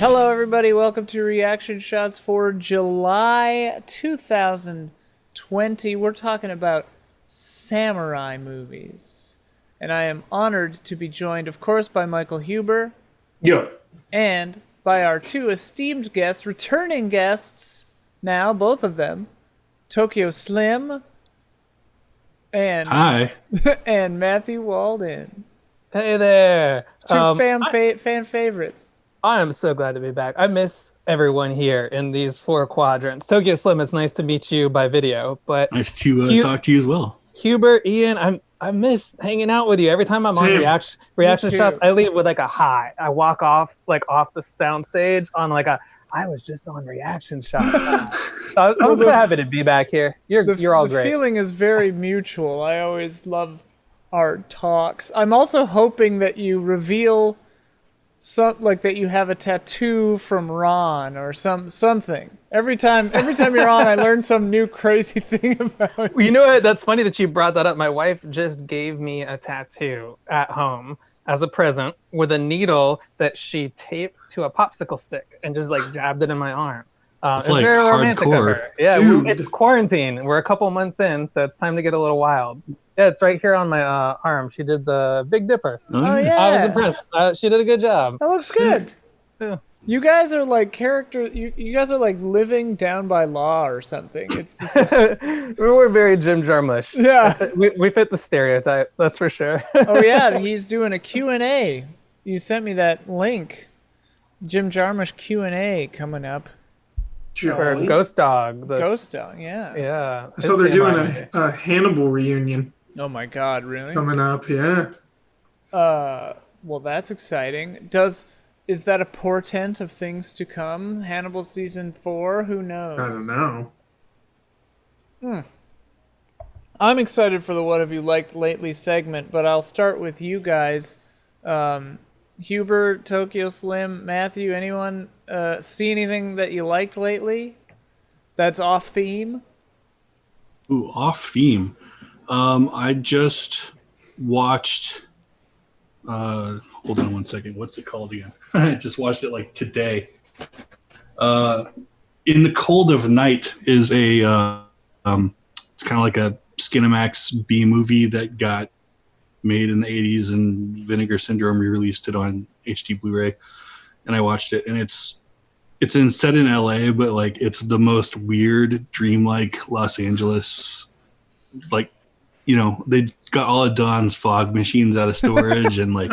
Hello, everybody. Welcome to Reaction Shots for July 2020. We're talking about samurai movies. And I am honored to be joined, of course, by Michael Huber. Yo. And by our two esteemed guests, returning guests now, both of them, Tokyo Slim and Hi. and Matthew Walden. Hey there. Two fan favorites. I am so glad to be back. I miss everyone here in these four quadrants. Tokyo Slim, it's nice to meet you by video, but Nice to talk to you as well. Hubert, Ian, I miss hanging out with you. Every time I'm on reaction shots, I leave with like a high. I walk off the sound stage on like I was just on reaction shots. I'm so happy to be back here. You're all great. The feeling is very mutual. I always love our talks. I'm also hoping that you reveal like that you have a tattoo from Ron or something. Every time you're on, I learn some new crazy thing about you. You know what? That's funny that you brought that up. My wife just gave me a tattoo at home as a present with a needle that she taped to a popsicle stick and just like jabbed it in my arm. It's like very romantic of hardcore. her. Yeah, Dude. it's quarantine. We're a couple months in, so it's time to get a little wild. Yeah, it's right here on my arm. She did the Big Dipper. Oh yeah, I was impressed. She did a good job. that looks good. Yeah. You guys are like you guys are like living down by law or something. It's just We're very Jim Jarmusch. yeah. We fit the stereotype, that's for sure. Oh yeah, he's doing a Q&A. You sent me that link. Jim Jarmusch Q&A coming up. For Ghost Dog. Ghost Dog, yeah. Yeah. So they're doing a Hannibal reunion Oh my God, really? coming up. Yeah. Well, that's exciting. Is that a portent of things to come? Hannibal season 4? Who knows? I don't know. I'm excited for the What Have You Liked Lately segment, but I'll start with you guys. Huber, Tokyo Slim, Matthew, anyone see anything that you liked lately that's off theme? Ooh, off theme. I just watched. Hold on one second. What's it called again? I just watched it like today. In the Cold of Night is a. It's kind of like a Skinamax B movie that got made in the 80s, and Vinegar Syndrome re-released it on HD Blu-ray, and I watched it, and it's set in LA, but like it's the most weird, dreamlike Los Angeles. It's like, you know, they got all of Don's fog machines out of storage, and like,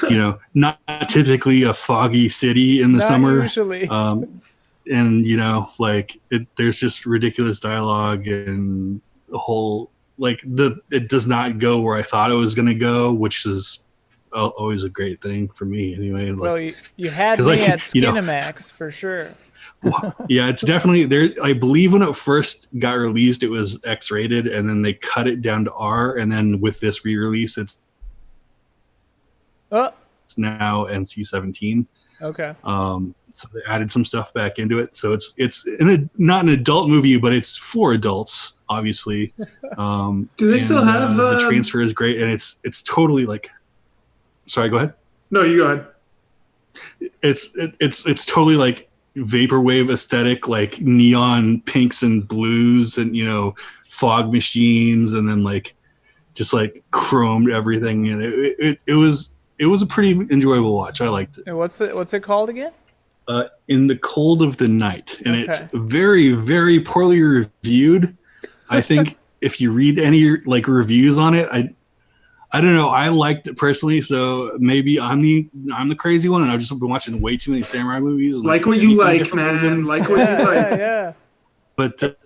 you know, not typically a foggy city in the Not summer. usually. And you know, like there's just ridiculous dialogue, and the whole it does not go where I thought it was going to go, which is always a great thing for me anyway. Well, Like, you had 'cause, me like, at you know- Skinamax for sure. yeah, it's definitely there. I believe when it first got released, it was X-rated, and then they cut it down to R, and then with this re-release, it's Oh, now NC-17. okay. So they added some stuff back into it. So it's not an adult movie, but it's for adults, obviously. Do they still have the transfer is great, and it's totally like. Sorry, go ahead. No, you go ahead. It's totally like vaporwave aesthetic, like neon pinks and blues, and you know, fog machines, and then like just like chromed everything, and it was a pretty enjoyable watch. I liked it. And what's it called again? In the Cold of the Night, and it's Okay. very, very poorly reviewed. I think if you read any like reviews on it, I don't know. I liked it personally, so maybe I'm the crazy one, and I've just been watching way too many samurai movies. And Like what you anything like, different man. than- Like what you like. Yeah. But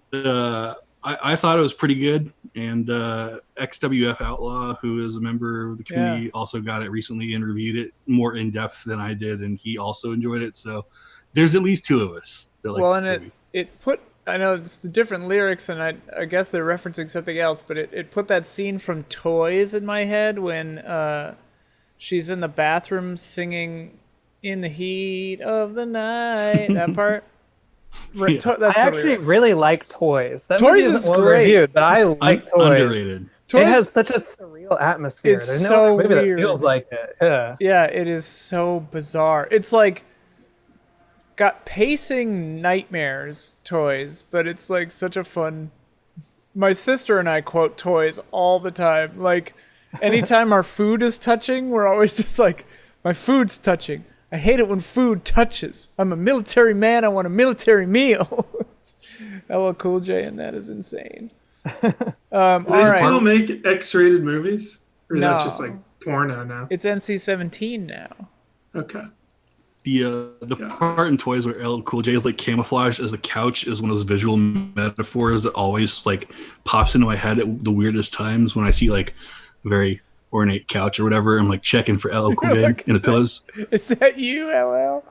I thought it was pretty good, and XWF Outlaw, who is a member of the community, also got it recently and reviewed it more in depth than I did, and he also enjoyed it. So there's at least two of us that like Well, this and movie. it put, I know it's the different lyrics, and I guess they're referencing something else, but it put that scene from Toys in my head when she's in the bathroom singing "In the Heat of the Night." That part. Right, Yeah. that's I what we actually were- really like Toys. That Toys movie is isn't well great. reviewed, but I like Toys. Underrated. Toys, It has such a surreal atmosphere. It's There's so no other movie weird. that feels like it. Yeah. yeah, it is so bizarre. It's like got Pacing Nightmares toys, but it's like such a fun. My sister and I quote toys all the time. Like, anytime our food is touching, we're always just like, my food's touching. I hate it when food touches. I'm a military man. I want a military meal. LL Cool J, and that is insane. Do they still make X-rated movies? Or is that just like porno now? It's NC-17 now. Okay. The part in toys where LL Cool J is like camouflaged as a couch is one of those visual metaphors that always like pops into my head at the weirdest times when I see like a very ornate couch or whatever. I'm like checking for LL Cool J Like, in the pillows. Is that you, LL?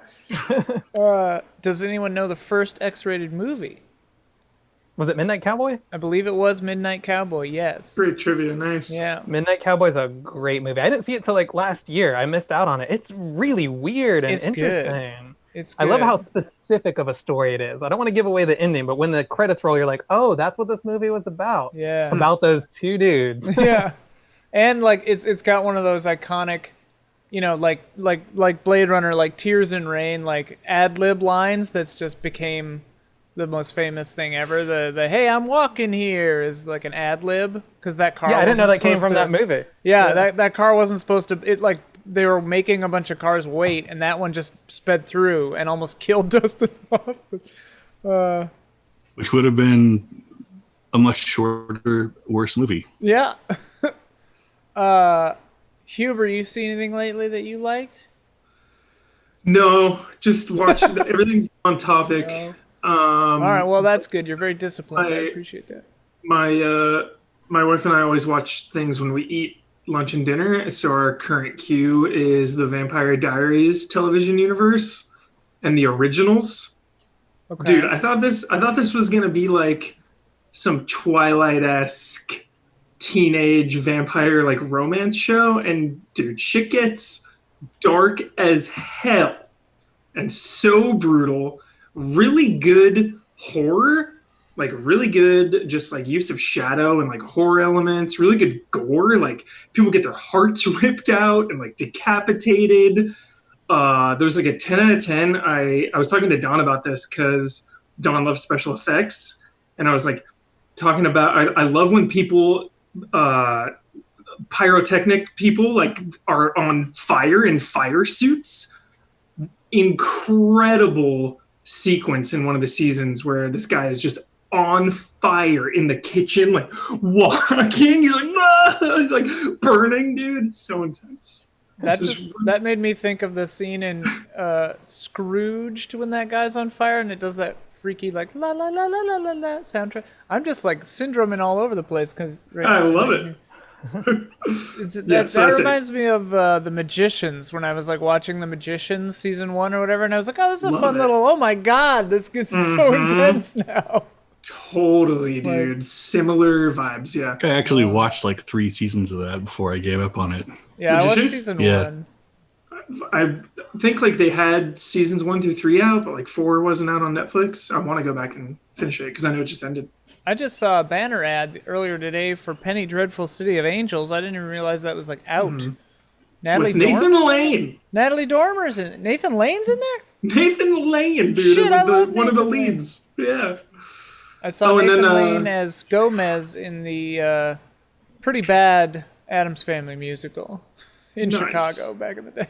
Does anyone know the first X-rated movie? Was it Midnight Cowboy? I believe it was Midnight Cowboy, yes. Great trivia, nice. Yeah. Midnight Cowboy is a great movie. I didn't see it till like last year. I missed out on it. It's really weird and It's interesting. good. It's good. I love how specific of a story it is. I don't want to give away the ending, but when the credits roll, you're like, oh, that's what this movie was about. Yeah. About those two dudes. Yeah. And like it's got one of those iconic, you know, like Blade Runner, like Tears in Rain, like ad-lib lines that's just became the most famous thing ever. The hey, I'm walking here is like an ad lib because that car. Yeah, I didn't know that came from to, that movie. Yeah, that car wasn't supposed to. It like they were making a bunch of cars wait, and that one just sped through and almost killed Dustin Hoffman. Which would have been a much shorter, worse movie. Yeah. Huber, you see anything lately that you liked? No, just watch. Everything's on topic. No. All right, well that's good. You're very disciplined. I appreciate that. My wife and I always watch things when we eat lunch and dinner. So our current queue is the Vampire Diaries television universe and the originals. Okay. Dude, I thought this was gonna be like some Twilight-esque teenage vampire like romance show, and dude, shit gets dark as hell and so brutal. Really good horror, like really good just like use of shadow and like horror elements, really good gore, like people get their hearts ripped out and like decapitated. There's like a 10 out of 10. I was talking to Don about this because Don loves special effects, and I was like talking about I love when people pyrotechnic people like are on fire in fire suits. Incredible sequence in one of the seasons where this guy is just on fire in the kitchen, like walking. He's like, ah! He's like burning, dude. It's so intense. That made me think of the scene in Scrooged when that guy's on fire and it does that freaky like la la la la la la la soundtrack. I'm just like syndroming all over the place because I love it. That reminds me of The Magicians when I was like watching The Magicians season 1 or whatever, and I was like, oh, this is a fun little, oh my god, this gets so intense now. Totally, dude. Like, similar vibes, yeah. I actually watched like 3 seasons of that before I gave up on it. Yeah, I watched season 1. I think like they had seasons 1 through 3 out, but like 4 wasn't out on Netflix. I want to go back and finish it because I know it just ended. I just saw a banner ad earlier today for Penny Dreadful City of Angels. I didn't even realize that was like out. With Nathan Lane. Natalie Dormer's in it. Nathan Lane's in there? Nathan Lane, dude, is one of the leads. Yeah. I saw Nathan Lane as Gomez in the pretty bad Addams Family musical in Chicago back in the day.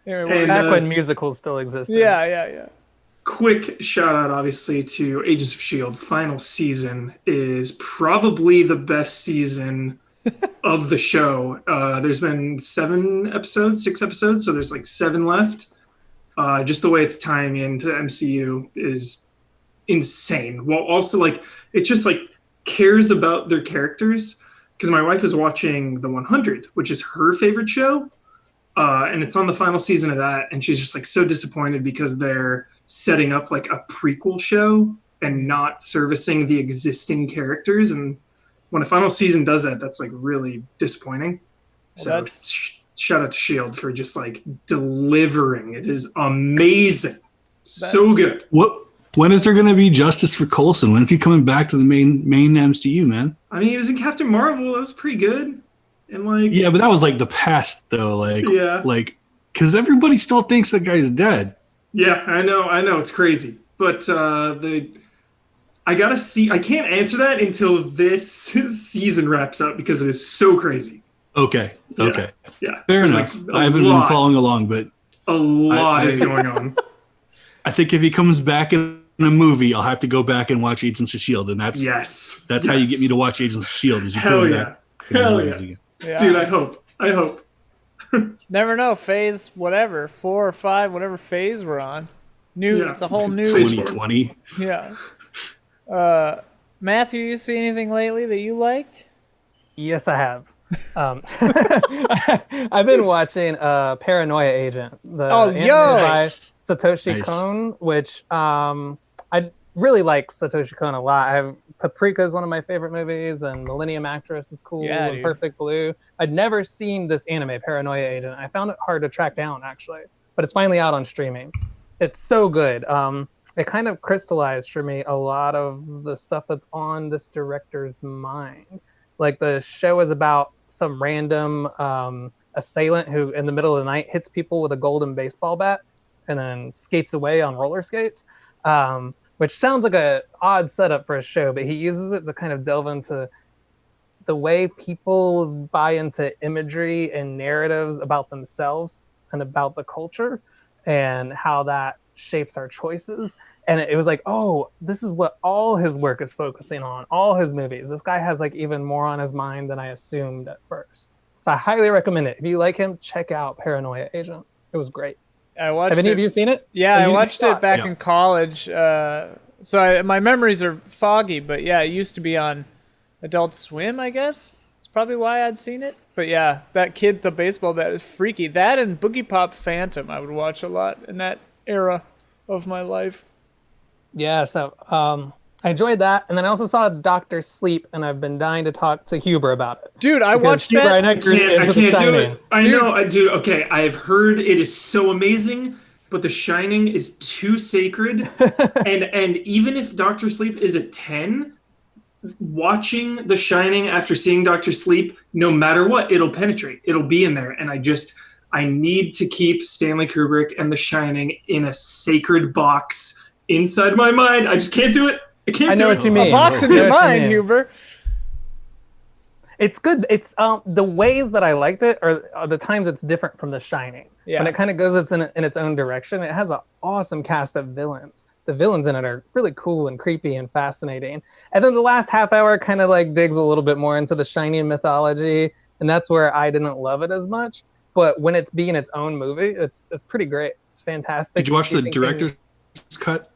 Anyway, that's when musicals still existed. Yeah. Quick shout out, obviously, to Agents of S.H.I.E.L.D. Final season is probably the best season of the show. There's been 6 episodes, so there's like 7 left. Just the way it's tying into the MCU is insane. Well, also, like, it's just like cares about their characters. Because my wife is watching The 100, which is her favorite show. And it's on the final season of that. And she's just like so disappointed because they're setting up like a prequel show and not servicing the existing characters. And when a final season does that, that's like really disappointing. Well, so shout out to S.H.I.E.L.D. for just like delivering. It is amazing. So good. When is there going to be justice for Coulson? When is he coming back to the main MCU, man? I mean, he was in Captain Marvel. That was pretty good. And like, yeah, but that was like the past, though. Like, because everybody still thinks that guy's dead. Yeah, I know, it's crazy, but I gotta see. I can't answer that until this season wraps up because it is so crazy. Okay. Yeah, yeah. Fair There's enough. like I haven't been following along, but a lot is going on. I think if he comes back in a movie, I'll have to go back and watch Agents of S.H.I.E.L.D. And that's how you get me to watch Agents of S.H.I.E.L.D. is you Hell put him yeah. back in the Hell movies yeah. again. Yeah. Dude, I hope. Never know. Phase whatever, 4 or 5, whatever phase we're on. New. Yeah. It's a whole new. Phase 2020. Yeah. Matthew, you see anything lately that you liked? Yes, I have. I've been watching Paranoia Agent, the anime by Satoshi Kon, which I really like Satoshi Kon a lot. Paprika is one of my favorite movies, and Millennium Actress is cool, and dude. Perfect Blue. I'd never seen this anime, Paranoia Agent. I found it hard to track down, actually, but it's finally out on streaming. It's so good. It kind of crystallized for me a lot of the stuff that's on this director's mind. Like, the show is about some random assailant who, in the middle of the night, hits people with a golden baseball bat and then skates away on roller skates, which sounds like an odd setup for a show, but he uses it to kind of delve into the way people buy into imagery and narratives about themselves and about the culture and how that shapes our choices. And it was like, oh, this is what all his work is focusing on, all his movies. This guy has like even more on his mind than I assumed at first. So I highly recommend it. If you like him, check out Paranoia Agent. It was great. I watched Have any of you seen it? Yeah, I watched it back in college. My memories are foggy, but yeah, it used to be on Adult Swim, I guess. It's probably why I'd seen it. But yeah, that kid with the baseball bat is freaky. That and Boogie Pop Phantom I would watch a lot in that era of my life. Yeah, so I enjoyed that. And then I also saw Dr. Sleep, and I've been dying to talk to Huber about it. Dude, I watched Huber, that. I can't do it. I know, dude. Okay, I've heard it is so amazing, but The Shining is too sacred. and even if Dr. Sleep is a 10, watching The Shining after seeing Dr. Sleep, no matter what, it'll penetrate. It'll be in there. And I need to keep Stanley Kubrick and The Shining in a sacred box inside my mind. I just can't do it. I know what you mean. A box in your mind, Huber. It's good. It's the ways that I liked it are the times it's different from The Shining. Yeah. When it kind of goes in its own direction. It has an awesome cast of villains. The villains in it are really cool and creepy and fascinating. And then the last half hour kind of like digs a little bit more into the Shining mythology, and that's where I didn't love it as much. But when it's being its own movie, it's pretty great. It's fantastic. Did you watch the director's cut?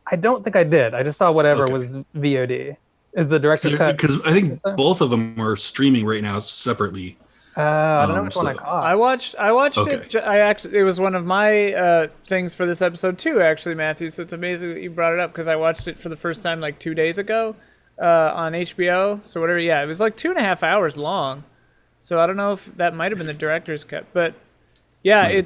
I don't think I did. I just saw whatever was VOD. Is the director's cut? Because I think both of them are streaming right now separately. I don't know which one I caught. I watched it. It was one of my things for this episode too, actually, Matthew. So it's amazing that you brought it up because I watched it for the first time like 2 days ago on HBO. So whatever, yeah, it was like 2.5 hours long. So I don't know if that might have been the director's cut, but yeah,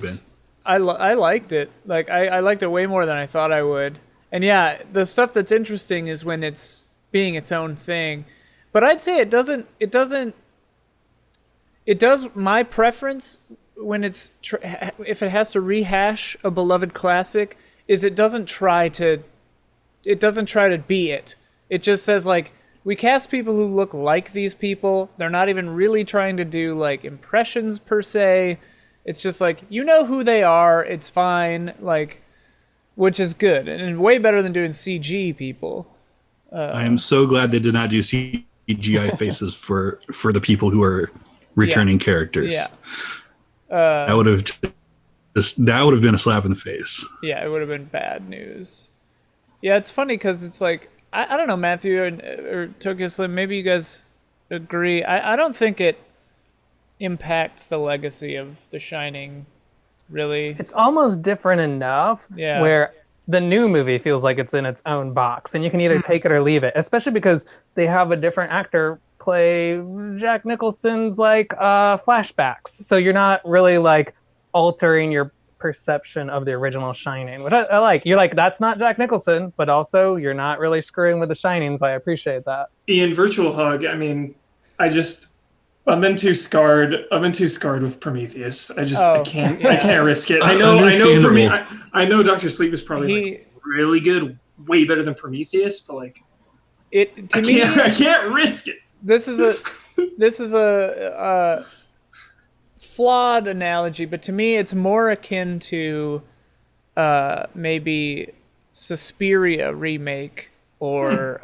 I liked it. Like I liked it way more than I thought I would. And yeah, the stuff that's interesting is when it's being its own thing. But I'd say it does my preference when it's if it has to rehash a beloved classic is it doesn't try to be it. It just says like we cast people who look like these people. They're not even really trying to do like impressions per se. It's just like you know who they are. It's fine, like, which is good and way better than doing CG people. I am so glad they did not do CGI faces for the people who are returning characters. Yeah. That would have been a slap in the face. Yeah, it would have been bad news. Yeah, it's funny because it's like I don't know, Matthew or Tokyo Slim. Maybe you guys agree. I don't think it impacts the legacy of The Shining. Really, it's almost different enough where the new movie feels like it's in its own box, and you can either take it or leave it. Especially because they have a different actor play Jack Nicholson's like flashbacks, so you're not really like altering your perception of the original Shining, which I like. You're like, that's not Jack Nicholson, but also you're not really screwing with The Shining, so I appreciate that. Ian, virtual hug. I mean, I've been too scarred. I've been too scarred with Prometheus. I can't. Yeah. I can't risk it. I know. I know. Doctor Sleep is probably like really good, way better than Prometheus, but like I can't risk it. This is a flawed analogy, but to me, it's more akin to maybe Suspiria remake, or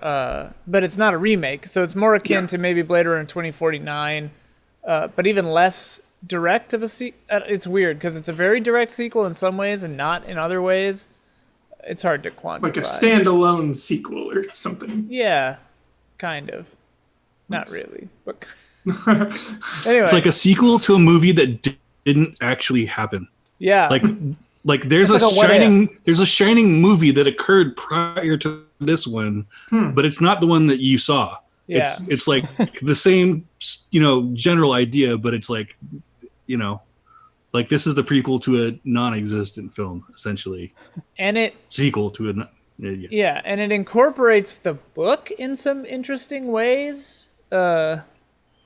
but it's not a remake, so it's more akin to maybe Blade Runner 2049, but even less direct of a sequel. It's weird because it's a very direct sequel in some ways and not in other ways. It's hard to quantify. Like a standalone sequel or something. Yeah, kind of. Not really, but anyway. It's like a sequel to a movie that didn't actually happen. Yeah. Like there's a Shining movie that occurred prior to this one, but it's not the one that you saw. Yeah. It's like the same, general idea, but it's like, like this is the prequel to a non-existent film, essentially. And sequel to a yeah, and it incorporates the book in some interesting ways,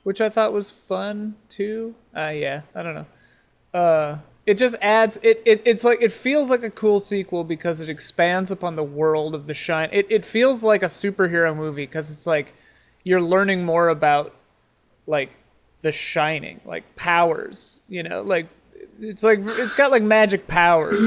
which I thought was fun too. I don't know. It just adds it's like it feels like a cool sequel because it expands upon the world of The Shining. It feels like a superhero movie because it's like you're learning more about like The Shining, like powers, like it's got like magic powers.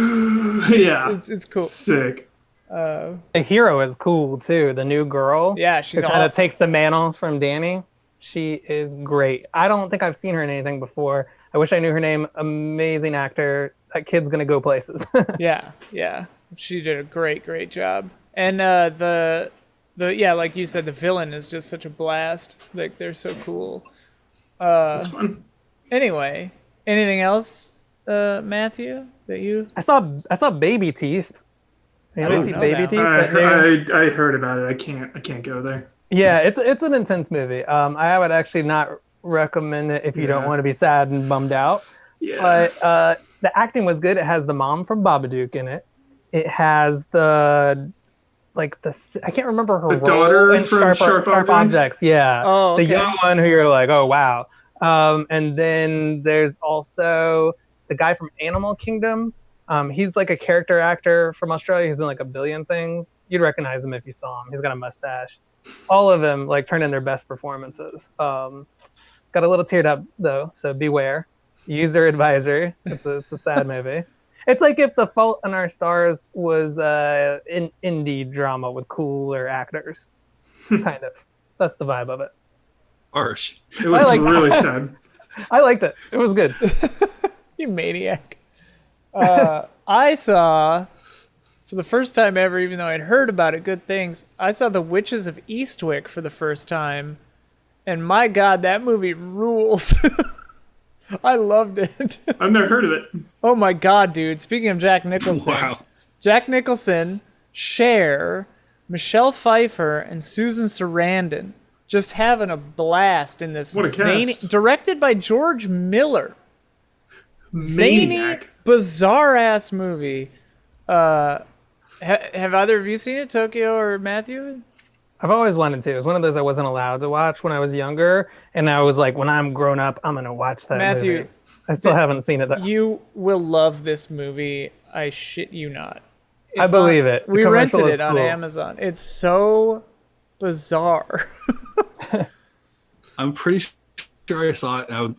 Yeah. It's cool. Sick. The hero is cool too. The new girl. Yeah, she's who kind of takes the mantle from Danny. She is great. I don't think I've seen her in anything before. I wish I knew her name. Amazing actor. That kid's gonna go places. Yeah. She did a great job. And the like you said, the villain is just such a blast. Like they're so cool. That's fun. Anyway, anything else, Matthew? That you? I saw Baby Teeth. You ever see Baby Teeth? I heard about it. I can't go there. Yeah, it's an intense movie. I would actually not recommend it if you don't want to be sad and bummed out. Yeah. But the acting was good. It has the mom from Babadook in it. It has I can't remember her role. The daughter in from Sharp Objects. Yeah. Oh, okay. The young one who you're like, oh wow. And then there's also the guy from Animal Kingdom. He's like a character actor from Australia. He's in like a billion things. You'd recognize him if you saw him. He's got a mustache. All of them like turn in their best performances. Got a little teared up though, so beware. User advisor. It's a sad movie. It's like if The Fault in Our Stars was an indie drama with cooler actors. Kind of. That's the vibe of it. Harsh. It looks really sad. I liked it. It was good. You maniac. I saw, for the first time ever, even though I'd heard about it, good things, I saw The Witches of Eastwick for the first time. And my God, that movie rules. I loved it. I've never heard of it. Oh my God, dude. Speaking of Jack Nicholson. Wow. Jack Nicholson, Cher, Michelle Pfeiffer, and Susan Sarandon just having a blast in this zany, directed by George Miller. Zany, bizarre ass movie. Have either of you seen it, Tokyo or Matthew? I've always wanted to. It was one of those I wasn't allowed to watch when I was younger, and I was like, when I'm grown up, I'm gonna watch that movie. I still haven't seen it though. You will love this movie. I shit you not. I believe it. We rented it on Amazon. It's so bizarre. I'm pretty sure I saw it out,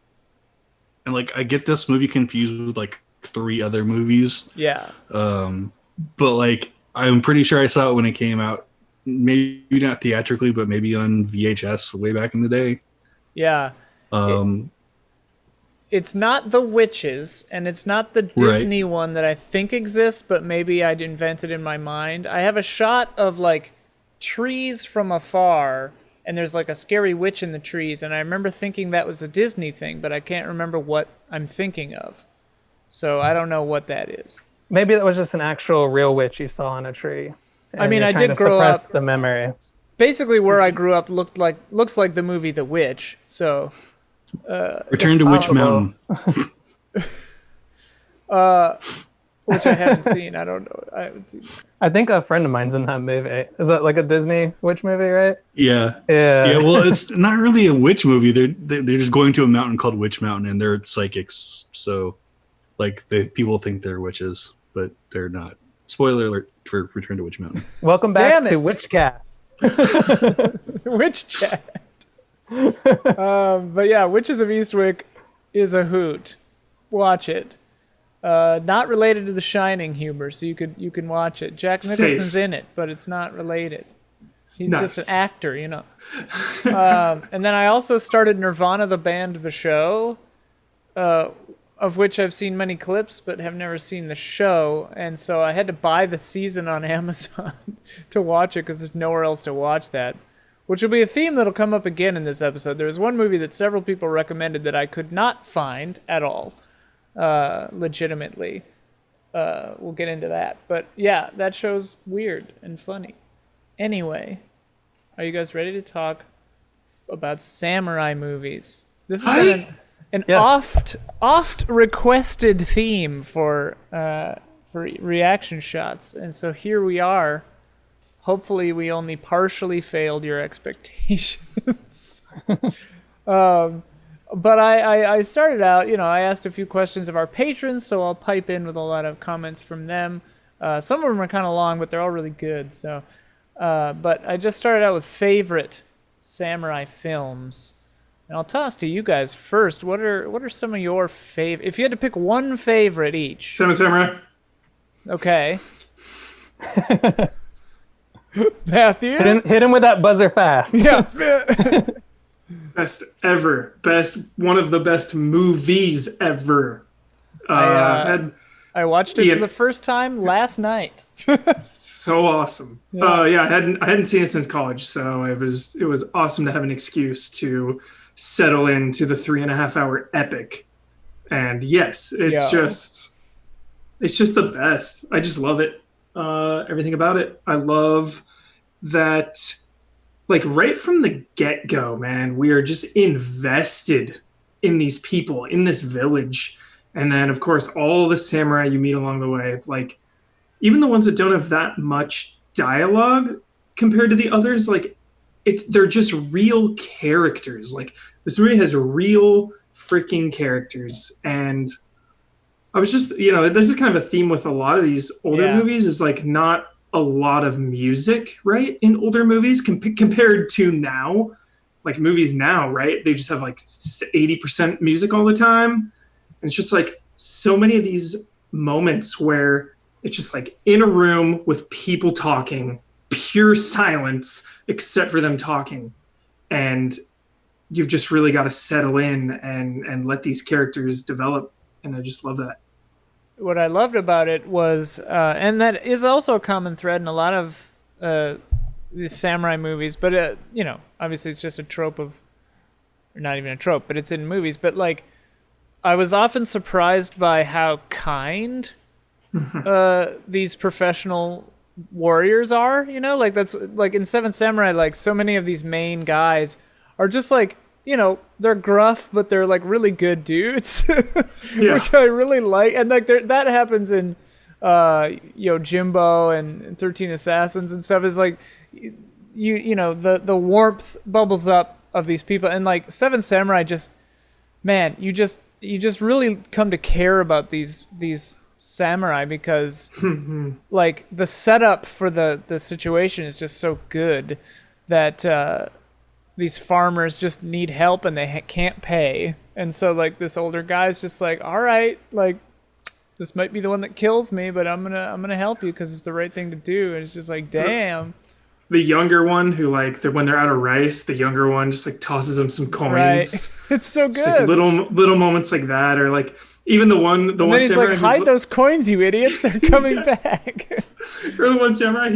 and like I get this movie confused with like 3 other movies. Yeah. But like I'm pretty sure I saw it when it came out. Maybe not theatrically, but maybe on VHS way back in the day. Yeah. It's not The Witches, and it's not the Disney one that I think exists, but maybe I'd invented in my mind. I have a shot of like trees from afar, and there's like a scary witch in the trees, and I remember thinking that was a Disney thing, but I can't remember what I'm thinking of. So I don't know what that is. Maybe that was just an actual real witch you saw on a tree. I mean, I did grow up. The memory. Basically, where I grew up looks like the movie The Witch. So, Return to Witch Mountain. which I haven't seen. I don't know. I haven't seen. I think a friend of mine's in that movie. Is that like a Disney witch movie, right? Yeah. Yeah. Well, it's not really a witch movie. They're just going to a mountain called Witch Mountain, and they're psychics. So, like, people think they're witches, but they're not. Spoiler alert for Return to Witch Mountain. Welcome back to Witchcast. Witch Chat. But yeah, Witches of Eastwick is a hoot. Watch it. Not related to The Shining humor, so you can watch it. Jack Nicholson's in it, but it's not related. He's just an actor, you know. And then I also started Nirvana the band, the show, of which I've seen many clips, but have never seen the show. And so I had to buy the season on Amazon to watch it because there's nowhere else to watch that. Which will be a theme that'll come up again in this episode. There was one movie that several people recommended that I could not find at all, legitimately. We'll get into that. But yeah, that show's weird and funny. Anyway, are you guys ready to talk about samurai movies? This has been an oft requested theme for reaction shots, and so here we are. Hopefully we only partially failed your expectations. But I started out, I asked a few questions of our patrons, so I'll pipe in with a lot of comments from them. Some of them are kind of long, but they're all really good. So, but I just started out with favorite samurai films. And I'll toss to you guys first. What are some of your favorite? If you had to pick one favorite each. Seven Samurai. Okay. Matthew? Hit him with that buzzer fast. Yeah. Best ever. One of the best movies ever. I watched it for the first time last night. So awesome. Yeah. I hadn't seen it since college, so it was awesome to have an excuse to settle into the 3.5 hour epic. And yes, it's just the best. I just love it. Everything about it. I love that, like, right from the get-go, man, we are just invested in these people, in this village. And then, of course, all the samurai you meet along the way, like, even the ones that don't have that much dialogue compared to the others, like, they're just real characters. Like, this movie has real freaking characters. And I was just, this is kind of a theme with a lot of these older movies, is like not a lot of music, right? In older movies compared to now, like movies now, right? They just have like 80% music all the time. And it's just like so many of these moments where it's just like in a room with people talking, pure silence, except for them talking. And you've just really got to settle in and let these characters develop. And I just love that. What I loved about it was, and that is also a common thread in a lot of the samurai movies, but, obviously it's just a trope or not even a trope, but it's in movies. But, like, I was often surprised by how kind these professional warriors are, like that's like in Seven Samurai, like so many of these main guys are just like, they're gruff, but they're like really good dudes, which I really like. And like that happens in, Jimbo and 13 Assassins and stuff, is like, the warmth bubbles up of these people. And like Seven Samurai you just really come to care about these samurai because like the setup for the situation is just so good that these farmers just need help and they can't pay, and so like this older guy's just like, all right, like this might be the one that kills me, but I'm gonna help you because it's the right thing to do. And it's just like, damn. The younger one who, like, when they're out of rice, the younger one just like tosses them some coins. Right. It's so good. Just, like, little moments like that, or like even the one and then he's like, hide those coins, you idiots! They're coming back. Or the one samurai,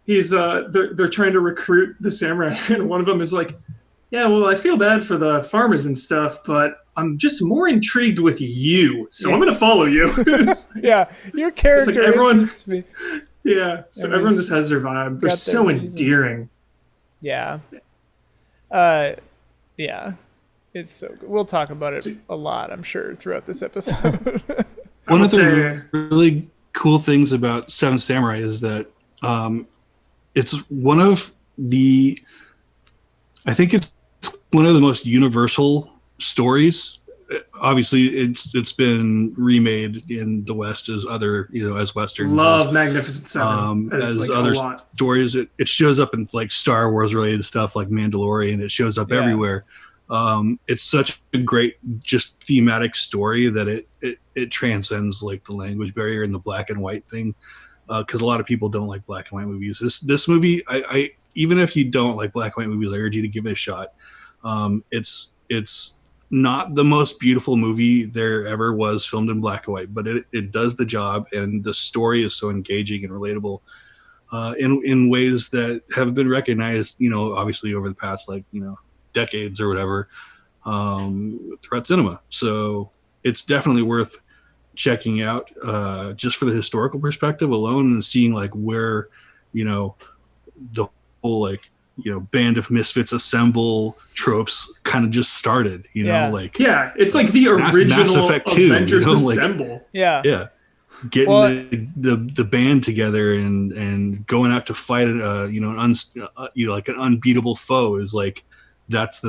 they're trying to recruit the samurai, and one of them is like, yeah, well, I feel bad for the farmers and stuff, but I'm just more intrigued with you, so I'm gonna follow you. Yeah, your character interests me. Yeah, so everyone just has their vibe. They're so endearing. Yeah. Yeah. It's so good. We'll talk about it a lot, I'm sure, throughout this episode. One of the really cool things about Seven Samurai is that it's one of the, I think it's one of the most universal stories. Obviously, it's been remade in the West as other, as Westerns. Love Magnificent Seven as like other stories. It shows up in like Star Wars related stuff like Mandalorian. It shows up everywhere. It's such a great just thematic story that it transcends like the language barrier and the black and white thing, because a lot of people don't like black and white movies. This movie, I even if you don't like black and white movies, I urge you to give it a shot. It's not the most beautiful movie there ever was filmed in black and white, but it does the job, and the story is so engaging and relatable in ways that have been recognized, obviously over the past decades or whatever, throughout cinema. So it's definitely worth checking out just for the historical perspective alone, and seeing like where the whole band of misfits assemble tropes kind of just started. It's like the original Mass Effect 2, Avengers Assemble. Getting the band together and going out to fight an unbeatable foe is like that's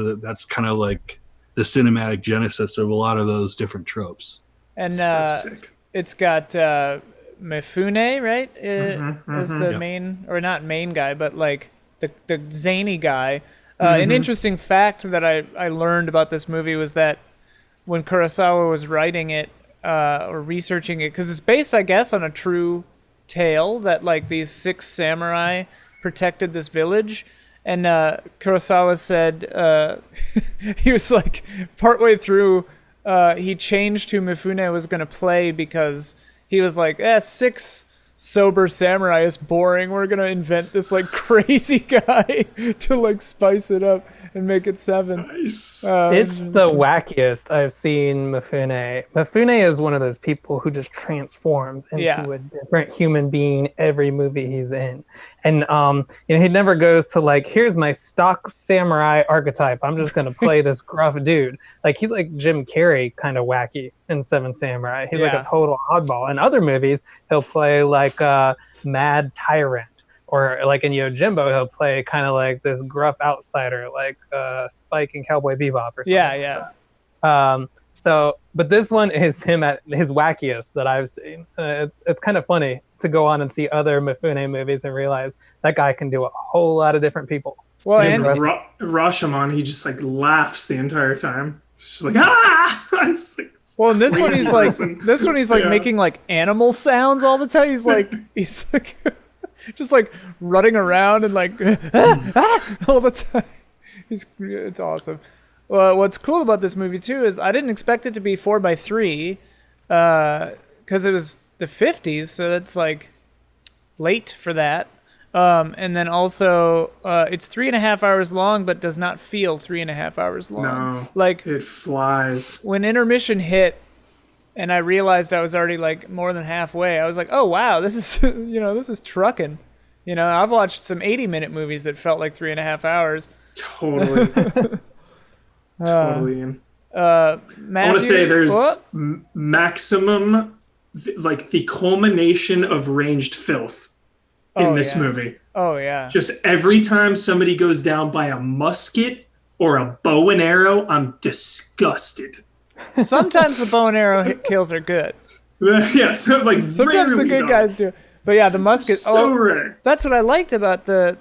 kind of like the cinematic genesis of a lot of those different tropes. And so sick. It's got Mifune, right? Is the main, or not main guy, but like the zany guy. An interesting fact that I learned about this movie was that when Kurosawa was writing it or researching it, because it's based, I guess, on a true tale that like these 6 samurai protected this village. And Kurosawa said he was like partway through, he changed who Mifune was going to play because he was like, 6 sober samurai is boring. We're going to invent this like crazy guy to like spice it up and make it 7. Nice. It's the wackiest I've seen Mifune. Mifune is one of those people who just transforms into a different human being every movie he's in. And he never goes to like, here's my stock samurai archetype, I'm just gonna play this gruff dude. Like he's like Jim Carrey kind of wacky in Seven Samurai. He's like a total oddball. In other movies, he'll play like a mad tyrant. Or like in Yojimbo, he'll play kind of like this gruff outsider, like Spike in Cowboy Bebop or something. But this one is him at his wackiest that I've seen. It's kind of funny to go on and see other Mifune movies and realize that guy can do a whole lot of different people. Well, and Rashomon, he just like laughs the entire time. Just like well, and this one he's like making like animal sounds all the time. He's like just like running around and like all the time. It's awesome. Well, what's cool about this movie too is I didn't expect it to be 4:3 because it was the 50s, so that's like late for that. And then also it's 3.5 hours long, but does not feel 3.5 hours long. No, like it flies. When intermission hit, and I realized I was already like more than halfway, I was like, oh wow, this is this is trucking. I've watched some 80-minute movies that felt like 3.5 hours. Totally. Totally. Matthew, I want to say there's maximum, like the culmination of ranged filth in this movie. Oh yeah. Just every time somebody goes down by a musket or a bow and arrow, I'm disgusted. Sometimes the bow and arrow kills are good. Yeah, so like sometimes the good guys do. But yeah, the musket. So rare. That's what I liked about the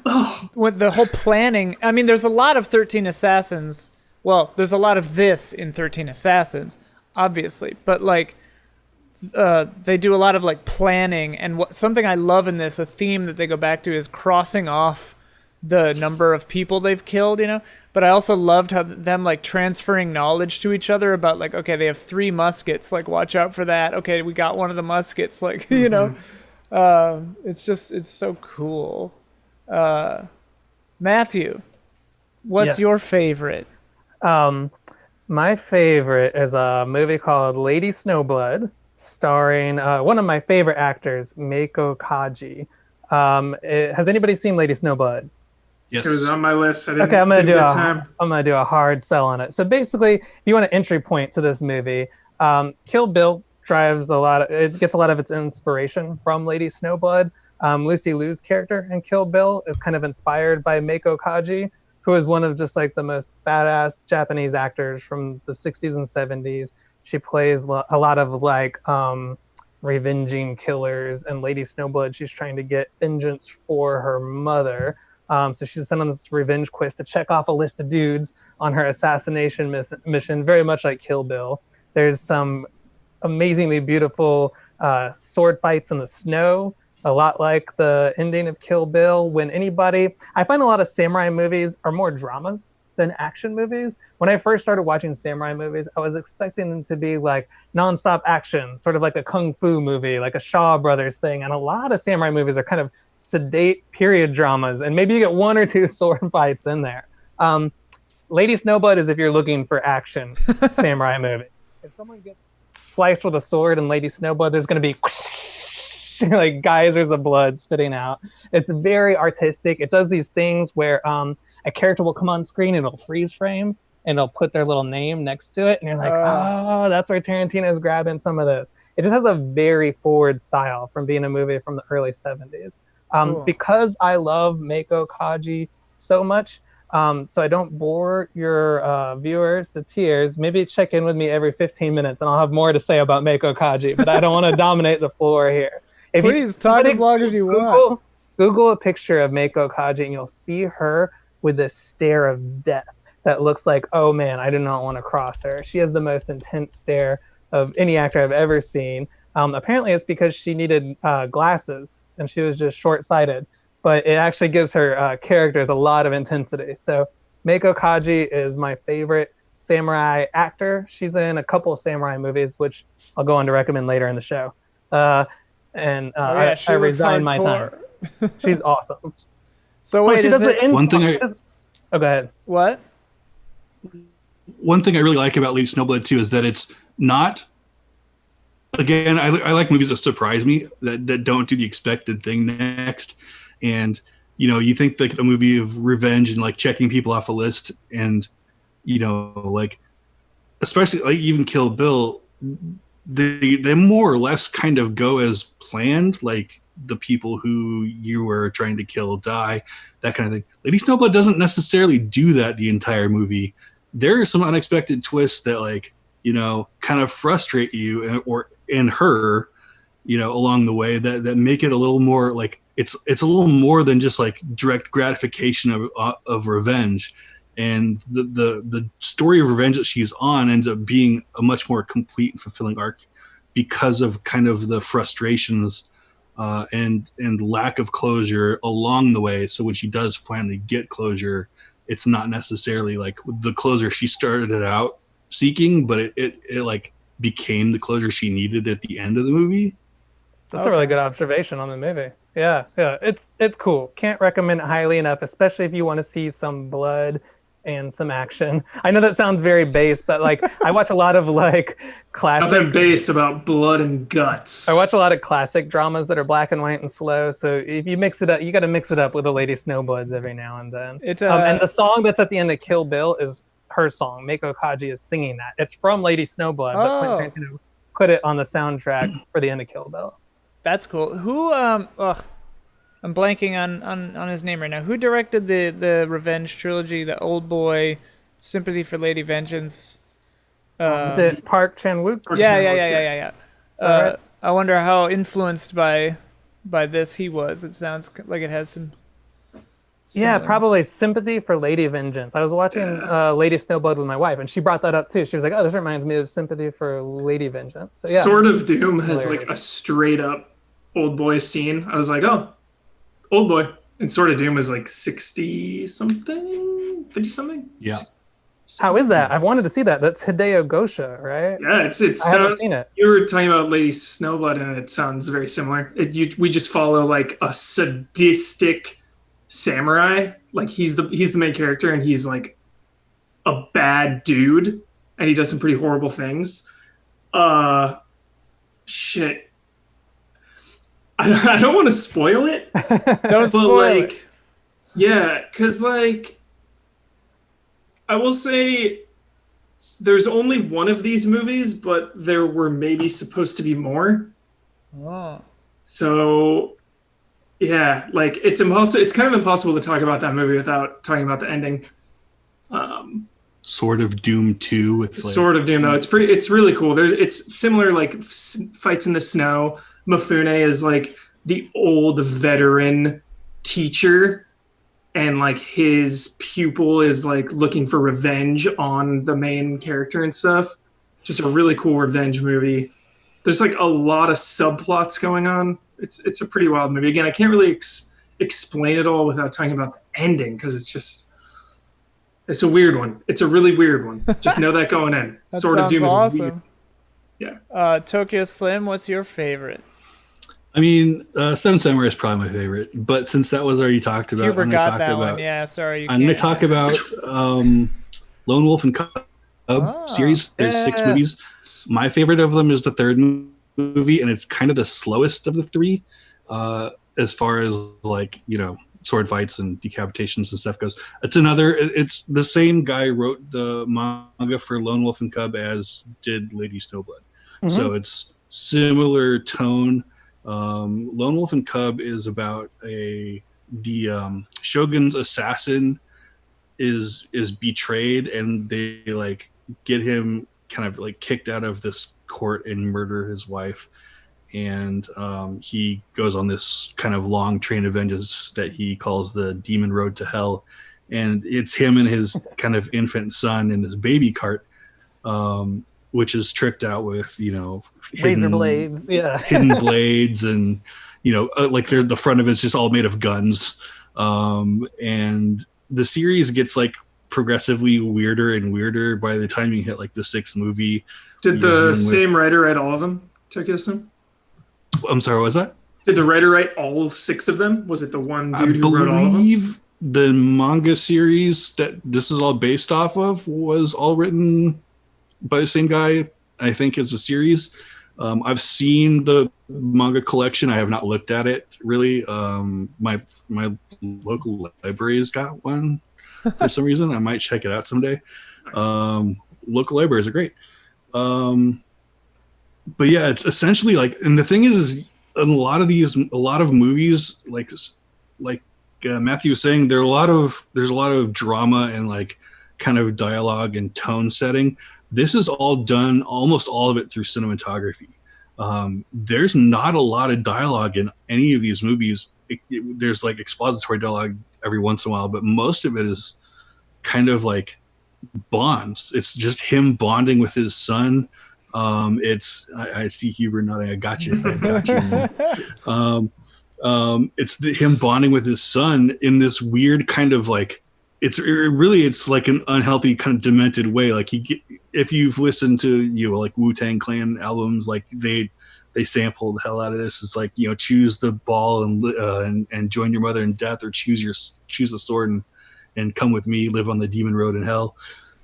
whole planning. I mean, there's a lot of 13 Assassins. Well, there's a lot of this in 13 Assassins, obviously, but like they do a lot of like planning, and something I love in this, a theme that they go back to, is crossing off the number of people they've killed, But I also loved how them like transferring knowledge to each other about like, okay, they have 3 muskets, like watch out for that. Okay, we got one of the muskets, like it's so cool. Matthew, what's your favorite? My favorite is a movie called Lady Snowblood, starring one of my favorite actors, Meiko Kaji. Has anybody seen Lady Snowblood? Yes. It was on my list. I'm gonna do a hard sell on it. So basically, if you want an entry point to this movie, Kill Bill gets a lot of its inspiration from Lady Snowblood. Lucy Liu's character in Kill Bill is kind of inspired by Meiko Kaji, who is one of just like the most badass Japanese actors from the 60s and 70s. She plays a lot of like revenging killers, and Lady Snowblood, she's trying to get vengeance for her mother. So she's sent on this revenge quest to check off a list of dudes on her assassination mission, very much like Kill Bill. There's some amazingly beautiful sword fights in the snow, a lot like the ending of Kill Bill. I find a lot of samurai movies are more dramas than action movies. When I first started watching samurai movies, I was expecting them to be like nonstop action, sort of like a kung fu movie, like a Shaw Brothers thing. And a lot of samurai movies are kind of sedate period dramas, and maybe you get one or two sword fights in there. Lady Snowblood is if you're looking for action samurai movie. If someone gets sliced with a sword in Lady Snowblood, there's going to be like geysers of blood spitting out. It's very artistic. It does these things where a character will come on screen and it'll freeze frame and they'll put their little name next to it, and you're like, oh, that's where Tarantino's grabbing some of this. It just has a very forward style from being a movie from the early 70s. Cool. Because I love Meiko Kaji so much, so I don't bore your viewers to tears, maybe check in with me every 15 minutes and I'll have more to say about Meiko Kaji, but I don't want to dominate the floor here. Please talk as long as you want. Google a picture of Meiko Kaji and you'll see her with this stare of death that looks like, oh man, I do not want to cross her. She has the most intense stare of any actor I've ever seen. Apparently it's because she needed glasses and she was just short-sighted, but it actually gives her characters a lot of intensity. So Meiko Kaji is my favorite samurai actor. She's in a couple of samurai movies, which I'll go on to recommend later in the show. I resign my time. She's awesome. So wait, go ahead. What? One thing I really like about Lady Snowblood too is that it's not. Again, I like movies that surprise me, that don't do the expected thing next. And, you think like a movie of revenge and like checking people off a list, and, like, especially like even Kill Bill, they more or less kind of go as planned, like the people who you were trying to kill die, that kind of thing. Lady Snowblood doesn't necessarily do that the entire movie. There are some unexpected twists that like, kind of frustrate you and her, along the way that make it a little more like it's a little more than just like direct gratification of revenge. And the story of revenge that she's on ends up being a much more complete and fulfilling arc because of kind of the frustrations and lack of closure along the way. So when she does finally get closure, it's not necessarily like the closure she started it out seeking, but it like became the closure she needed at the end of the movie. That's a really good observation on the movie. Yeah, it's cool. Can't recommend it highly enough, especially if you want to see some blood and some action. I know that sounds very base, but like I watch a lot of like classic. Nothing base about blood and guts. I watch a lot of classic dramas that are black and white and slow. So if you mix it up, you got to mix it up with the Lady Snowbloods every now and then. And the song that's at the end of Kill Bill is her song. Meiko Kaji is singing that. It's from Lady Snowblood, but Quentin Tarantino put it on the soundtrack for the end of Kill Bill. That's cool. Who I'm blanking on his name right now. Who directed the Revenge trilogy, the Old Boy, Sympathy for Lady Vengeance? Is it Park Chan-wook? Yeah. I wonder how influenced by this he was. It sounds like it has some. Yeah, probably Sympathy for Lady Vengeance. I was watching Lady Snowblood with my wife, and she brought that up too. She was like, "Oh, this reminds me of Sympathy for Lady Vengeance." So, yeah. Sword of Doom has like a straight up Old Boy scene. I was like, "Oh, Old Boy." And Sword of Doom is like 50 something. Yeah. How is that? I've wanted to see that. That's Hideo Gosha, right? Yeah, I haven't seen it. You were talking about Lady Snowblood, and it sounds very similar. We just follow like a sadistic samurai. Like he's the main character, and he's like a bad dude, and he does some pretty horrible things. Shit. I don't want to spoil it. Don't spoil it. Yeah, because like I will say there's only one of these movies, but there were maybe supposed to be more. Oh. So yeah, like it's kind of impossible to talk about that movie without talking about the ending. Sort of Doom 2 with like, Sort of Doom though. It's really cool. It's similar, like fights in the snow. Mifune is like the old veteran teacher, and like his pupil is like looking for revenge on the main character and stuff. Just a really cool revenge movie. There's like a lot of subplots going on. It's a pretty wild movie. Again, I can't really explain it all without talking about the ending, because it's a weird one. It's a really weird one. Just know that going in. That Sort of sounds Doom is awesome. weird. Yeah. Tokyo Slim, what's your favorite? I mean, Seven Samurai is probably my favorite, but since that was already talked about, Huber got that about, one. Yeah, sorry. I'm going to talk about Lone Wolf and Cub series. There's 6 movies. My favorite of them is the third movie, and it's kind of the slowest of the 3, as far as like, you know, sword fights and decapitations and stuff goes. It's the same guy wrote the manga for Lone Wolf and Cub as did Lady Snowblood. Mm-hmm. So it's similar tone. Lone Wolf and Cub is about the Shogun's assassin is betrayed, and they like get him kind of like kicked out of this court and murder his wife. And he goes on this kind of long train of vengeance that he calls the Demon Road to Hell. And it's him and his kind of infant son in this baby cart, which is tricked out with, you know, razor blades, hidden blades, and, you know, like the front of it's just all made of guns. And the series gets like progressively weirder and weirder by the time you hit like the 6th movie. Did the same writer write all of them, Tokyo Slim? I'm sorry, what was that? Did the writer write all 6 of them? Was it the one dude who wrote all of them? I believe the manga series that this is all based off of was all written by the same guy, I think, as a series. I've seen the manga collection. I have not looked at it, really. My local library's got one for some reason. I might check it out someday. Nice. Local libraries are great. But yeah, it's essentially like, and the thing is a lot of movies, like Matthew was saying, there's a lot of drama and like kind of dialogue and tone setting. This is all done, almost all of it, through cinematography. There's not a lot of dialogue in any of these movies. There's like expository dialogue every once in a while, but most of it is kind of like bonds. It's just him bonding with his son. I see Huber nodding. I got you. It's him bonding with his son in this weird kind of like, it's like an unhealthy kind of demented way. Like if you've listened to, you know, like Wu-Tang Clan albums, like they sample the hell out of this. It's like, you know, choose the ball and join your mother in death, or choose the sword and come with me, live on the demon road in hell.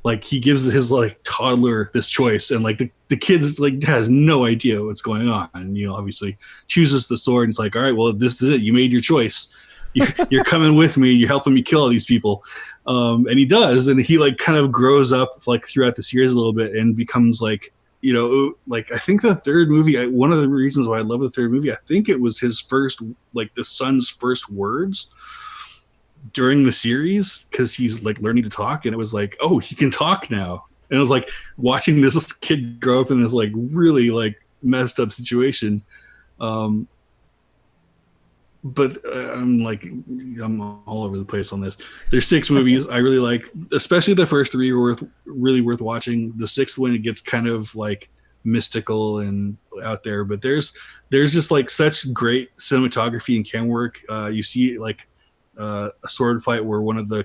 Like he gives his like toddler this choice, and like the kid like has no idea what's going on, and, you know, obviously chooses the sword, and it's like, all right, well, this is it. You made your choice. You're coming with me. You're helping me kill all these people. And he does, and he like kind of grows up like throughout the series a little bit and becomes like, you know, like I think the third movie, one of the reasons why I love the third movie, I think it was his first, like the son's first words during the series, because he's like learning to talk, and it was like, oh, he can talk now. And it was like watching this kid grow up in this like really like messed up situation. But I'm all over the place on this. There's 6 movies I really like, especially the first 3 are really worth watching. The 6th one, it gets kind of like mystical and out there, but there's just like such great cinematography and camera work. You see like a sword fight where one of the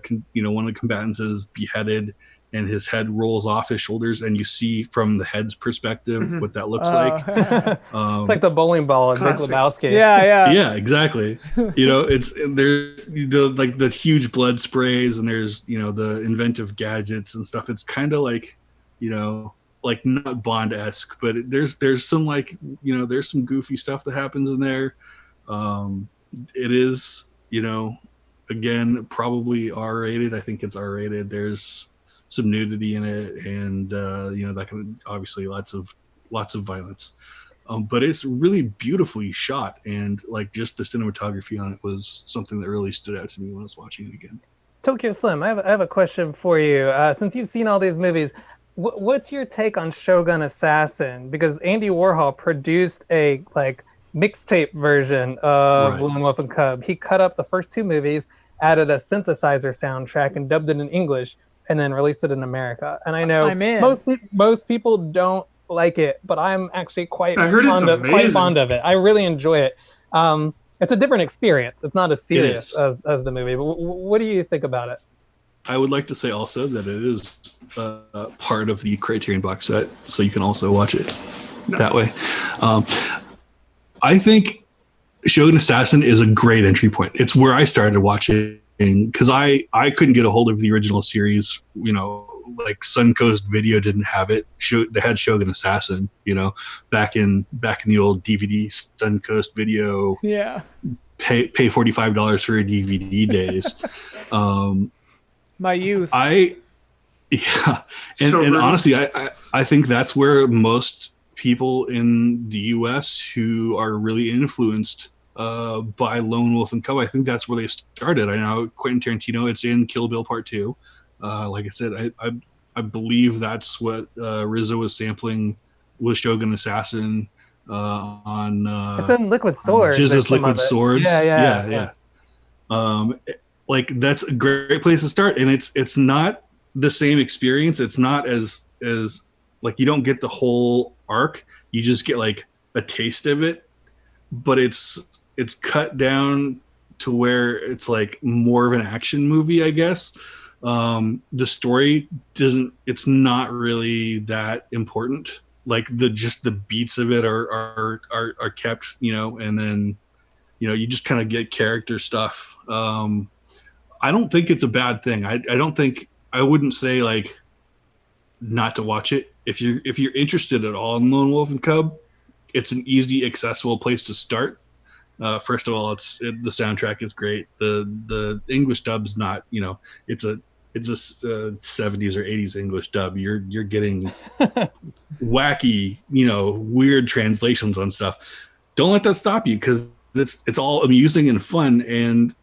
combatants is beheaded and his head rolls off his shoulders, and you see from the head's perspective what that looks like. It's like the bowling ball in Big Lebowski. Yeah, exactly. You know, there's the huge blood sprays, and there's, you know, the inventive gadgets and stuff. It's kind of like, you know, like not Bond-esque, but there's some like, you know, there's some goofy stuff that happens in there. It is, you know, again, probably R-rated. I think it's R-rated. There's some nudity in it, and that can obviously lots of violence. But it's really beautifully shot, and like just the cinematography on it was something that really stood out to me when I was watching it again. Tokyo Slim, I have a question for you. Since you've seen all these movies, what's your take on Shogun Assassin? Because Andy Warhol produced a mixtape version of Wolf and Cub. He cut up the first two movies, added a synthesizer soundtrack, and dubbed it in English, and then released it in America. And I know most people don't like it, but I'm actually quite fond of it. I really enjoy it. It's a different experience. It's not as serious as the movie. But what do you think about it? I would like to say also that it is part of the Criterion box set, so you can also watch it that way. I think Shogun Assassin is a great entry point. It's where I started watching, because I couldn't get a hold of the original series. Like Suncoast Video didn't have it. They had Shogun Assassin, back in the old DVD Suncoast Video. Yeah. Pay $45 for a DVD days. My youth. And honestly, I think that's where most people in the U.S. who are really influenced by Lone Wolf and Cub, I think that's where they started. I know Quentin Tarantino, it's in Kill Bill Part 2. Like I said, I believe that's what Rizzo was sampling with Shogun Assassin on. It's in Liquid Swords. Jesus Liquid Swords. Yeah. Like that's a great place to start, and it's not the same experience. It's not as like you don't get the whole arc. You just get like a taste of it, but it's cut down to where it's like more of an action movie, I guess. The story it's not really that important. Like the beats of it are kept, and then you just kind of get character stuff. I don't think it's a bad thing. I wouldn't say like not to watch it. If you're interested at all in Lone Wolf and Cub, it's an easy, accessible place to start. First of all, the soundtrack is great. The English dub's not, it's a 70s or 80s English dub. You're getting wacky, weird translations on stuff. Don't let that stop you, because it's all amusing and fun. And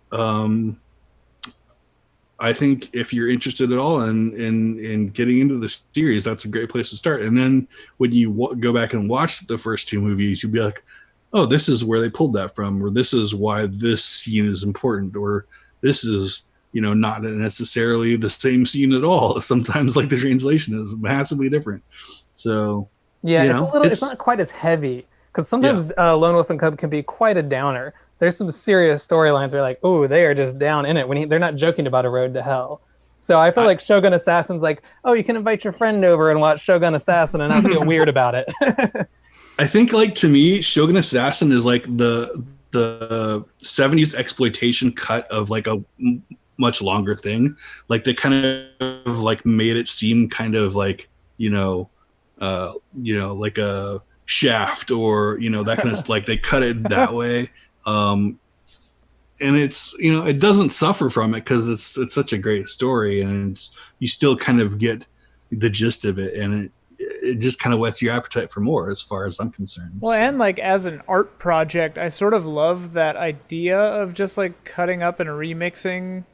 I think if you're interested at all in getting into the series, that's a great place to start. And then when you go back and watch the first two movies, you'll be like, oh, this is where they pulled that from, or this is why this scene is important, or this is, not necessarily the same scene at all. Sometimes like the translation is massively different. So yeah, it's not quite as heavy, because sometimes Lone Wolf and Cub can be quite a downer. There's some serious storylines where like, oh, they are just down in it they're not joking about a road to hell. So I feel like Shogun Assassin's like, oh, you can invite your friend over and watch Shogun Assassin and not feel weird about it. I think, like, to me, Shogun Assassin is like the 70s exploitation cut of like a much longer thing. Like they kind of like made it seem kind of like, like a Shaft, or, that kind of like they cut it that way. And it's, it doesn't suffer from it because it's such a great story, and you still kind of get the gist of it, and it just kind of whets your appetite for more, as far as I'm concerned. Well, and like as an art project, I sort of love that idea of just like cutting up and remixing,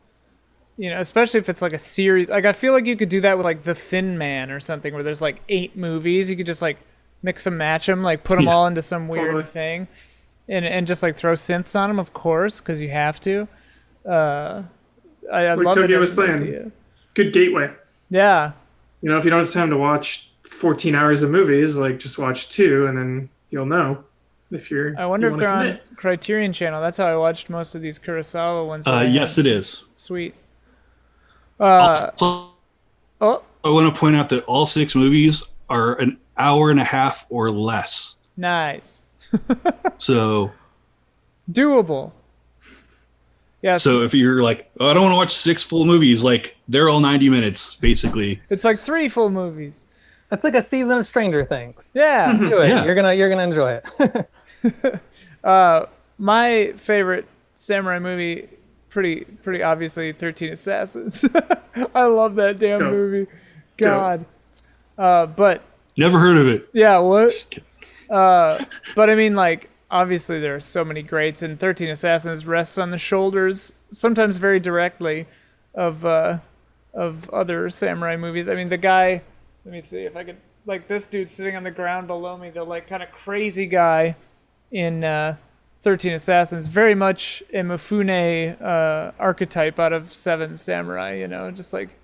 especially if it's like a series. Like I feel like you could do that with like The Thin Man or something, where there's like 8 movies. You could just like mix and match them, like put them all into some weird thing. And just like throw synths on them, of course, because you have to. I love it. Was saying, good gateway. Yeah. If you don't have time to watch 14 hours of movies, like just watch 2, and then you'll know if you're. I wonder if they're on Criterion Channel. That's how I watched most of these Kurosawa ones. Yes, it is. Sweet. I want to point out that all 6 movies are an hour and a half or less. Nice. So doable. Yes. So if you're like, oh, I don't want to watch 6 full movies, like they're all 90 minutes basically. It's like 3 full movies. That's like a season of Stranger Things. Yeah. Do it. Yeah. You're gonna enjoy it. My favorite samurai movie pretty obviously 13 Assassins. I love that damn movie. God. But never heard of it. yeah, what? But I mean, like, obviously there are so many greats, and 13 Assassins rests on the shoulders, sometimes very directly, of other samurai movies. I mean, the guy, let me see if I could, like, this dude sitting on the ground below me, the, like, kind of crazy guy in 13 Assassins, very much a Mifune archetype out of Seven Samurai, you know, just like,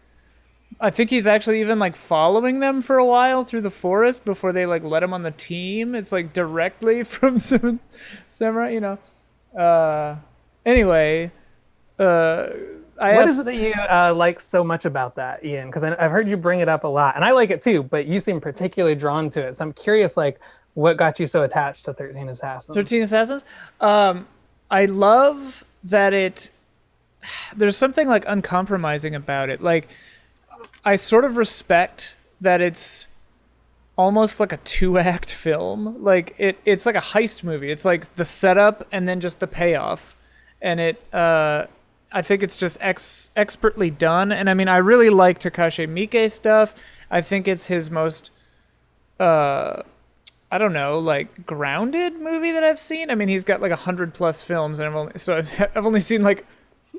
I think he's actually even like following them for a while through the forest before they like let him on the team. It's like directly from Seven Samurai, you know. Anyway, what is it that you like so much about that, Ian? Because I've heard you bring it up a lot, and I like it too. But you seem particularly drawn to it, so I'm curious, like, what got you so attached to 13 Assassins? 13 Assassins. I love that there's something like uncompromising about it. Like, I sort of respect that it's almost like a 2-act film. Like it's like a heist movie. It's like the setup and then just the payoff. And I think it's just expertly done. And I mean, I really like Takashi Miike stuff. I think it's his most, I don't know, like grounded movie that I've seen. I mean, he's got like 100+ films, and I've only seen like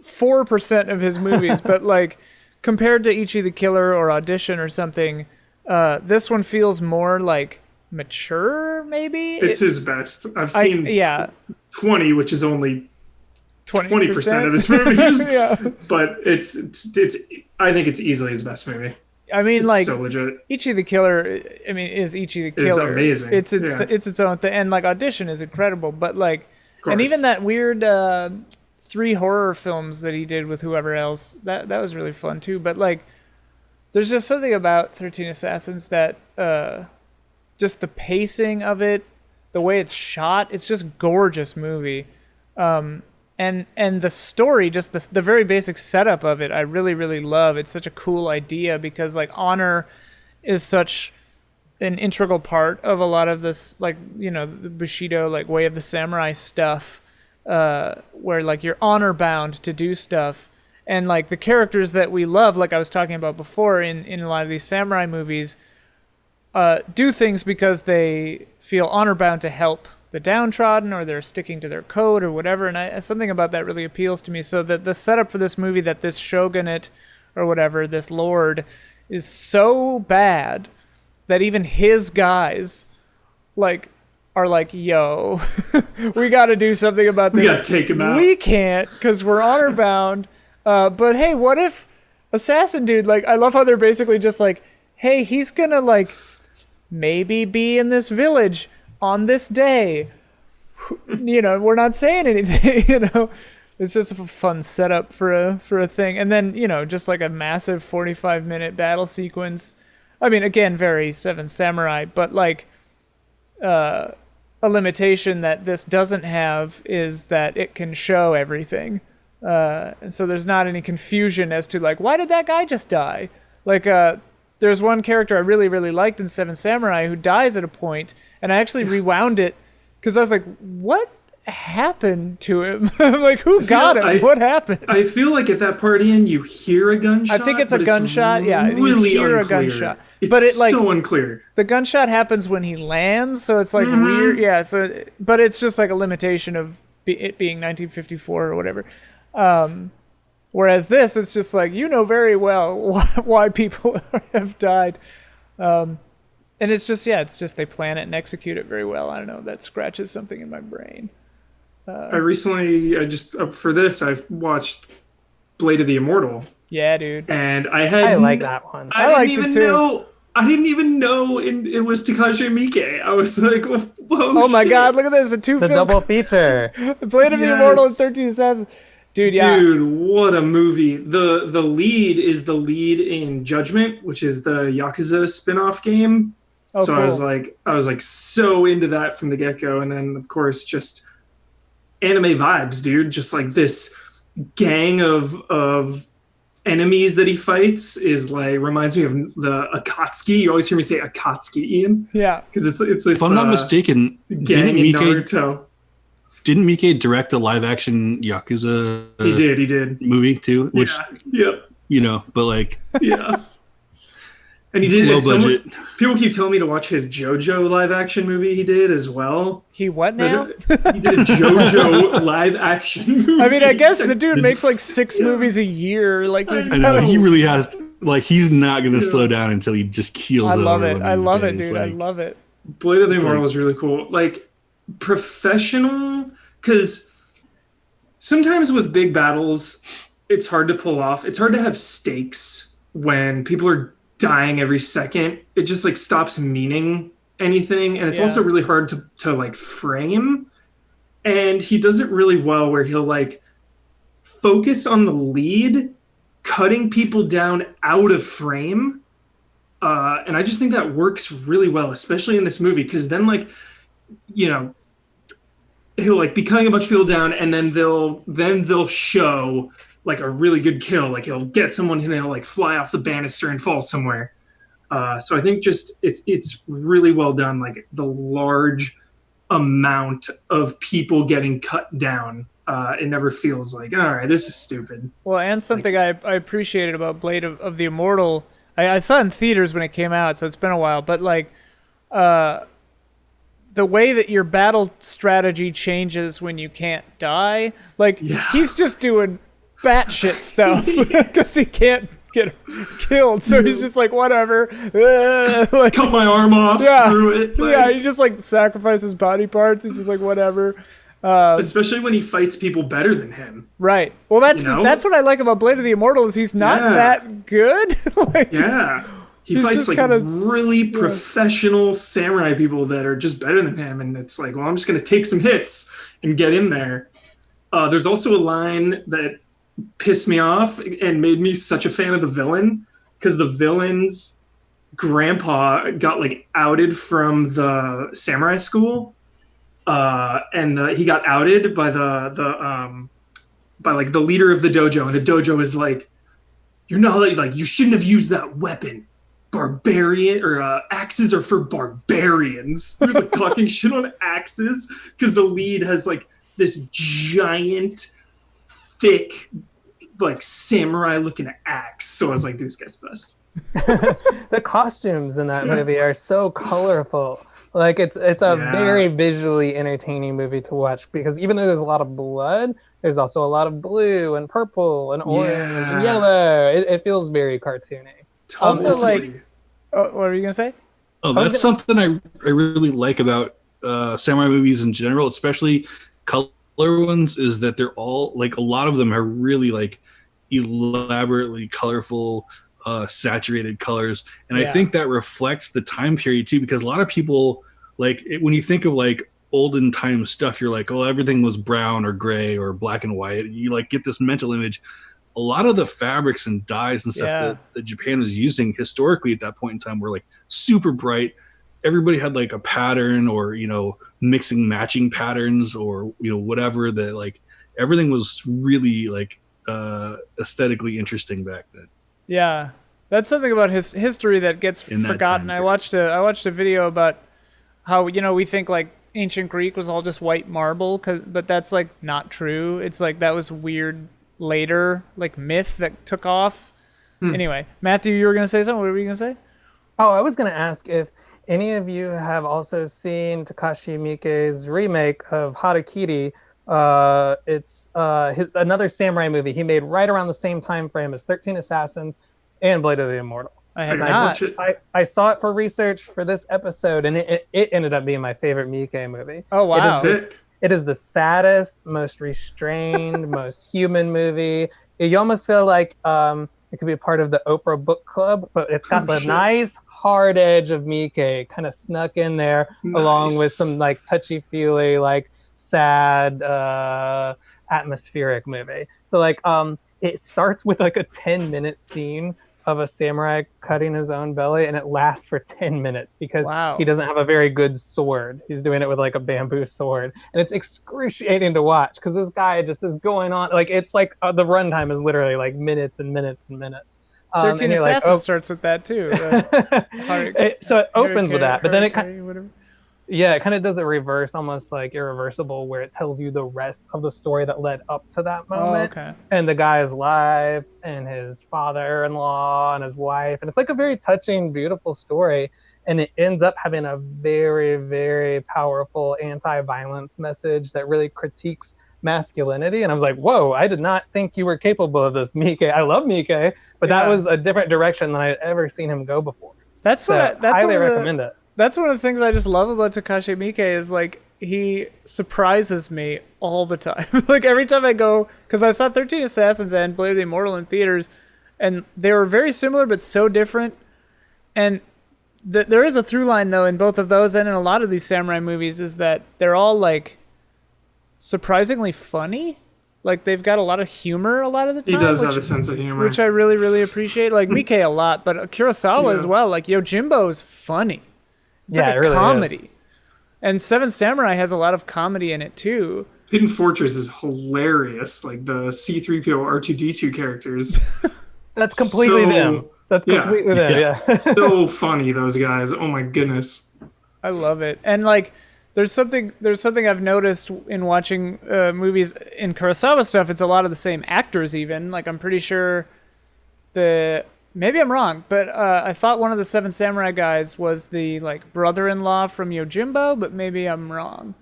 4% of his movies, but like, compared to Ichi the Killer or Audition or something, this one feels more like mature, maybe? It's his best. I've seen 20, which is only 20% of his movies. Yeah. But it's I think it's easily his best movie. I mean, it's like, so legit. Ichi the Killer, I mean, is Ichi the Killer. It's amazing. It's its own thing. And like Audition is incredible, but like, and even that weird 3 horror films that he did with whoever else, that was really fun too. But like, there's just something about 13 Assassins that just the pacing of it, the way it's shot, it's just gorgeous movie. And the story, just the very basic setup of it, I really, really love. It's such a cool idea because like honor is such an integral part of a lot of this, like, you know, the Bushido, like way of the samurai stuff. Where like you're honor bound to do stuff, and like the characters that we love, like I was talking about before, in a lot of these samurai movies, do things because they feel honor bound to help the downtrodden, or they're sticking to their code or whatever. And something about that really appeals to me. So that the setup for this movie, that this shogunate or whatever, this lord, is so bad that even his guys like are like, yo, we got to do something about this. We got to take him out. We can't because we're honor bound. But hey, what if Assassin Dude, like, I love how they're basically just like, hey, he's going to like maybe be in this village on this day. You know, we're not saying anything, you know. It's just a fun setup for a thing. And then, you know, just like a massive 45-minute battle sequence. I mean, again, very Seven Samurai, but like, a limitation that this doesn't have is that it can show everything. And so there's not any confusion as to like, why did that guy just die? Like, there's one character I really, really liked in Seven Samurai who dies at a point, and I actually rewound it because I was like, what happened to him? I'm like, who got him? What happened? I feel like at that party in you hear a gunshot. I think it's a gunshot. Yeah, really you hear unclear. A gunshot. It's but it like so unclear. The gunshot happens when he lands, so it's like weird. Yeah, so but it's just like a limitation of it being 1954 or whatever. Whereas this, it's just like, you know very well why people have died. And it's just they plan it and execute it very well. I don't know, that scratches something in my brain. For this, I've watched Blade of the Immortal. Yeah, dude. And I like that one. I didn't even know it was Takashi Miike. I was like, whoa, oh my god, look at this. The double feature. Blade of the Immortal and 13 Assassins. Dude, yeah. Dude, what a movie. The lead is the lead in Judgment, which is the Yakuza spin-off game. Oh, so cool. I was like so into that from the get-go. And then of course just anime vibes, dude. Just like this gang of enemies that he fights is like, reminds me of the Akatsuki. You always hear me say Akatsuki, Ian. Yeah. Because it's this, if I'm not mistaken, gang in Naruto. didn't Miike direct a live action Yakuza? He did movie too, which but like and he did low budget. People keep telling me to watch his JoJo live action movie he did as well. He what now? He did a JoJo live action movie. I mean, I guess the dude makes like 6 movies a year. Like I know he really has. Like he's not going to slow down until he just keels. I love it. I love it, days. dude. Like, I love it. Blade of the Immortal is really cool. Like professional, because sometimes with big battles, it's hard to pull off. It's hard to have stakes when people are dying every second. It just like stops meaning anything, and it's also really hard to like frame. And he does it really well, where he'll like focus on the lead, cutting people down out of frame. And I just think that works really well, especially in this movie, because then like, you know, he'll like be cutting a bunch of people down, and then they'll show like a really good kill. Like he'll get someone and they'll like fly off the banister and fall somewhere. So I think just it's really well done. Like the large amount of people getting cut down. It never feels like, all right, this is stupid. Well, and something I appreciated about Blade of the Immortal, I saw it in theaters when it came out, so it's been a while, but like the way that your battle strategy changes when you can't die, like he's just doing batshit stuff because he can't get killed, so he's just like, whatever, like, cut my arm off, screw it. Like, he just like sacrifices body parts. He's just like, whatever. Especially when he fights people better than him. Right. Well, that's what I like about Blade of the Immortal, is he's not that good. Like, he fights like really professional samurai people that are just better than him, and it's like, well, I'm just going to take some hits and get in there. There's also a line that pissed me off and made me such a fan of the villain, because the villain's grandpa got like outed from the samurai school. And he got outed by by like the leader of the dojo, and the dojo is like, you're not like, you shouldn't have used that weapon. Barbarian or axes are for barbarians. He was like talking shit on axes because the lead has like this giant, thick, like samurai looking axe. So I was like, this guy's best. The costumes in that movie are so colorful. Like it's a very visually entertaining movie to watch, because even though there's a lot of blood, there's also a lot of blue and purple and orange and yellow. It feels very cartoony. Also, like, what were you gonna say? Oh, that's something I really like about samurai movies in general, especially color ones, is that they're all like, a lot of them are really like elaborately colorful, saturated colors, and I think that reflects the time period too, because a lot of people like when you think of like olden time stuff, you're like, oh, everything was brown or gray or black and white. You like get this mental image. A lot of the fabrics and dyes and stuff that Japan was using historically at that point in time were like super bright. Everybody had like a pattern, or, you know, mixing matching patterns, or, you know, whatever, that like everything was really like aesthetically interesting back then. Yeah, that's something about his history that gets forgotten. I watched a video about how, you know, we think like ancient Greek was all just white marble, but that's like not true. It's like that was weird later like myth that took off. Anyway, Matthew, you were gonna say something. What were you gonna say? Oh, I was gonna ask if any of you have also seen Takashi Miike's remake of Harakiri. It's another samurai movie he made right around the same time frame as 13 Assassins and Blade of the Immortal. I have not. I saw it for research for this episode, and it ended up being my favorite Miike movie. Oh, wow. It is the saddest, most restrained, most human movie. You almost feel like it could be a part of the Oprah book club, but it's got the nice hard edge of Miike kind of snuck in there, along with some like touchy-feely, like sad, atmospheric movie. So like it starts with like a 10-minute scene of a samurai cutting his own belly, and it lasts for 10 minutes because he doesn't have a very good sword. He's doing it with like a bamboo sword, and it's excruciating to watch because this guy just is going on like, it's like the runtime is literally like minutes and minutes and minutes. 13 Assassin starts with that too. So it opens with that, but then it kind of, Yeah, it kind of does a reverse, almost like irreversible, where it tells you the rest of the story that led up to that Oh, moment. okay. And the guy's life and his father-in-law and his wife. And it's like a very touching, beautiful story. And it ends up having a very, very powerful anti-violence message that really critiques masculinity. And I was like, whoa, I did not think you were capable of this, Miike. I love Miike, but that Yeah. was a different direction than I'd ever seen him go before. That's So what that's highly one of the, recommend it. That's one of the things I just love about Takashi Miike is like he surprises me all the time. Like every time I go, because I saw 13 Assassins and Blade of the Immortal in theaters, and they were very similar but so different. And there is a through line though in both of those and in a lot of these samurai movies is that they're all like surprisingly funny. Like they've got a lot of humor a lot of the time. He does have a sense of humor. Which I really, really appreciate. Like Miike a lot, but Kurosawa as well. Like Yojimbo's funny. It's Yeah, like a it really comedy. is. And Seven Samurai has a lot of comedy in it too. Hidden Fortress is hilarious. Like the C-3PO R2-D2 characters. That's completely So- them. That's yeah. completely them, yeah. So funny, those guys. Oh my goodness. I love it. And like there's something I've noticed in watching movies in Kurosawa stuff, it's a lot of the same actors even. Like I'm pretty sure maybe I'm wrong, but I thought one of the Seven Samurai guys was the like brother-in-law from Yojimbo, but maybe I'm wrong.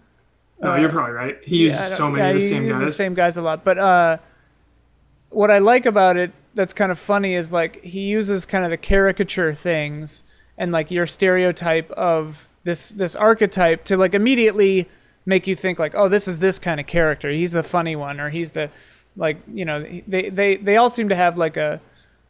No, you're probably right. He uses so many of the same he uses guys. the same guys a lot. But what I like about it that's kind of funny is like he uses kind of the caricature things and like your stereotype of this archetype to like immediately make you think like, oh, this is this kind of character. He's the funny one, or he's the like, you know, they all seem to have like a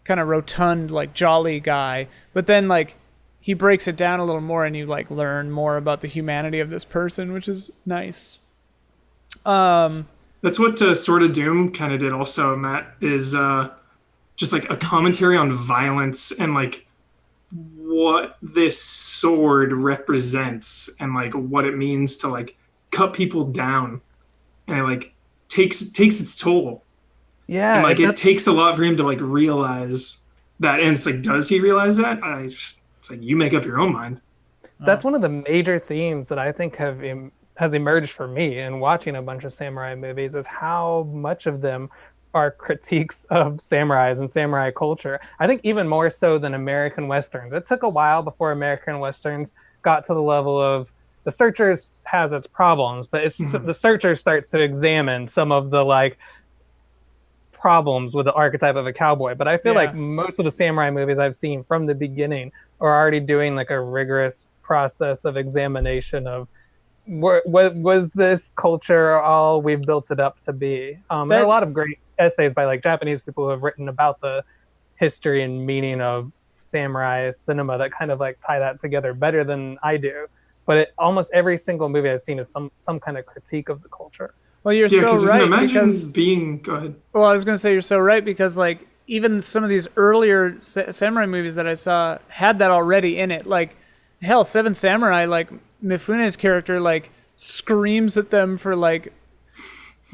kind of rotund, like jolly guy. But then like he breaks it down a little more and you like learn more about the humanity of this person, which is nice. That's what Sword of Doom kind of did also, Matt, is just like a commentary on violence and like what this sword represents and like what it means to like cut people down. And it like takes its toll. Yeah. And like it takes a lot for him to like realize that. And it's like, does he realize that? It's like you make up your own mind. That's one of the major themes that I think has emerged for me in watching a bunch of samurai movies is how much of them are critiques of samurais and samurai culture. I think even more so than American Westerns. It took a while before American Westerns got to the level of The Searchers has its problems, but The Searcher starts to examine some of the like problems with the archetype of a cowboy. But I feel like most of the samurai movies I've seen from the beginning are already doing like a rigorous process of examination of what was this culture all we've built it up to be. There are a lot of great essays by like Japanese people who have written about the history and meaning of samurai cinema that kind of like tie that together better than I do. But almost every single movie I've seen is some kind of critique of the culture. Well, you're so right. Because go ahead. Well, I was going to say you're so right because like even some of these earlier samurai movies that I saw had that already in it. Like hell, Seven Samurai, like Mifune's character like screams at them for like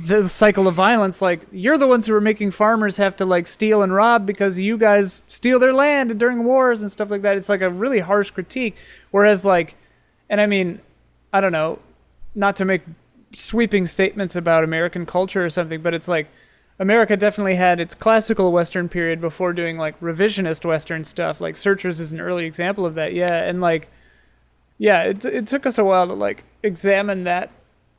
the cycle of violence. Like you're the ones who are making farmers have to like steal and rob because you guys steal their land during wars and stuff like that. It's like a really harsh critique. Whereas like, and I mean, I don't know, not to make sweeping statements about American culture or something, but it's like America definitely had its classical Western period before doing like revisionist Western stuff. Like Searchers is an early example of that. Yeah. And like, yeah, it took us a while to like examine that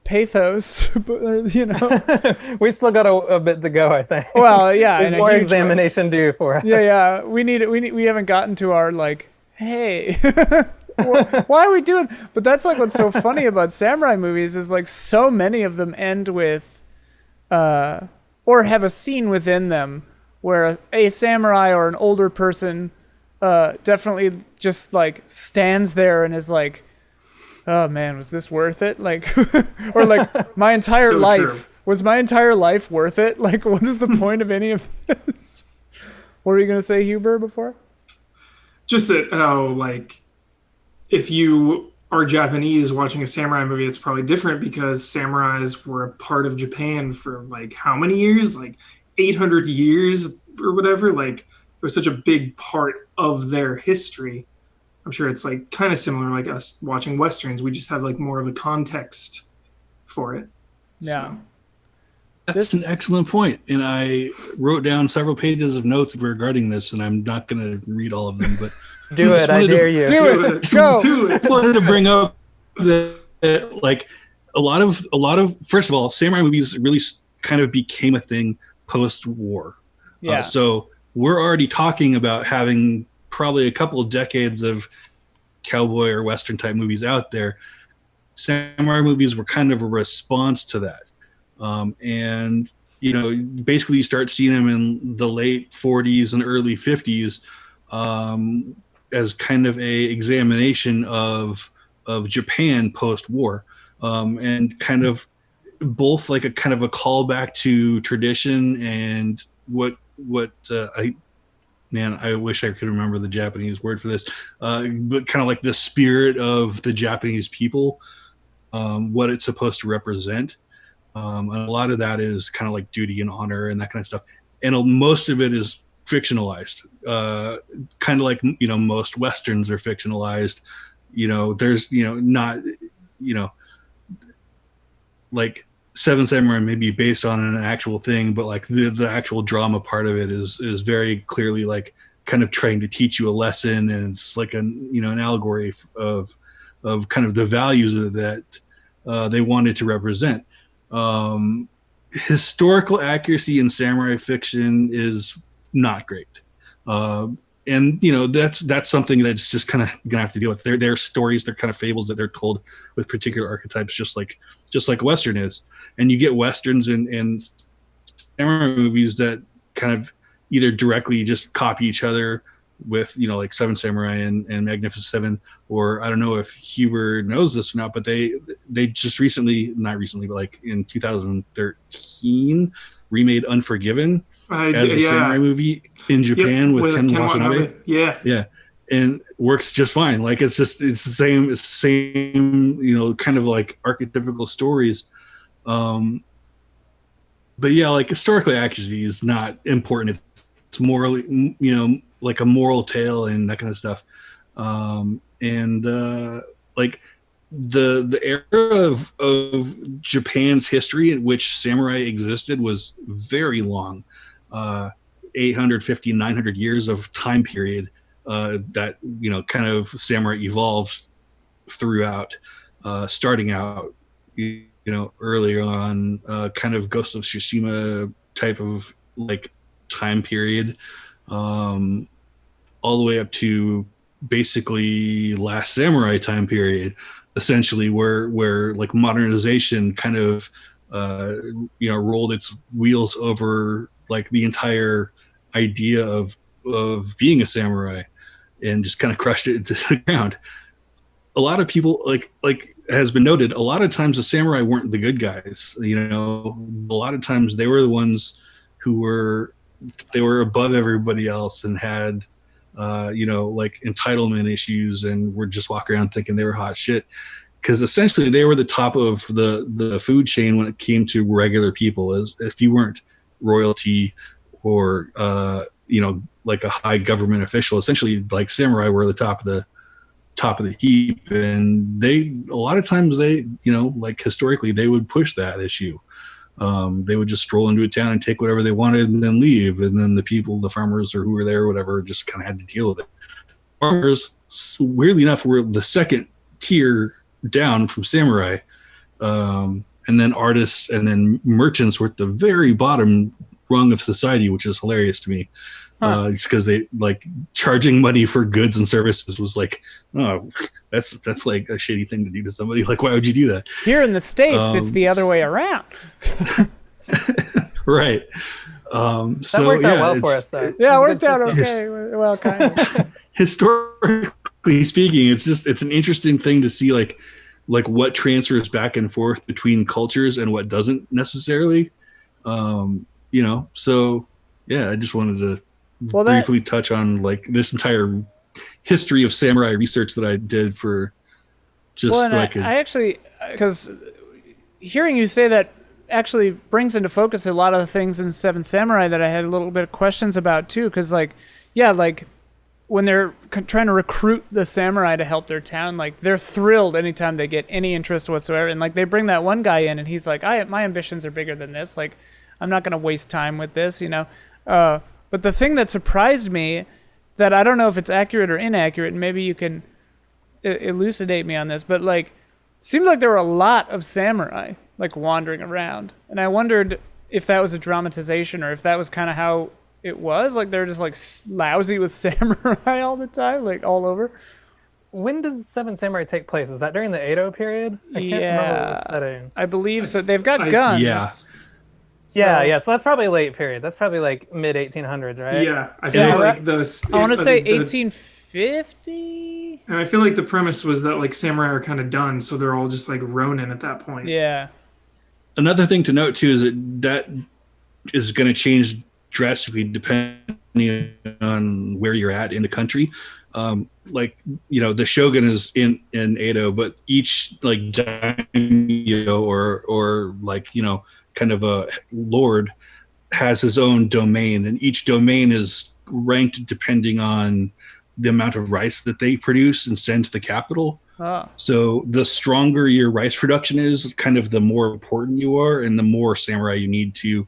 pathos, but, you know. We still got a bit to go, I think. Well, yeah. There's more examination due for us. Yeah. We haven't gotten to our like, hey, why are we doing? But that's like what's so funny about samurai movies is like so many of them end with, or have a scene within them where a samurai or an older person definitely just like stands there and is like, oh man, was this worth it? Like, or like my entire So life, true. was my entire life worth it? Like, what is the point of any of this? What were you going to say, Huber, before? Just that how like if you are Japanese watching a samurai movie, it's probably different because samurais were a part of Japan for like how many years? Like 800 years or whatever. Like it was such a big part of their history I'm sure it's like kind of similar, like us watching westerns. We just have like more of a context for it. Yeah. So, That's an excellent point, and I wrote down several pages of notes regarding this, and I'm not going to read all of them, but Do it, I dare you. Do it. Go. do I it. just wanted to bring up that like a lot of first of all, samurai movies really kind of became a thing post-war. Yeah. So we're already talking about having probably a couple of decades of cowboy or western type movies out there. Samurai movies were kind of a response to that. And you know, basically you start seeing them in the late 40s and early 50s as kind of a examination of Japan post-war, and kind of both like a kind of a callback to tradition and what I wish I could remember the Japanese word for this, but kind of like the spirit of the Japanese people, what it's supposed to represent. And a lot of that is kind of like duty and honor and that kind of stuff. And most of it is fictionalized, kind of like, you know, most Westerns are fictionalized. You know, there's, you know, not, you know, like Seven Samurai may be based on an actual thing, but like the actual drama part of it is very clearly like kind of trying to teach you a lesson. And it's like an allegory of kind of the values that they wanted to represent. Historical accuracy in samurai fiction is not great. And you know, that's something that's just kind of gonna have to deal with. They're stories, they're kind of fables that they're told with particular archetypes, just like Western is. And you get Westerns and samurai movies that kind of either directly just copy each other with, you know, like Seven Samurai and Magnificent Seven, or I don't know if Huber knows this or not, but they just not recently, but like in 2013 remade Unforgiven as a samurai movie in Japan with Ken Watanabe. Yeah. And works just fine. Like it's the same, you know, kind of like archetypical stories. But yeah, like historically accuracy is not important. It's morally, you know, like a moral tale and that kind of stuff. Like the era of Japan's history in which samurai existed was very long, 850, 900 years of time period that, you know, kind of samurai evolved throughout, starting out, you know, earlier on, kind of Ghost of Tsushima type of like time period, all the way up to basically Last Samurai time period, essentially, where like modernization kind of you know, rolled its wheels over like the entire idea of being a samurai and just kind of crushed it into the ground. A lot of people, like has been noted, a lot of times the samurai weren't the good guys. You know, a lot of times they were the ones who were above everybody else and had you know, like entitlement issues, and were just walking around thinking they were hot shit, because essentially they were the top of the food chain when it came to regular people. As if you weren't royalty or you know, like a high government official, essentially like samurai were the top of the heap. And a lot of times they, you know, like historically they would push that issue. They would just stroll into a town and take whatever they wanted and then leave. And then the farmers or who were there or whatever, just kind of had to deal with it. Farmers, weirdly enough, were the second tier down from samurai. And then artists and then merchants were at the very bottom rung of society, which is hilarious to me. It's because they like charging money for goods and services was like, oh, that's like a shitty thing to do to somebody. Like, why would you do that? Here in the States, it's the other way around. Right. That worked out well for us, though. Yeah, it worked out okay. Well, kind of. Historically speaking, it's an interesting thing to see, like what transfers back and forth between cultures and what doesn't necessarily. You know, so yeah, I just wanted to briefly touch on like this entire history of samurai research that I did for just I actually, because hearing you say that actually brings into focus a lot of the things in Seven Samurai that I had a little bit of questions about too, because like, yeah, like when they're trying to recruit the samurai to help their town, like they're thrilled anytime they get any interest whatsoever. And like they bring that one guy in, and he's like, my ambitions are bigger than this. Like, I'm not gonna waste time with this, you know. But the thing that surprised me, that I don't know if it's accurate or inaccurate, and maybe you can elucidate me on this, but like, seemed like there were a lot of samurai like wandering around, and I wondered if that was a dramatization or if that was kind of how it was. Like they're just like lousy with samurai all the time, like all over. When does Seven Samurai take place? Is that during the Edo period? I can't remember the setting. I believe so. They've got guns. Yeah. So that's probably late period. That's probably like mid 1800s, right? Yeah, I feel like I want to say 1850. And I feel like the premise was that like samurai are kind of done, so they're all just like Ronin at that point. Yeah. Another thing to note too is that is going to change drastically depending on where you're at in the country. Like, you know, the shogun is in Edo, but each like daimyo or like, you know, kind of a lord has his own domain, and each domain is ranked depending on the amount of rice that they produce and send to the capital. So the stronger your rice production is, kind of the more important you are, and the more samurai you need to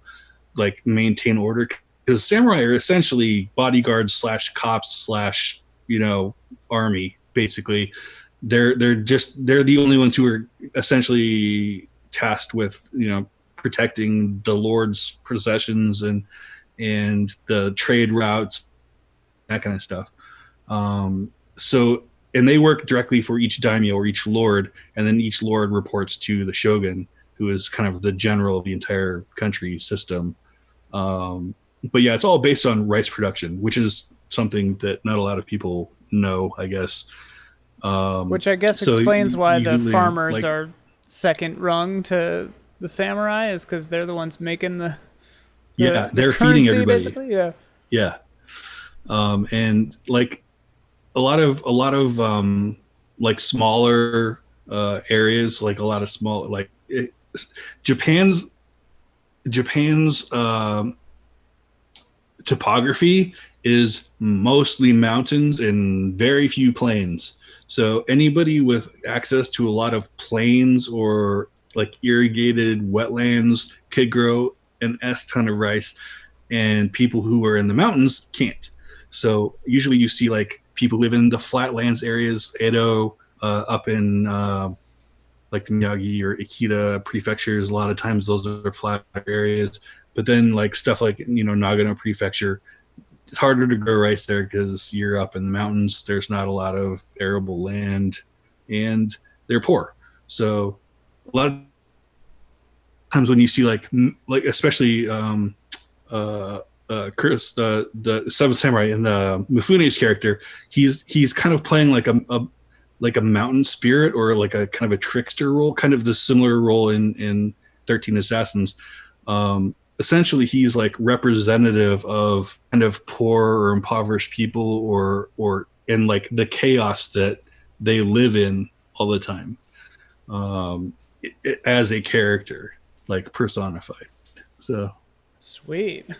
like maintain order, because samurai are essentially bodyguards / cops / you know, army. Basically, they're the only ones who are essentially tasked with, you know, protecting the lord's possessions and the trade routes, that kind of stuff. And they work directly for each daimyo or each lord, and then each lord reports to the shogun, who is kind of the general of the entire country system. But yeah, it's all based on rice production, which is something that not a lot of people know, I guess. Which I guess explains why the farmers are second rung to the samurai, is because they're the ones making the they're feeding everybody. Basically. Yeah. And like a lot of like smaller areas, like a lot of small, like Japan's topography is mostly mountains and very few plains. So anybody with access to a lot of plains or like irrigated wetlands could grow an ton of rice, and people who are in the mountains can't. So usually you see like people live in the flatlands areas, Edo, up in like the Miyagi or Akita prefectures. A lot of times those are flat areas. But then like stuff like, you know, Nagano prefecture, it's harder to grow rice there because you're up in the mountains. There's not a lot of arable land, and they're poor. So a lot of times when you see like especially Chris, the Seventh Samurai, and Mifune's character, he's kind of playing like a mountain spirit, or like a kind of a trickster role, kind of the similar role in 13 Assassins. Essentially, he's like representative of kind of poor or impoverished people, or in like the chaos that they live in all the time, as a character, like personified. So sweet.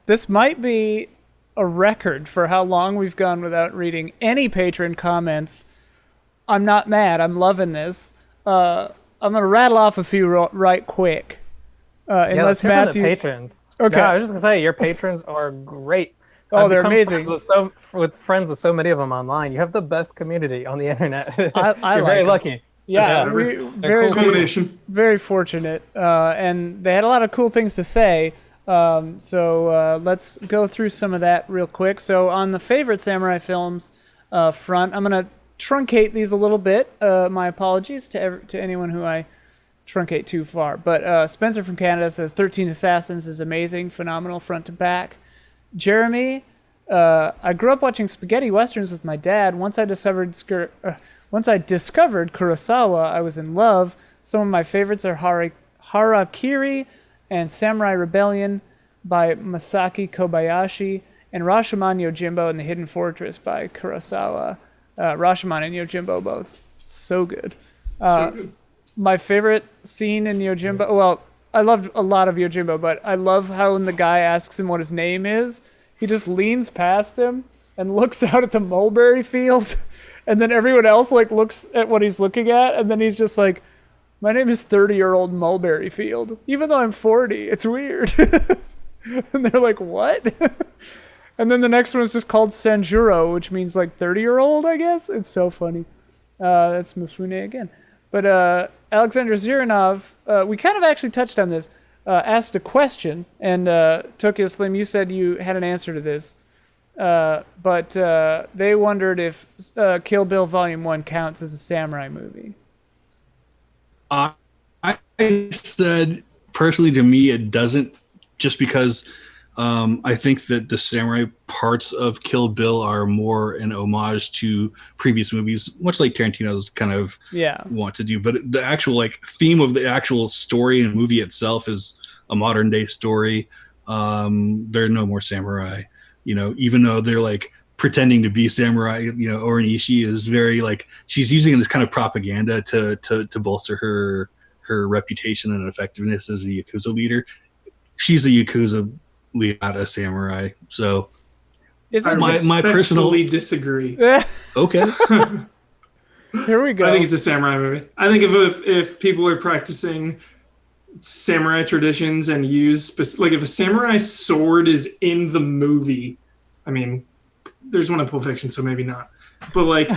This might be a record for how long we've gone without reading any patron comments. I'm not mad. I'm loving this. I'm gonna rattle off a few right quick. Unless Matthew, the patrons. Okay, yeah, I was just gonna say your patrons are great. Oh, they're amazing. Friends with so many of them online. You have the best community on the internet. I You're like very them. lucky. Yeah, very fortunate. And they had a lot of cool things to say. So let's go through some of that real quick. So on the favorite samurai films front, I'm gonna truncate these a little bit. My apologies to anyone who I truncate too far. But Spencer from Canada says 13 Assassins is amazing, phenomenal front to back. Jeremy, I grew up watching spaghetti westerns with my dad. Once I discovered Kurosawa, I was in love. Some of my favorites are Harakiri and Samurai Rebellion by Masaki Kobayashi, and Rashomon Yojimbo and the Hidden Fortress by Kurosawa. Rashomon and Yojimbo both so good. So good. My favorite scene in Yojimbo, well, I loved a lot of Yojimbo, but I love how when the guy asks him what his name is, he just leans past him and looks out at the mulberry field, and then everyone else like looks at what he's looking at, and then he's just like, my name is 30-year-old mulberry field, even though I'm 40. It's weird. And they're like, what? And then the next one is just called Sanjuro, which means like 30-year-old, I guess. It's so funny. That's Mifune again. But Alexander Zirinov, we kind of actually touched on this, asked a question, and Tokyo Slim, you said you had an answer to this. But they wondered if Kill Bill Volume 1 counts as a samurai movie. I said, personally, to me, it doesn't, just because I think that the samurai parts of Kill Bill are more an homage to previous movies, much like Tarantino's kind of want to do. But the actual like theme of the actual story and movie itself is a modern day story. There are no more samurai, even though they're like pretending to be samurai. Oren Ishii is very like, she's using this kind of propaganda to bolster her reputation and effectiveness as a Yakuza leader. She's a Yakuza lead, not a samurai. So I my personal disagree. Okay. Here we go. I think it's a samurai movie. I think if people are practicing samurai traditions and use like if a samurai sword is in the movie, I mean, there's one in Pulp Fiction, so maybe not. But like,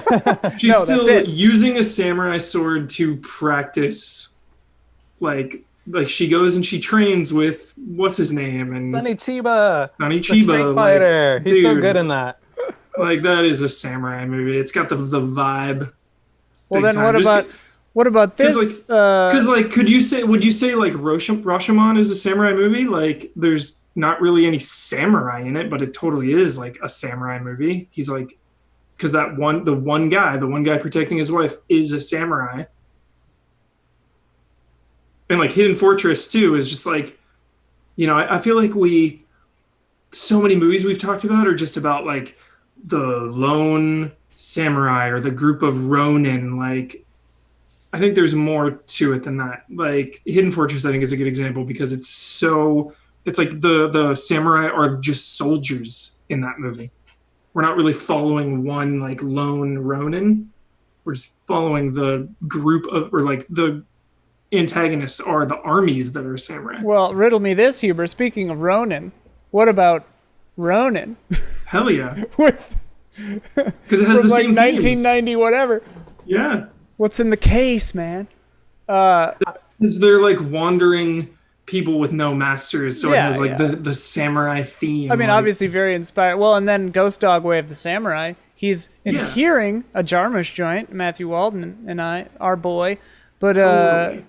she's still using a samurai sword to practice. Like she goes and she trains with what's his name and Sonny Chiba, the Street Fighter. Like, he's dude, so good in that. Like that is a samurai movie. It's got the vibe. Well, then what about this? Because would you say like Rashomon is a samurai movie? Like there's not really any samurai in it, but it totally is like a samurai movie. He's like, because the one guy protecting his wife is a samurai. And like Hidden Fortress too is just like, I feel like so many movies we've talked about are just about like the lone samurai or the group of Ronin. Like, I think there's more to it than that. Like Hidden Fortress, I think is a good example because it's like the samurai are just soldiers in that movie. We're not really following one like lone Ronin. We're just following the group or like the antagonists are the armies that are samurai. Well, riddle me this, Huber. Speaking of Ronin, what about Ronin? Hell yeah. Because it has the like same 1990 themes. Whatever. Yeah. What's in the case, man? Is there like wandering people with no masters? So it has like the samurai theme. I mean, obviously very inspired. Well, and then Ghost Dog Way of the Samurai. He's adhering a Jarmusch joint, Matthew Walden and our boy. But totally.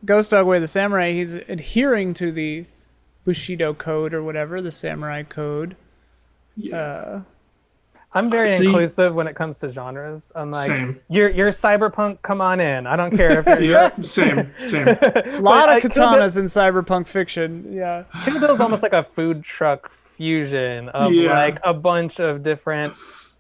Ghost Dog Way of the Samurai, he's adhering to the Bushido code or whatever, the samurai code. Yeah. I'm very inclusive when it comes to genres. I'm like, you're cyberpunk, come on in. I don't care if you're same. A lot of katanas in cyberpunk fiction. Yeah. Kill Bill's almost like a food truck fusion of like a bunch of different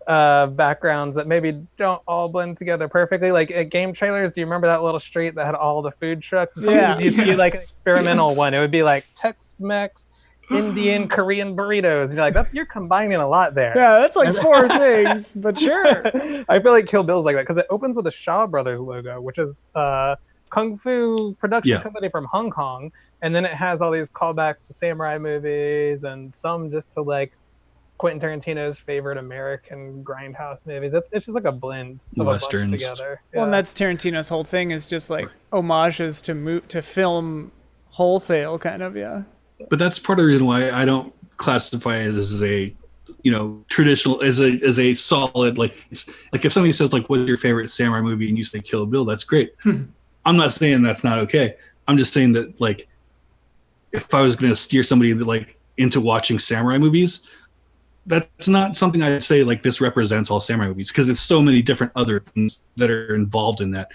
backgrounds that maybe don't all blend together perfectly. Like at game trailers, do you remember that little street that had all the food trucks? Yeah. You'd be like an experimental one. It would be like Tex-Mex, Indian, Korean burritos. And you're like, you're combining a lot there. Yeah, that's like 4 things, but sure. I feel like Kill Bill's like that because it opens with a Shaw Brothers logo, which is kung fu production company from Hong Kong, and then it has all these callbacks to samurai movies and some just to like Quentin Tarantino's favorite American grindhouse movies. It's just like a blend of westerns a bunch together. Yeah. Well, and that's Tarantino's whole thing is just like homages to film wholesale, kind of. Yeah. But that's part of the reason why I don't classify it as a, traditional, as a solid, like, it's like if somebody says like, what's your favorite samurai movie, and you say Kill Bill, that's great. I'm not saying that's not okay. I'm just saying that like, if I was going to steer somebody that like into watching samurai movies, that's not something I'd say like this represents all samurai movies, because it's so many different other things that are involved in that.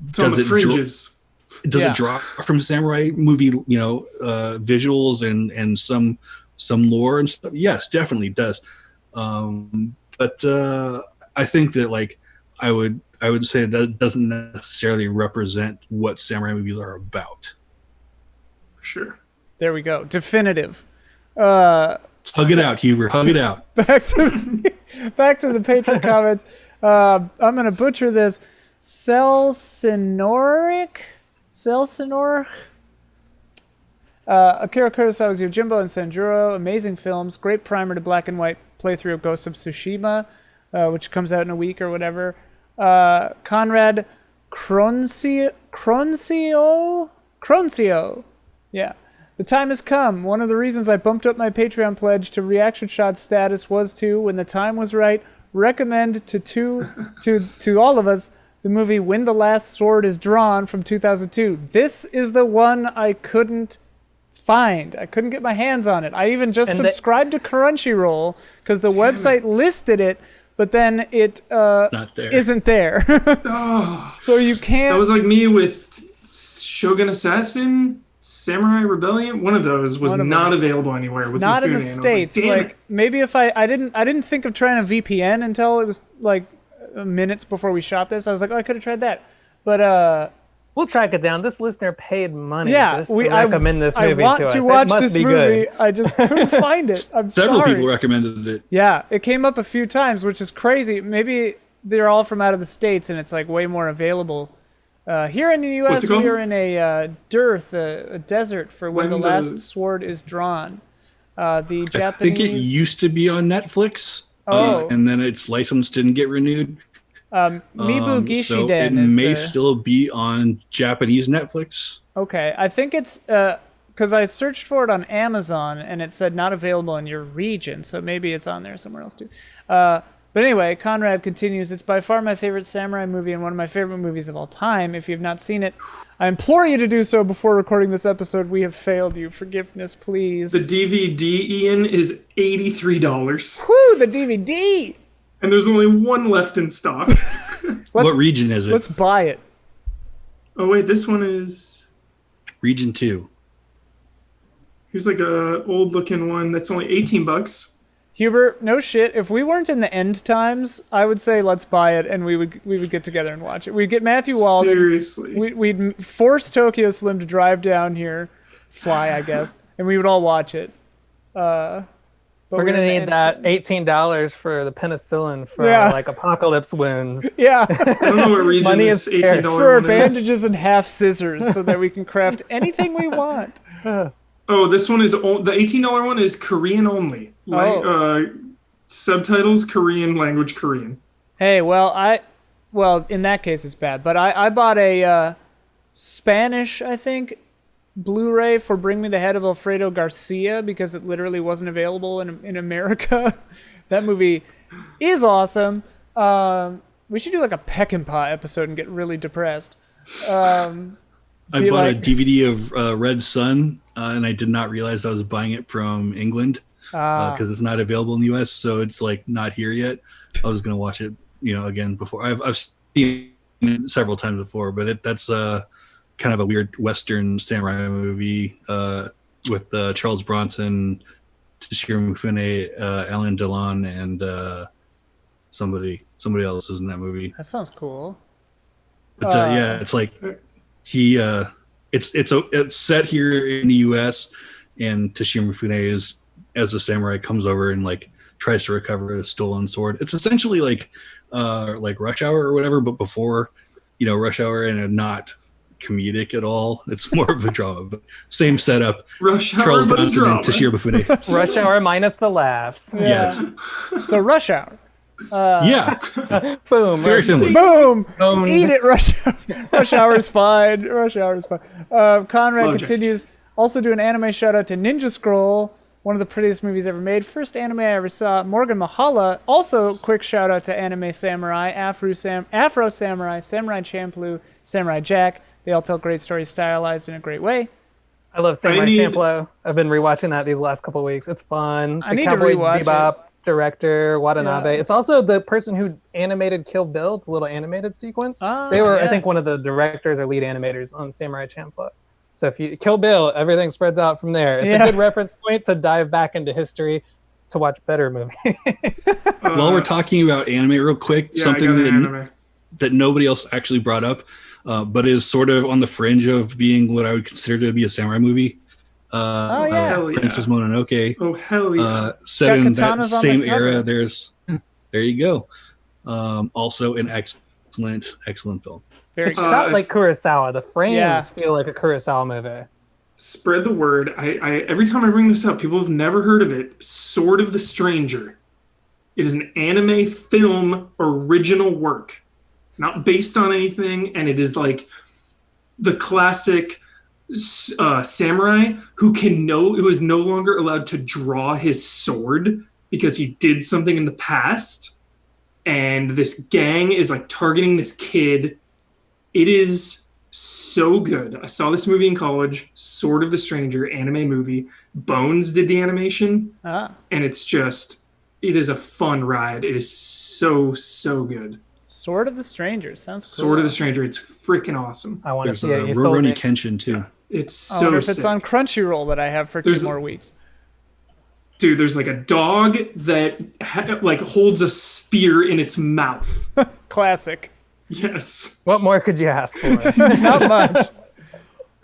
It's on the fringes. Does it draw from samurai movie, visuals and some lore and stuff? Yes, definitely does. But I think that like I would say that doesn't necessarily represent what samurai movies are about. For sure. There we go. Definitive. Hug it out, Huber. Hug it out. back to the patron comments. I'm gonna butcher this. Selsinoric. Akira Kurosawa's Yojimbo and Sanjuro, amazing films, great primer to black and white playthrough of Ghost of Tsushima, which comes out in a week or whatever. Conrad Croncio, yeah. The time has come. One of the reasons I bumped up my Patreon pledge to reaction shot status was to, when the time was right, recommend to all of us the movie When the Last Sword is Drawn from 2002. This is the one I couldn't find. I couldn't get my hands on it. I even just subscribed to Crunchyroll because the website listed it, but then it isn't there. Oh, so you can't. That was like me with Shogun Assassin, Samurai Rebellion. One of those was not available anywhere. With not Mifune, in the States. Like maybe if I didn't think of trying a VPN until it was like minutes before we shot this. I was like, oh, I could have tried that, but we'll track it down. This listener paid money to recommend this movie to us. I want to watch this movie. Good. I just couldn't find it. I'm Several sorry. people recommended it. Yeah, it came up a few times, which is crazy. Maybe they're all from out of the States and it's like way more available. Here in the U.S., we are in a dearth, a desert for when the last sword is drawn. The Japanese. I think it used to be on Netflix. And then its license didn't get renewed. Mibu Gishiden so it may still be on Japanese Netflix. Okay, I think it's because I searched for it on Amazon and it said not available in your region, so maybe it's on there somewhere else too. But anyway, Conrad continues, it's by far my favorite samurai movie and one of my favorite movies of all time. If you have not seen it, I implore you to do so before recording this episode. We have failed you. Forgiveness, please. The DVD, Ian, is $83. Whoo, the DVD! And there's only one left in stock. What region is it? Let's buy it. Oh, wait, this one is... Region 2. Here's like a old-looking one that's only $18. Hubert, no shit. If we weren't in the end times, I would say let's buy it and we would get together and watch it. We'd get Matthew Walden. Seriously. We'd force Tokyo Slim to drive down here, fly, I guess, and we would all watch it. We're gonna need that $18 for the penicillin for like apocalypse wounds. Yeah. I don't know what region Money this is $18 for our one is. bandages and half scissors so that we can craft anything we want. Oh, this one is the $18 one is Korean only. Subtitles Korean, language Korean. Hey, well, in that case it's bad. But I bought a Spanish, I think, Blu-ray for Bring Me the Head of Alfredo Garcia because it literally wasn't available in America. That movie is awesome. We should do like a Peckinpah episode and get really depressed. I bought a DVD of Red Sun, and I did not realize I was buying it from England because it's not available in the U.S., so it's like not here yet. I was going to watch it, again before. I've seen it several times before, but that's kind of a weird Western samurai movie with Charles Bronson, Toshiro Mifune, Alain Delon, and somebody else is in that movie. That sounds cool. But it's like it's set here in the U.S. and Toshiro Mifune is as a samurai comes over and like tries to recover a stolen sword. It's essentially like Rush Hour or whatever, but before Rush Hour and not comedic at all. It's more of a drama, but same setup. Rush Hour, Charles Bronson and Toshiro Mifune. Rush Hour minus the laughs. Yeah. Yes. So Rush Hour. Boom. Very similar. Boom. Eat it, Rush Hour. Rush Hour's fine. Rush Hour's fine. Conrad continues. Also do an anime shout out to Ninja Scroll, one of the prettiest movies ever made. First anime I ever saw. Morgan Mahala. Also quick shout out to Anime Samurai, Afro Samurai, Samurai Champloo, Samurai Jack. They all tell great stories stylized in a great way. I love Samurai Champloo. I've been rewatching that these last couple of weeks. It's fun. I need to rewatch Bebop director Watanabe. Yeah. It's also the person who animated Kill Bill, the little animated sequence. They were, I think, one of the directors or lead animators on Samurai Champloo. So if you Kill Bill, everything spreads out from there. It's a good reference point to dive back into history to watch better movies. While we're talking about anime real quick, something that nobody else actually brought up, but is sort of on the fringe of being what I would consider to be a samurai movie, Oh, yeah. Hell yeah. Princess Mononoke. Oh, hell yeah. Set Got in that katanas on same the cover. era. There you go. Also an excellent film. Very It's good. shot like Kurosawa. The frames Yeah. feel like a Kurosawa movie. Spread the word. I every time I bring this up, people have never heard of it. Sword of the Stranger. It is an anime film original work, not based on anything, and it is like the classic samurai who is no longer allowed to draw his sword because he did something in the past, and this gang is like targeting this kid. It is so good. I saw this movie in college, Sword of the Stranger anime movie. Bones did the animation, and it is a fun ride. It is so good. Sword of the Stranger sounds cool. Sword of the Stranger, it's freaking awesome. I want to There's see it. You sold Rurouni me. Kenshin too. It's I so wonder if sick. it's on Crunchyroll that I have for 2 more weeks. Dude, there's like a dog that like holds a spear in its mouth. Classic. Yes. What more could you ask for? Not much.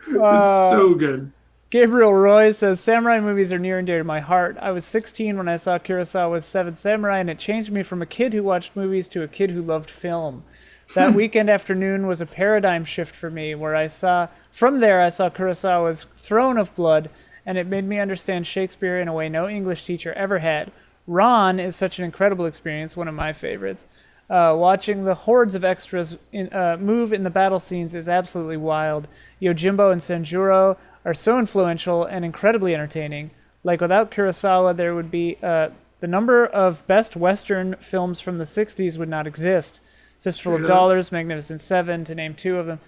It's so good. Gabriel Roy says, samurai movies are near and dear to my heart. I was 16 when I saw Kurosawa's Seven Samurai, and it changed me from a kid who watched movies to a kid who loved film. That weekend afternoon was a paradigm shift for me, where I saw Kurosawa's Throne of Blood, and it made me understand Shakespeare in a way no English teacher ever had. Ron is such an incredible experience, one of my favorites. Watching the hordes of extras move in the battle scenes is absolutely wild. Yojimbo and Sanjuro are so influential and incredibly entertaining. Like, without Kurosawa, there would be the number of best Western films from the 60s would not exist. Fistful of Dollars, Magnificent Seven, to name 2 of them.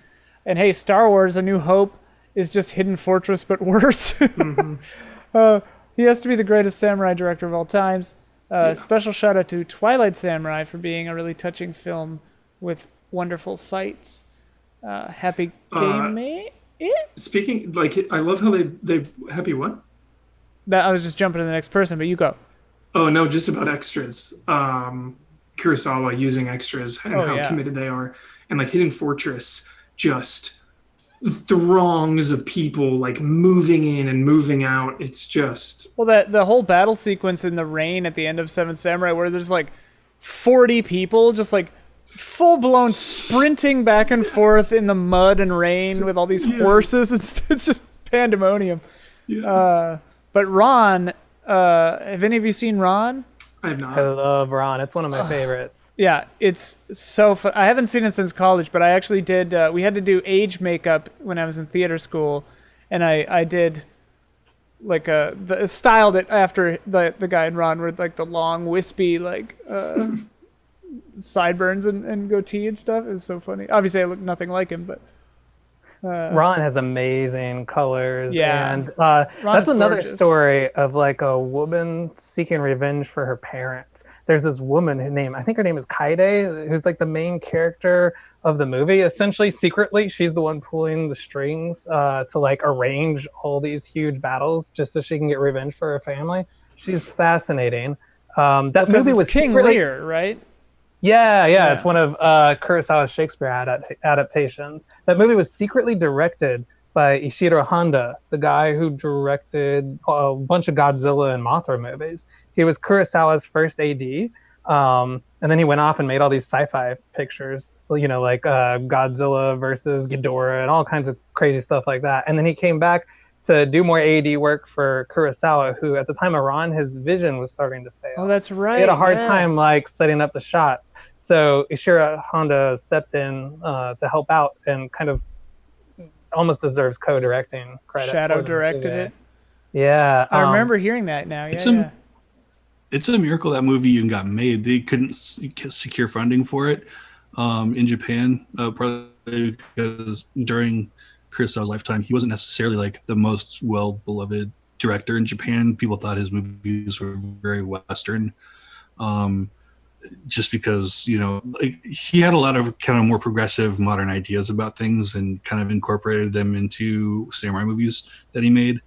And hey, Star Wars: A New Hope is just Hidden Fortress, but worse. He has to be the greatest samurai director of all times. Special shout out to Twilight Samurai for being a really touching film with wonderful fights. Happy gaming. Speaking, like, I love how they happy what? That I was just jumping to the next person, but you go. Oh no, just about extras. Kurosawa using extras and how committed they are, and like Hidden Fortress, just throngs of people like moving in and moving out. It's just The whole battle sequence in the rain at the end of Seven Samurai, where there's like 40 people just like full blown sprinting back and forth in the mud and rain with all these horses. It's just pandemonium. yeah. But Ron, have any of you seen Ron? I have not. I love Ron. It's one of my favorites. Yeah, it's so fun. I haven't seen it since college, but I actually did. We had to do age makeup when I was in theater school, and I did like styled it after the guy in Ron with like the long wispy like sideburns and goatee and stuff. It was so funny. Obviously, I look nothing like him, but Ron has amazing colors. Yeah. And Ron that's is another gorgeous. story of like a woman seeking revenge for her parents. There's this woman I think her name is Kaide, who's like the main character of the movie. Essentially, secretly, she's the one pulling the strings to like arrange all these huge battles just so she can get revenge for her family. She's fascinating. That because movie it's was King secretly- Lear, right? Yeah, it's one of Kurosawa's Shakespeare adaptations. That movie was secretly directed by Ishiro Honda, the guy who directed a bunch of Godzilla and Mothra movies. He was Kurosawa's first AD, and then he went off and made all these sci-fi pictures, you know, like Godzilla versus Ghidorah and all kinds of crazy stuff like that. And then he came back to do more AD work for Kurosawa, who at the time of Ron, his vision was starting to fail. Oh, that's right. He had a hard time like setting up the shots. So Ishiro Honda stepped in to help out and kind of almost deserves co-directing credit. Shadow for the directed movie. it. Yeah. I remember hearing that now. Yeah, It's a miracle that movie even got made. They couldn't secure funding for it in Japan, probably because during Kurosawa's lifetime, he wasn't necessarily like the most well-beloved director in Japan. People thought his movies were very Western, just because, you know, like, he had a lot of kind of more progressive modern ideas about things and kind of incorporated them into samurai movies that he made.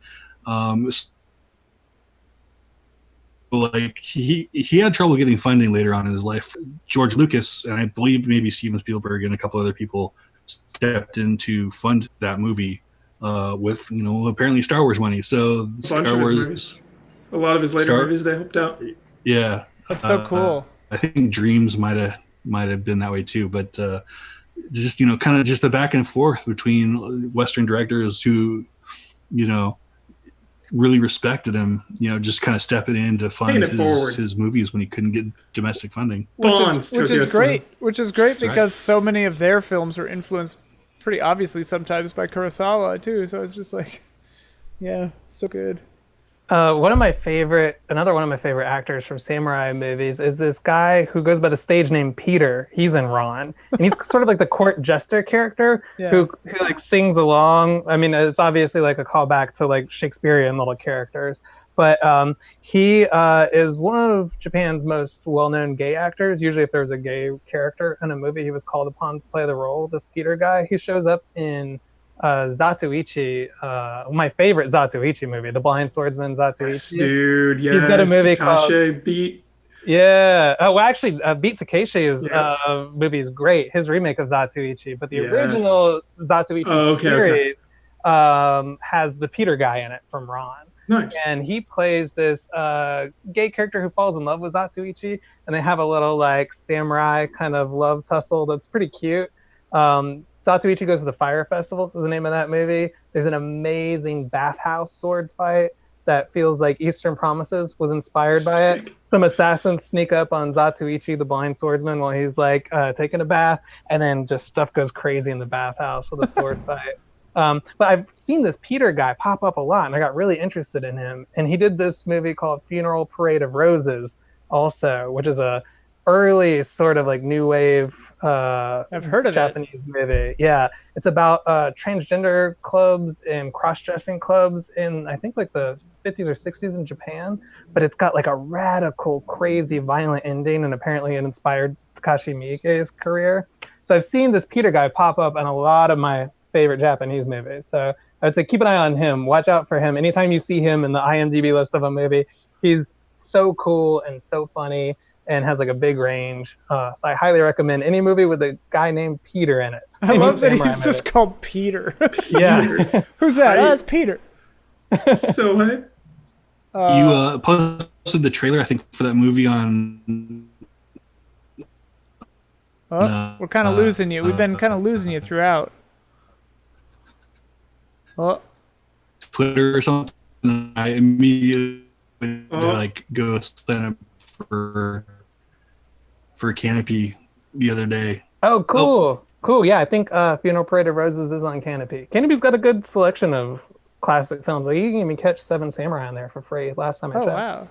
Like he had trouble getting funding later on in his life. George Lucas and I believe maybe Steven Spielberg and a couple other people stepped in to fund that movie with apparently Star Wars money. So bunch Star of his Wars, movies. A lot of his later movies they helped out. yeah, That's so cool. I think Dreams might have been that way too, but just kind of just the back and forth between Western directors who really respected him, just kind of stepping in to fund his movies when he couldn't get domestic funding. Which is great That's because right. so many of their films were influenced pretty obviously sometimes by Kurosawa too. So it's just like, yeah, so good. Another one of my favorite actors from samurai movies is this guy who goes by the stage name Peter. He's in Ron, and he's sort of like the court jester character who like sings along. I mean, it's obviously like a callback to like Shakespearean little characters, but he is one of Japan's most well-known gay actors. Usually, if there's a gay character in a movie, he was called upon to play the role. This Peter guy, he shows up in Zatoichi, my favorite Zatoichi movie, The Blind Swordsman Zatoichi. Yes, dude, yes. He's got a movie called Beat. Yeah. Oh, well, actually, Beat Takeshi's movie is great. His remake of Zatoichi, but the original Zatoichi series has the Peter guy in it from Ron. Nice. And he plays this gay character who falls in love with Zatoichi, and they have a little like samurai kind of love tussle that's pretty cute. Zatoichi Goes to the Fire Festival is the name of that movie. There's an amazing bathhouse sword fight that feels like Eastern Promises was inspired by it. Some assassins sneak up on Zatoichi, the blind swordsman, while he's like taking a bath, and then just stuff goes crazy in the bathhouse with a sword fight. But I've seen this Peter guy pop up a lot, and I got really interested in him. And he did this movie called Funeral Parade of Roses also, which is a early sort of like new wave I've heard of Japanese movie. Yeah, it's about transgender clubs and cross-dressing clubs in I think like the 50s or 60s in Japan, but it's got like a radical, crazy, violent ending, and apparently it inspired Takashi Miike's career. So I've seen this Peter guy pop up in a lot of my favorite Japanese movies. So I would say keep an eye on him. Watch out for him. Anytime you see him in the IMDb list of a movie, he's so cool and so funny and has like a big range. So I highly recommend any movie with a guy named Peter in it. I love that he's just called Peter. Yeah. Who's that? It's Peter. So what? You posted the trailer, I think, for that movie on... We're kind of losing you. We've been kind of losing you throughout. Twitter or something. I immediately went to like go sign up for Canopy the other day. Oh, cool. Cool. Yeah, I think Funeral Parade of Roses is on Canopy. Canopy's got a good selection of classic films. Like, you can even catch Seven Samurai on there for free last time I checked. Wow.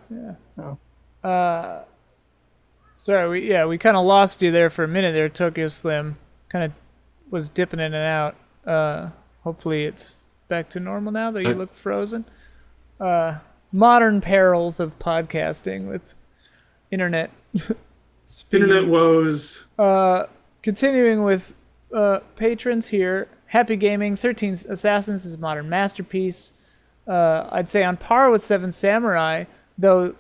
Yeah. Sorry, we kind of lost you there for a minute there, Tokyo Slim. Kind of was dipping in and out. Hopefully it's back to normal now that you look frozen. Modern perils of podcasting with internet speed. Internet woes. Continuing with patrons here. Happy Gaming, 13 Assassins is a modern masterpiece. I'd say on par with Seven Samurai, though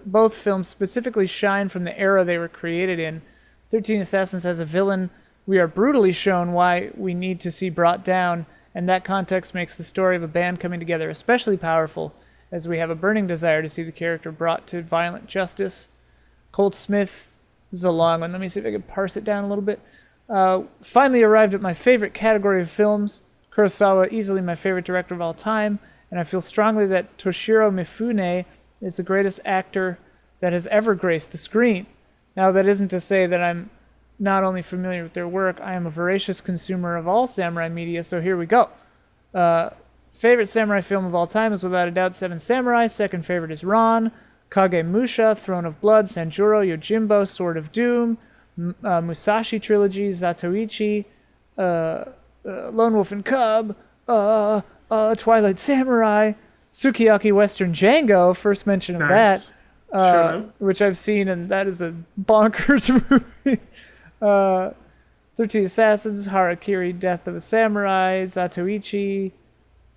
both films specifically shine from the era they were created in. 13 Assassins has a villain we are brutally shown why we need to see brought down, and that context makes the story of a band coming together especially powerful, as we have a burning desire to see the character brought to violent justice. Colt Smith, this is a long one. Let me see if I can parse it down a little bit. Finally arrived at my favorite category of films. Kurosawa, easily my favorite director of all time, and I feel strongly that Toshiro Mifune is the greatest actor that has ever graced the screen. Now, that isn't to say that I'm not only familiar with their work, I am a voracious consumer of all samurai media, so here we go. Favorite samurai film of all time is without a doubt Seven Samurai. Second favorite is Ron. Kagemusha, Throne of Blood, Sanjuro, Yojimbo, Sword of Doom, Musashi Trilogy, Zatoichi, Lone Wolf and Cub, Twilight Samurai, Sukiyaki Western Django, first mention of Nice. that, which I've seen, and that is a bonkers movie. 13 Assassins, Harakiri, Death of a Samurai, Zatoichi,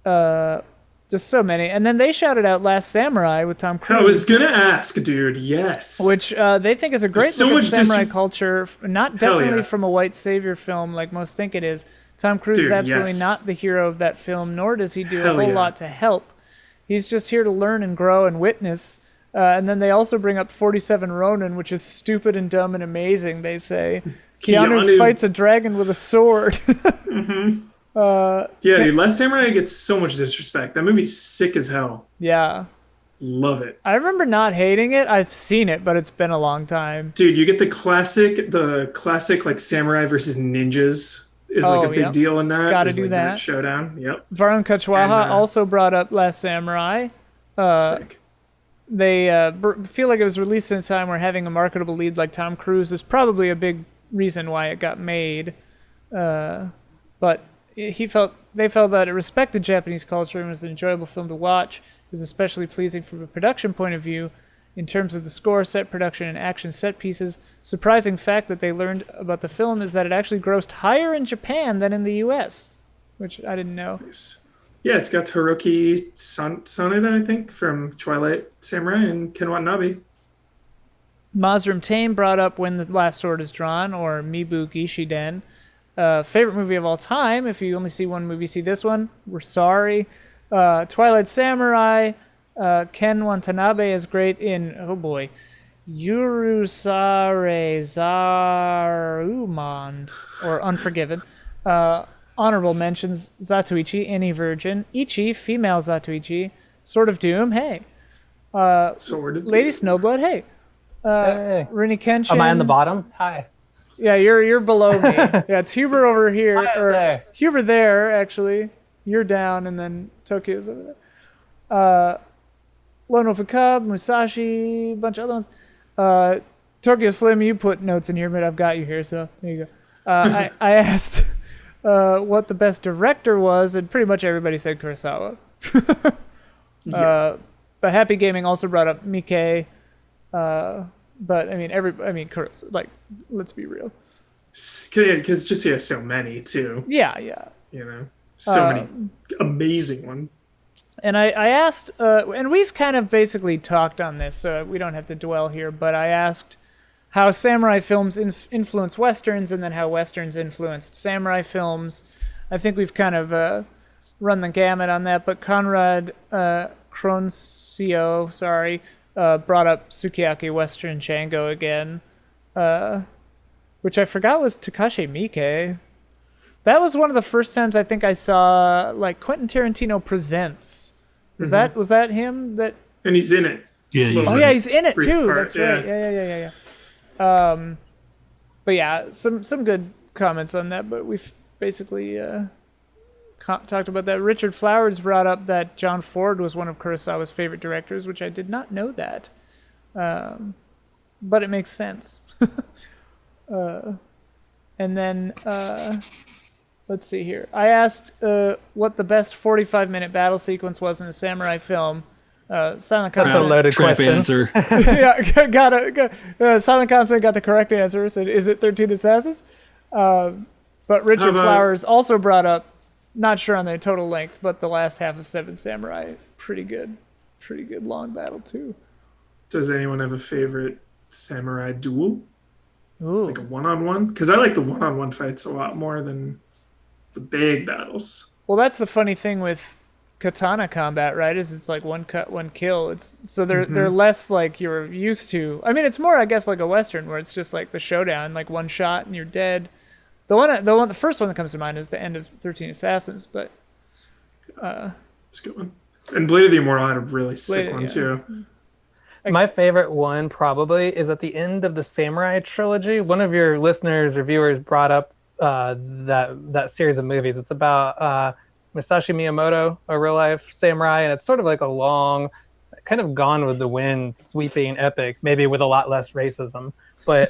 just so many. And then they shouted out Last Samurai with Tom Cruise. I was gonna ask, dude. Yes. Which they think is a great So look at much samurai culture. Not definitely yeah. from a white savior film like most think it is. It's Tom Cruise is Dude, absolutely yes. not the hero of that film, nor does he do a Hell whole yeah. lot to help. He's just here to learn and grow and witness. And then they also bring up 47 Ronin, which is stupid and dumb and amazing, they say. Keanu fights a dragon with a sword. Yeah, dude, Last Samurai gets so much disrespect. That movie's sick as hell. Yeah. Love it. I remember not hating it. I've seen it, but it's been a long time. Dude, you get the classic like samurai versus ninjas is like a big deal in that. Gotta There's, do like, that. showdown. Yep. Varun Kachwaha And, also brought up Last Samurai. Sick. They feel like it was released in a time where having a marketable lead like Tom Cruise is probably a big reason why it got made. But they felt that it respected Japanese culture and was an enjoyable film to watch. It was especially pleasing from a production point of view in terms of the score, set production, and action set pieces. Surprising fact that they learned about the film is that it actually grossed higher in Japan than in the US, which I didn't know. Nice. Yeah, it's got Hiroki Sanada, I think, from Twilight Samurai and Ken Watanabe. Mazrim Tame brought up When the Last Sword is Drawn, or Mibu Gishiden. Favorite movie of all time. If you only see one movie, see this one. We're sorry. Twilight Samurai. Ken Watanabe is great in, oh boy, Yurusare Zarumand, or Unforgiven. Honorable mentions: Zatoichi, Any Virgin, Ichi, female Zatoichi, Sword of Doom, hey. Sword of Lady Doom. Snowblood, hey. Hey. Rini Kenshin. Am I on the bottom? Hi. Yeah, you're below me. Yeah, it's Huber over here. Hi, Or there. Huber there, actually. You're down, and then Tokyo's over there. Wolf and Cub, Musashi, a bunch of other ones. Tokyo Slim, you put notes in here, but I've got you here, so there you go. I asked what the best director was, and pretty much everybody said Kurosawa. Yeah. But Happy Gaming also brought up Miike. But I mean, Kurosawa, like, let's be real. Because just he has so many, too. Yeah. You know? So many amazing ones. And I asked, and we've kind of basically talked on this, so we don't have to dwell here, but I asked how samurai films influence westerns and then how westerns influenced samurai films. I think we've kind of run the gamut on that, but Conrad Croncio, brought up Sukiyaki Western Django again, which I forgot was Takashi Miike. That was one of the first times I think I saw like Quentin Tarantino Presents. Was that him? That And he's in it. Yeah, he's in it Brief too. part, That's right. Yeah. But yeah, some good comments on that. But we've basically talked about that. Richard Flowers brought up that John Ford was one of Kurosawa's favorite directors, which I did not know that. But it makes sense. And then let's see here. I asked what the best 45-minute battle sequence was in a samurai film. Silent That's a Consonant. loaded Trap question. answer. Silent Consonant got the correct answer. Said, "Is it 13 Assassins?" But Richard about- Flowers also brought up, not sure on the total length, but the last half of Seven Samurai. Pretty good long battle too. Does anyone have a favorite samurai duel? Ooh. Like a one-on-one? Because I like the one-on-one fights a lot more than the big battles. Well, that's the funny thing with katana combat, right? Is it's like one cut, one kill. It's so they're less like you're used to. I mean, it's more, I guess, like a Western where it's just like the showdown, like one shot and you're dead. The first one that comes to mind is the end of 13 Assassins, but It's a good one. And Blade of the Immortal had a really sick Blade, one, yeah. too. My favorite one probably is at the end of the Samurai trilogy. One of your listeners or viewers brought up that series of movies. It's about Masashi Miyamoto, a real life samurai, and it's sort of like a long, kind of Gone with the Wind, sweeping epic, maybe with a lot less racism. But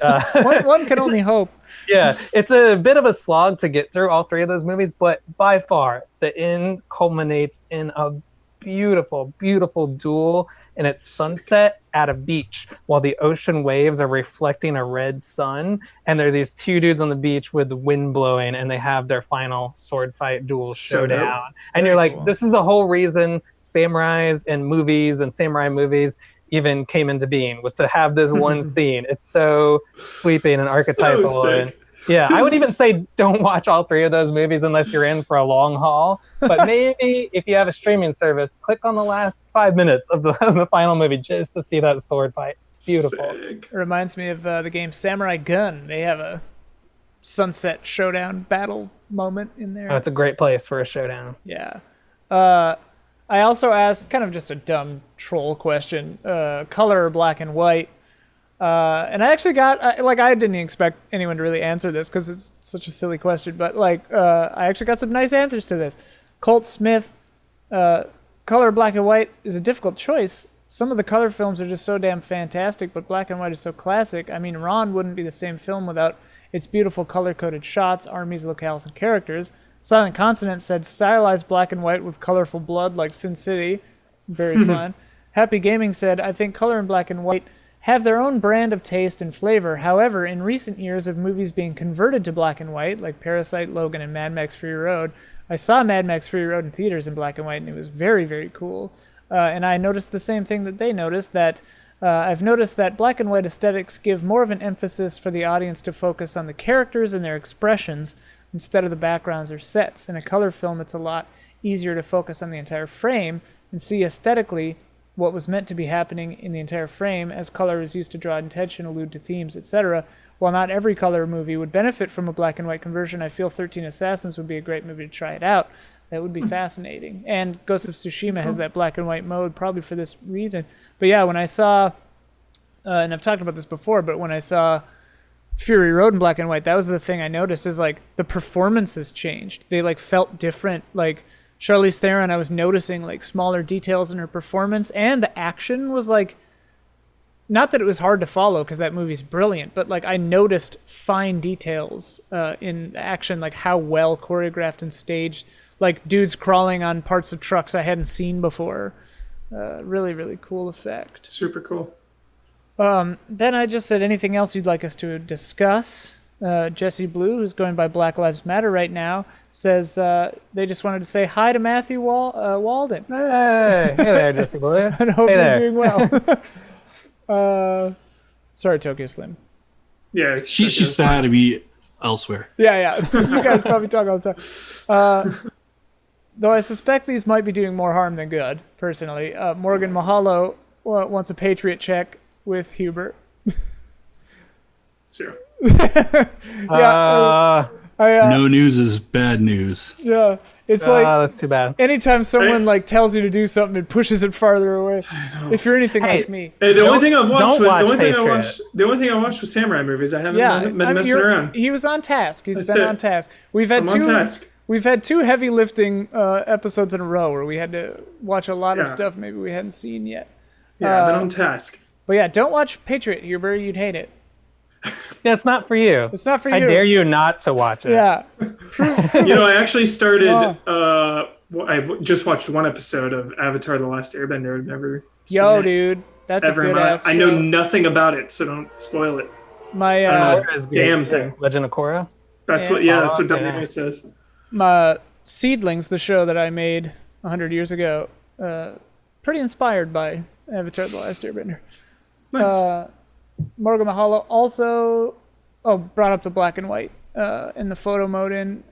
one can only hope. yeah, it's a bit of a slog to get through all three of those movies, but by far the end culminates in a beautiful, beautiful duel, and it's sunset at a beach while the ocean waves are reflecting a red sun, and there are these two dudes on the beach with the wind blowing, and they have their final sword fight duel showdown. And you're like, cool. This is the whole reason samurais and movies and samurai movies even came into being, was to have this one scene. It's so sweeping and archetypal. So And sick. Yeah, I would even say don't watch all three of those movies unless you're in for a long haul. But maybe if you have a streaming service, click on the last 5 minutes of the final movie just to see that sword fight. It's beautiful. Sick. It reminds me of the game Samurai Gun. They have a sunset showdown battle moment in there. Oh, it's a great place for a showdown. Yeah. I also asked kind of just a dumb troll question, color or black and white. And I actually got, I didn't expect anyone to really answer this because it's such a silly question, but I actually got some nice answers to this. Colt Smith, color black and white is a difficult choice. Some of the color films are just so damn fantastic, but black and white is so classic. I mean, Ron wouldn't be the same film without its beautiful color-coded shots, armies, locales, and characters. Silent Consonant said stylized black and white with colorful blood like Sin City. Very fun. Happy Gaming said, I think color and black and white have their own brand of taste and flavor. However, in recent years of movies being converted to black and white, like Parasite, Logan, and Mad Max Fury Road, I saw Mad Max Fury Road in theaters in black and white, and it was very, very cool. And I noticed the same thing that they noticed, that I've noticed that black and white aesthetics give more of an emphasis for the audience to focus on the characters and their expressions instead of the backgrounds or sets. In a color film, it's a lot easier to focus on the entire frame and see aesthetically what was meant to be happening in the entire frame, as color is used to draw attention, allude to themes, etc. While not every color movie would benefit from a black and white conversion, I feel 13 Assassins would be a great movie to try it out. That would be fascinating. And Ghost of Tsushima has that black and white mode, probably for this reason. But yeah, when I saw, and I've talked about this before, but when I saw Fury Road in black and white, that was the thing I noticed, is like the performances changed. They like felt different. Like Charlize Theron, I was noticing like smaller details in her performance, and the action was like, not that it was hard to follow because that movie's brilliant, but like I noticed fine details in action, like how well choreographed and staged, like dudes crawling on parts of trucks I hadn't seen before. Really, really cool effect. Super cool. Then I just said, anything else you'd like us to discuss? Jesse Blue, who's going by Black Lives Matter right now, says they just wanted to say hi to Matthew Walden. Hey there, Jesse Blue. And hope Hey you're there. doing well. Sorry, Tokyo Slim. Yeah. She's sad to be elsewhere. Yeah. You guys probably talk all the time. Though I suspect these might be doing more harm than good, personally. Morgan Mahalo wants a Patriot check with Hubert. Sure. No news is bad news. Yeah, it's like that's too bad. anytime someone like tells you to do something, it pushes it farther away. If you're anything like me. Hey, the only thing I've watched don't was watch the only Patriot. thing I watched was samurai movies. I haven't been I mean, messing around. he was on task. He's That's been it. on task. We've had I'm on task. We've had two heavy lifting episodes in a row where we had to watch a lot of Yeah. stuff maybe we hadn't seen yet. Yeah, I've been on task. But yeah, don't watch Patriot, Huber. You'd hate it. Yeah, it's not for you. It's not for you. I dare you not to watch it. Yeah. You know, I actually started. Oh. I just watched one episode of Avatar: The Last Airbender. I've never seen Yo, it dude, that's ever a in good my- ass. I know show. nothing about it, so don't spoil it. My I don't know. Korra is Damn good. thing. Legend of Korra. That's Yeah. what. Yeah, that's what Yeah. WB says. my Seedlings, the show that I made 100 years ago, pretty inspired by Avatar: The Last Airbender. Nice. Morgan Mahalo also brought up the black and white in the photo mode.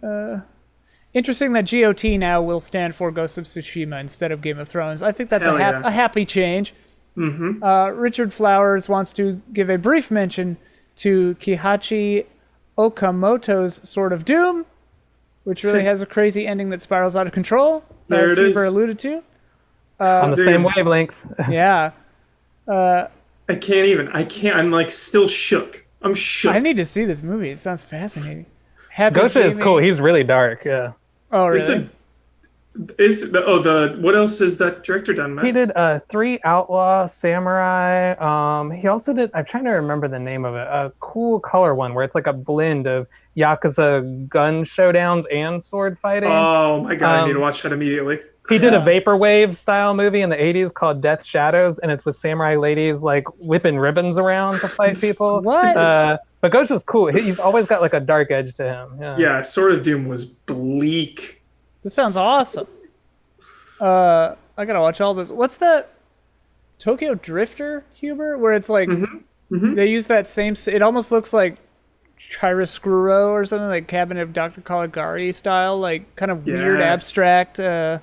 Interesting that GOT now will stand for Ghost of Tsushima instead of Game of Thrones. I think that's Hell yeah. a happy change. Mm-hmm. Richard Flowers wants to give a brief mention to Kihachi Okamoto's Sword of Doom, which really Sick. has a crazy ending that spirals out of control, There as it is. Huber alluded to. On the Dude. same wavelength. Yeah. I can't even. I can't. I'm like still shook. I'm shook. I need to see this movie. It sounds fascinating. Happy Gosha is Gaming- cool. He's really dark. Yeah. Oh, It's really? what else has that director done, Matt? He did 3 Outlaw Samurai. He also did, I'm trying to remember the name of it, a cool color one where it's like a blend of Yakuza gun showdowns and sword fighting. Oh my god, I need to watch that immediately. He did a vaporwave style movie in the 80s called Death Shadows, and it's with samurai ladies like whipping ribbons around to fight people. What? But Gosha's cool. He's always got like a dark edge to him. Yeah. Yeah, Sword of Doom was bleak. This sounds awesome. I gotta watch all this. What's that Tokyo Drifter, Huber? Where it's like they use that same. It almost looks like chiaroscuro or something, like Cabinet of Dr. Caligari style, like kind of weird Yes. abstract. That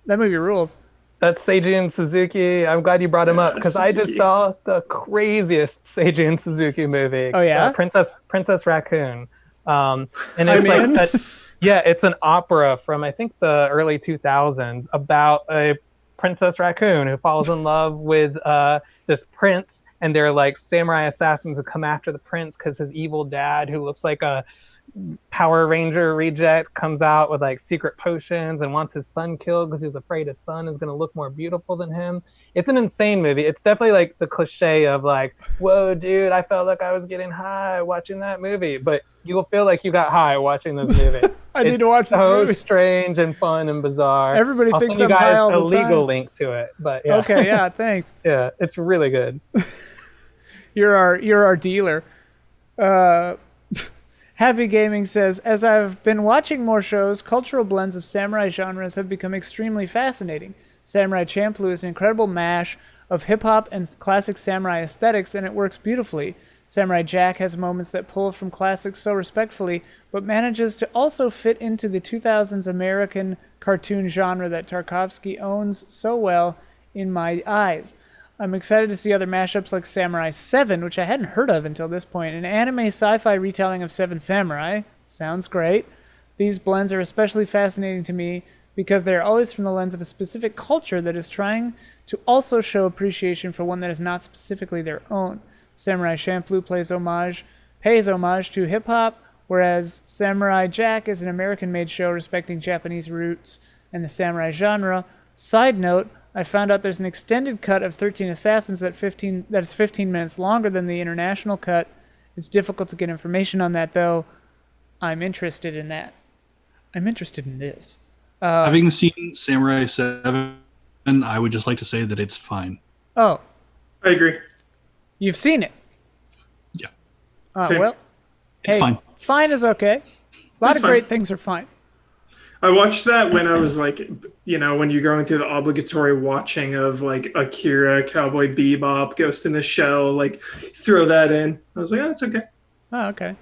movie rules. That's Seiji and Suzuki. I'm glad you brought him up because I just Suzuki. saw the craziest Seiji and Suzuki movie. Oh, yeah? Princess Raccoon. And I'm it's like in. yeah, it's an opera from I think the early 2000s about a princess raccoon who falls in love with this prince, and they're like samurai assassins who come after the prince because his evil dad, who looks like a Power Ranger reject, comes out with like secret potions and wants his son killed because he's afraid his son is going to look more beautiful than him. It's an insane movie. It's definitely like the cliche of like, whoa, dude, I felt like I was getting high watching that movie, but you'll feel like you got high watching this movie. I need to watch this so movie. Strange and fun and bizarre. Everybody I'll thinks send I'm you high guys all a the legal time. link to it, but yeah. Okay, yeah, thanks. Yeah, it's really good. You're our dealer. Happy Gaming says, as I've been watching more shows, cultural blends of samurai genres have become extremely fascinating. Samurai Champloo is an incredible mash of hip-hop and classic samurai aesthetics, and it works beautifully. Samurai Jack has moments that pull from classics so respectfully, but manages to also fit into the 2000s American cartoon genre that Tarkovsky owns so well in my eyes. I'm excited to see other mashups like Samurai 7, which I hadn't heard of until this point, an anime sci-fi retelling of Seven Samurai. Sounds great. These blends are especially fascinating to me because they are always from the lens of a specific culture that is trying to also show appreciation for one that is not specifically their own. Samurai Champloo pays homage to hip-hop, whereas Samurai Jack is an American-made show respecting Japanese roots and the samurai genre. Side note, I found out there's an extended cut of 13 Assassins that is 15 minutes longer than the international cut. It's difficult to get information on that, though. I'm interested in that. I'm interested in this. Having seen Samurai 7, I would just like to say that it's fine. Oh, I agree. you've seen it? Yeah. Same. Well, It's hey, fine. Fine is okay. A lot It's of fine. great things are fine. I watched that when I was like, when you're going through the obligatory watching of like Akira, Cowboy Bebop, Ghost in the Shell, like throw that in. I was like, oh, it's okay. Oh, okay.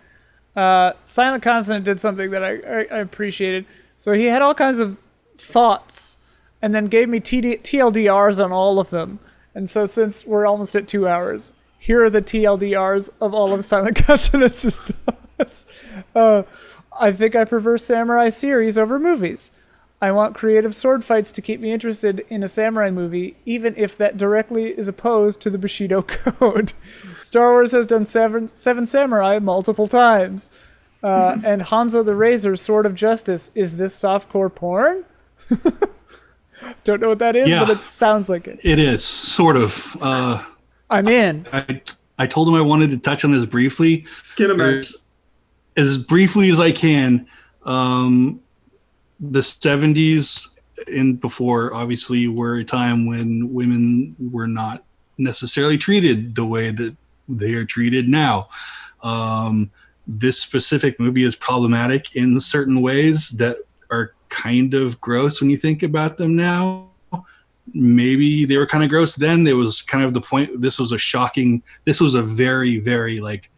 Silent Consonant did something that I appreciated. So he had all kinds of thoughts and then gave me TLDRs on all of them. And so since we're almost at 2 hours, here are the TLDRs of all of Silent Consonant's thoughts. I think I prefer samurai series over movies. I want creative sword fights to keep me interested in a samurai movie, even if that directly is opposed to the Bushido Code. Star Wars has done seven samurai multiple times. And Hanzo the Razor, Sword of Justice. Is this softcore porn? Don't know what that is, Yeah. but it sounds like it. It is, sort of. I'm in. I told him I wanted to touch on this briefly. Skinemax. As briefly as I can. The 70s and before, obviously, were a time when women were not necessarily treated the way that they are treated now. This specific movie is problematic in certain ways that are kind of gross when you think about them now. Maybe they were kind of gross then. There was kind of the point. This was a very, very like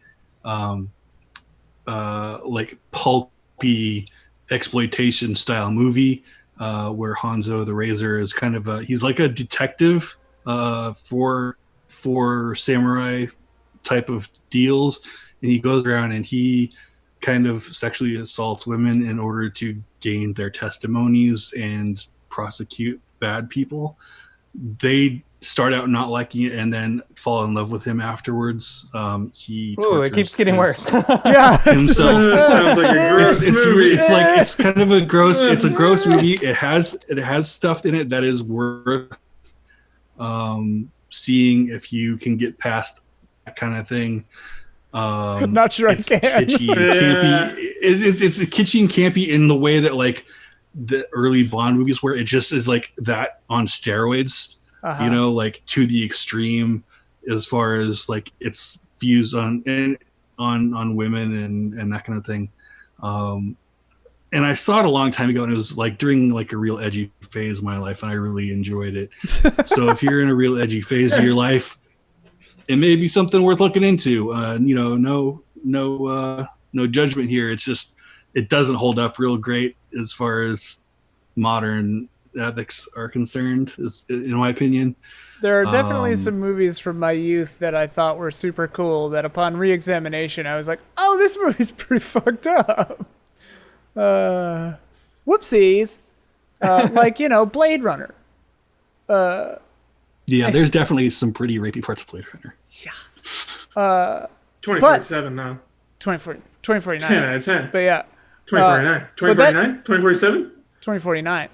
pulpy exploitation style movie where Hanzo the Razor is kind of he's like a detective for samurai type of deals, and he goes around and he kind of sexually assaults women in order to gain their testimonies and prosecute bad people. They start out not liking it and then fall in love with him afterwards. He Ooh, it keeps getting worse. Yeah. It's just himself. like, Sounds like a gross movie. It's kind of a gross. It's a gross movie. It has stuff in it that is worth seeing if you can get past that kind of thing. I'm not sure it's I can. kitschy and campy. It's kitschy and campy in the way that like the early Bond movies were. It just is like that on steroids. You know, like to the extreme as far as like its views on women and that kind of thing. And I saw it a long time ago, and it was like during like a real edgy phase of my life, and I really enjoyed it. So if you're in a real edgy phase of your life, it may be something worth looking into. no judgment here. It's just it doesn't hold up real great as far as modern ethics are concerned, in my opinion. There are definitely some movies from my youth that I thought were super cool that upon re-examination I was like, oh, this movie's pretty fucked up. Whoopsies. Like, Blade Runner. Yeah, there's definitely some pretty rapey parts of Blade Runner. Yeah. 2047 though. 2049. 10 out of 10. But yeah. 2049. 2049? 2047? 2049.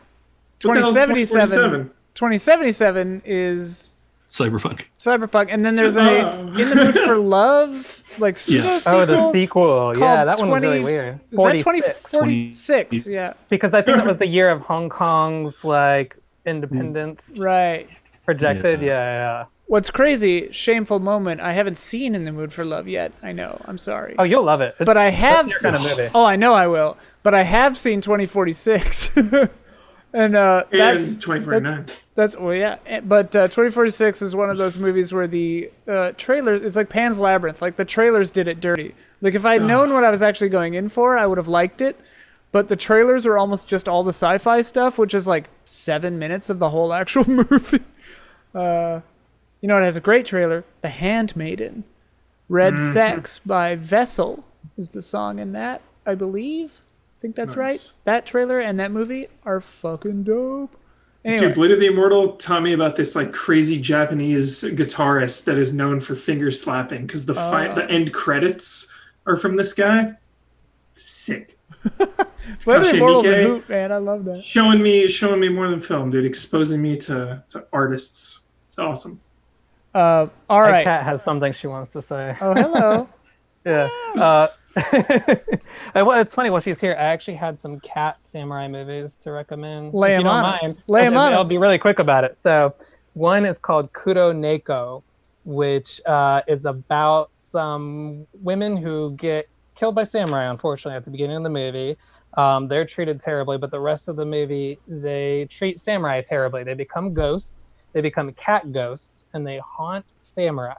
What the hell's 2077. 2077 is Cyberpunk. And then there's a In the Mood for Love, like pseudo-sequel. Oh, the sequel. Yeah, that one was really weird. Is that 2046? Yeah. Because I think that was the year of Hong Kong's like independence. Right. Projected. Yeah. What's crazy, shameful moment, I haven't seen In the Mood for Love yet. I know. I'm sorry. Oh, you'll love it. But I have seen kind of movie. Oh, I know I will. But I have seen 2046. And that's 2049. That's but 2046 is one of those movies where the trailers, it's like Pan's Labyrinth, like the trailers did it dirty. Like if I'd known what I was actually going in for, I would have liked it. But the trailers are almost just all the sci-fi stuff, which is like 7 minutes of the whole actual movie. It has a great trailer, The Handmaiden. Red Sex by Vessel is the song in that, I believe. I think that's right. That trailer and that movie are fucking dope. Anyway. Dude, Blade of the Immortal taught me about this like crazy Japanese guitarist that is known for finger slapping because the end credits are from this guy. Sick. Blade of the Immortal's a hoot, man. I love that. Showing me more than film, dude. Exposing me to artists. It's awesome. All right. My cat has something she wants to say. Oh, hello. Yeah. Well, it's funny. While she's here, I actually had some cat samurai movies to recommend. Lay them on us. Lay them on us. I'll be really quick about it. So, one is called Kuro Neko, which is about some women who get killed by samurai, unfortunately, at the beginning of the movie. They're treated terribly, but the rest of the movie, they treat samurai terribly. They become ghosts. They become cat ghosts, and they haunt samurai.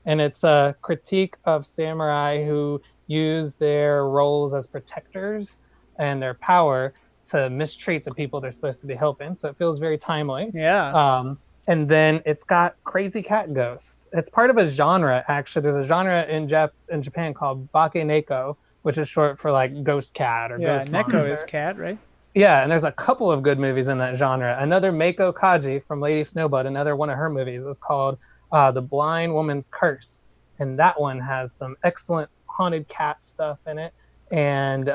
And it's a critique of samurai who use their roles as protectors and their power to mistreat the people they're supposed to be helping. So it feels very timely. Yeah. And then it's got crazy cat ghosts. It's part of a genre, actually. There's a genre in Japan called Bake Neko, which is short for like ghost cat or ghost monster. Neko is cat, right? Yeah, and there's a couple of good movies in that genre. Another Meiko Kaji from Lady Snowblood, another one of her movies, is called The Blind Woman's Curse. And that one has some excellent haunted cat stuff in it. And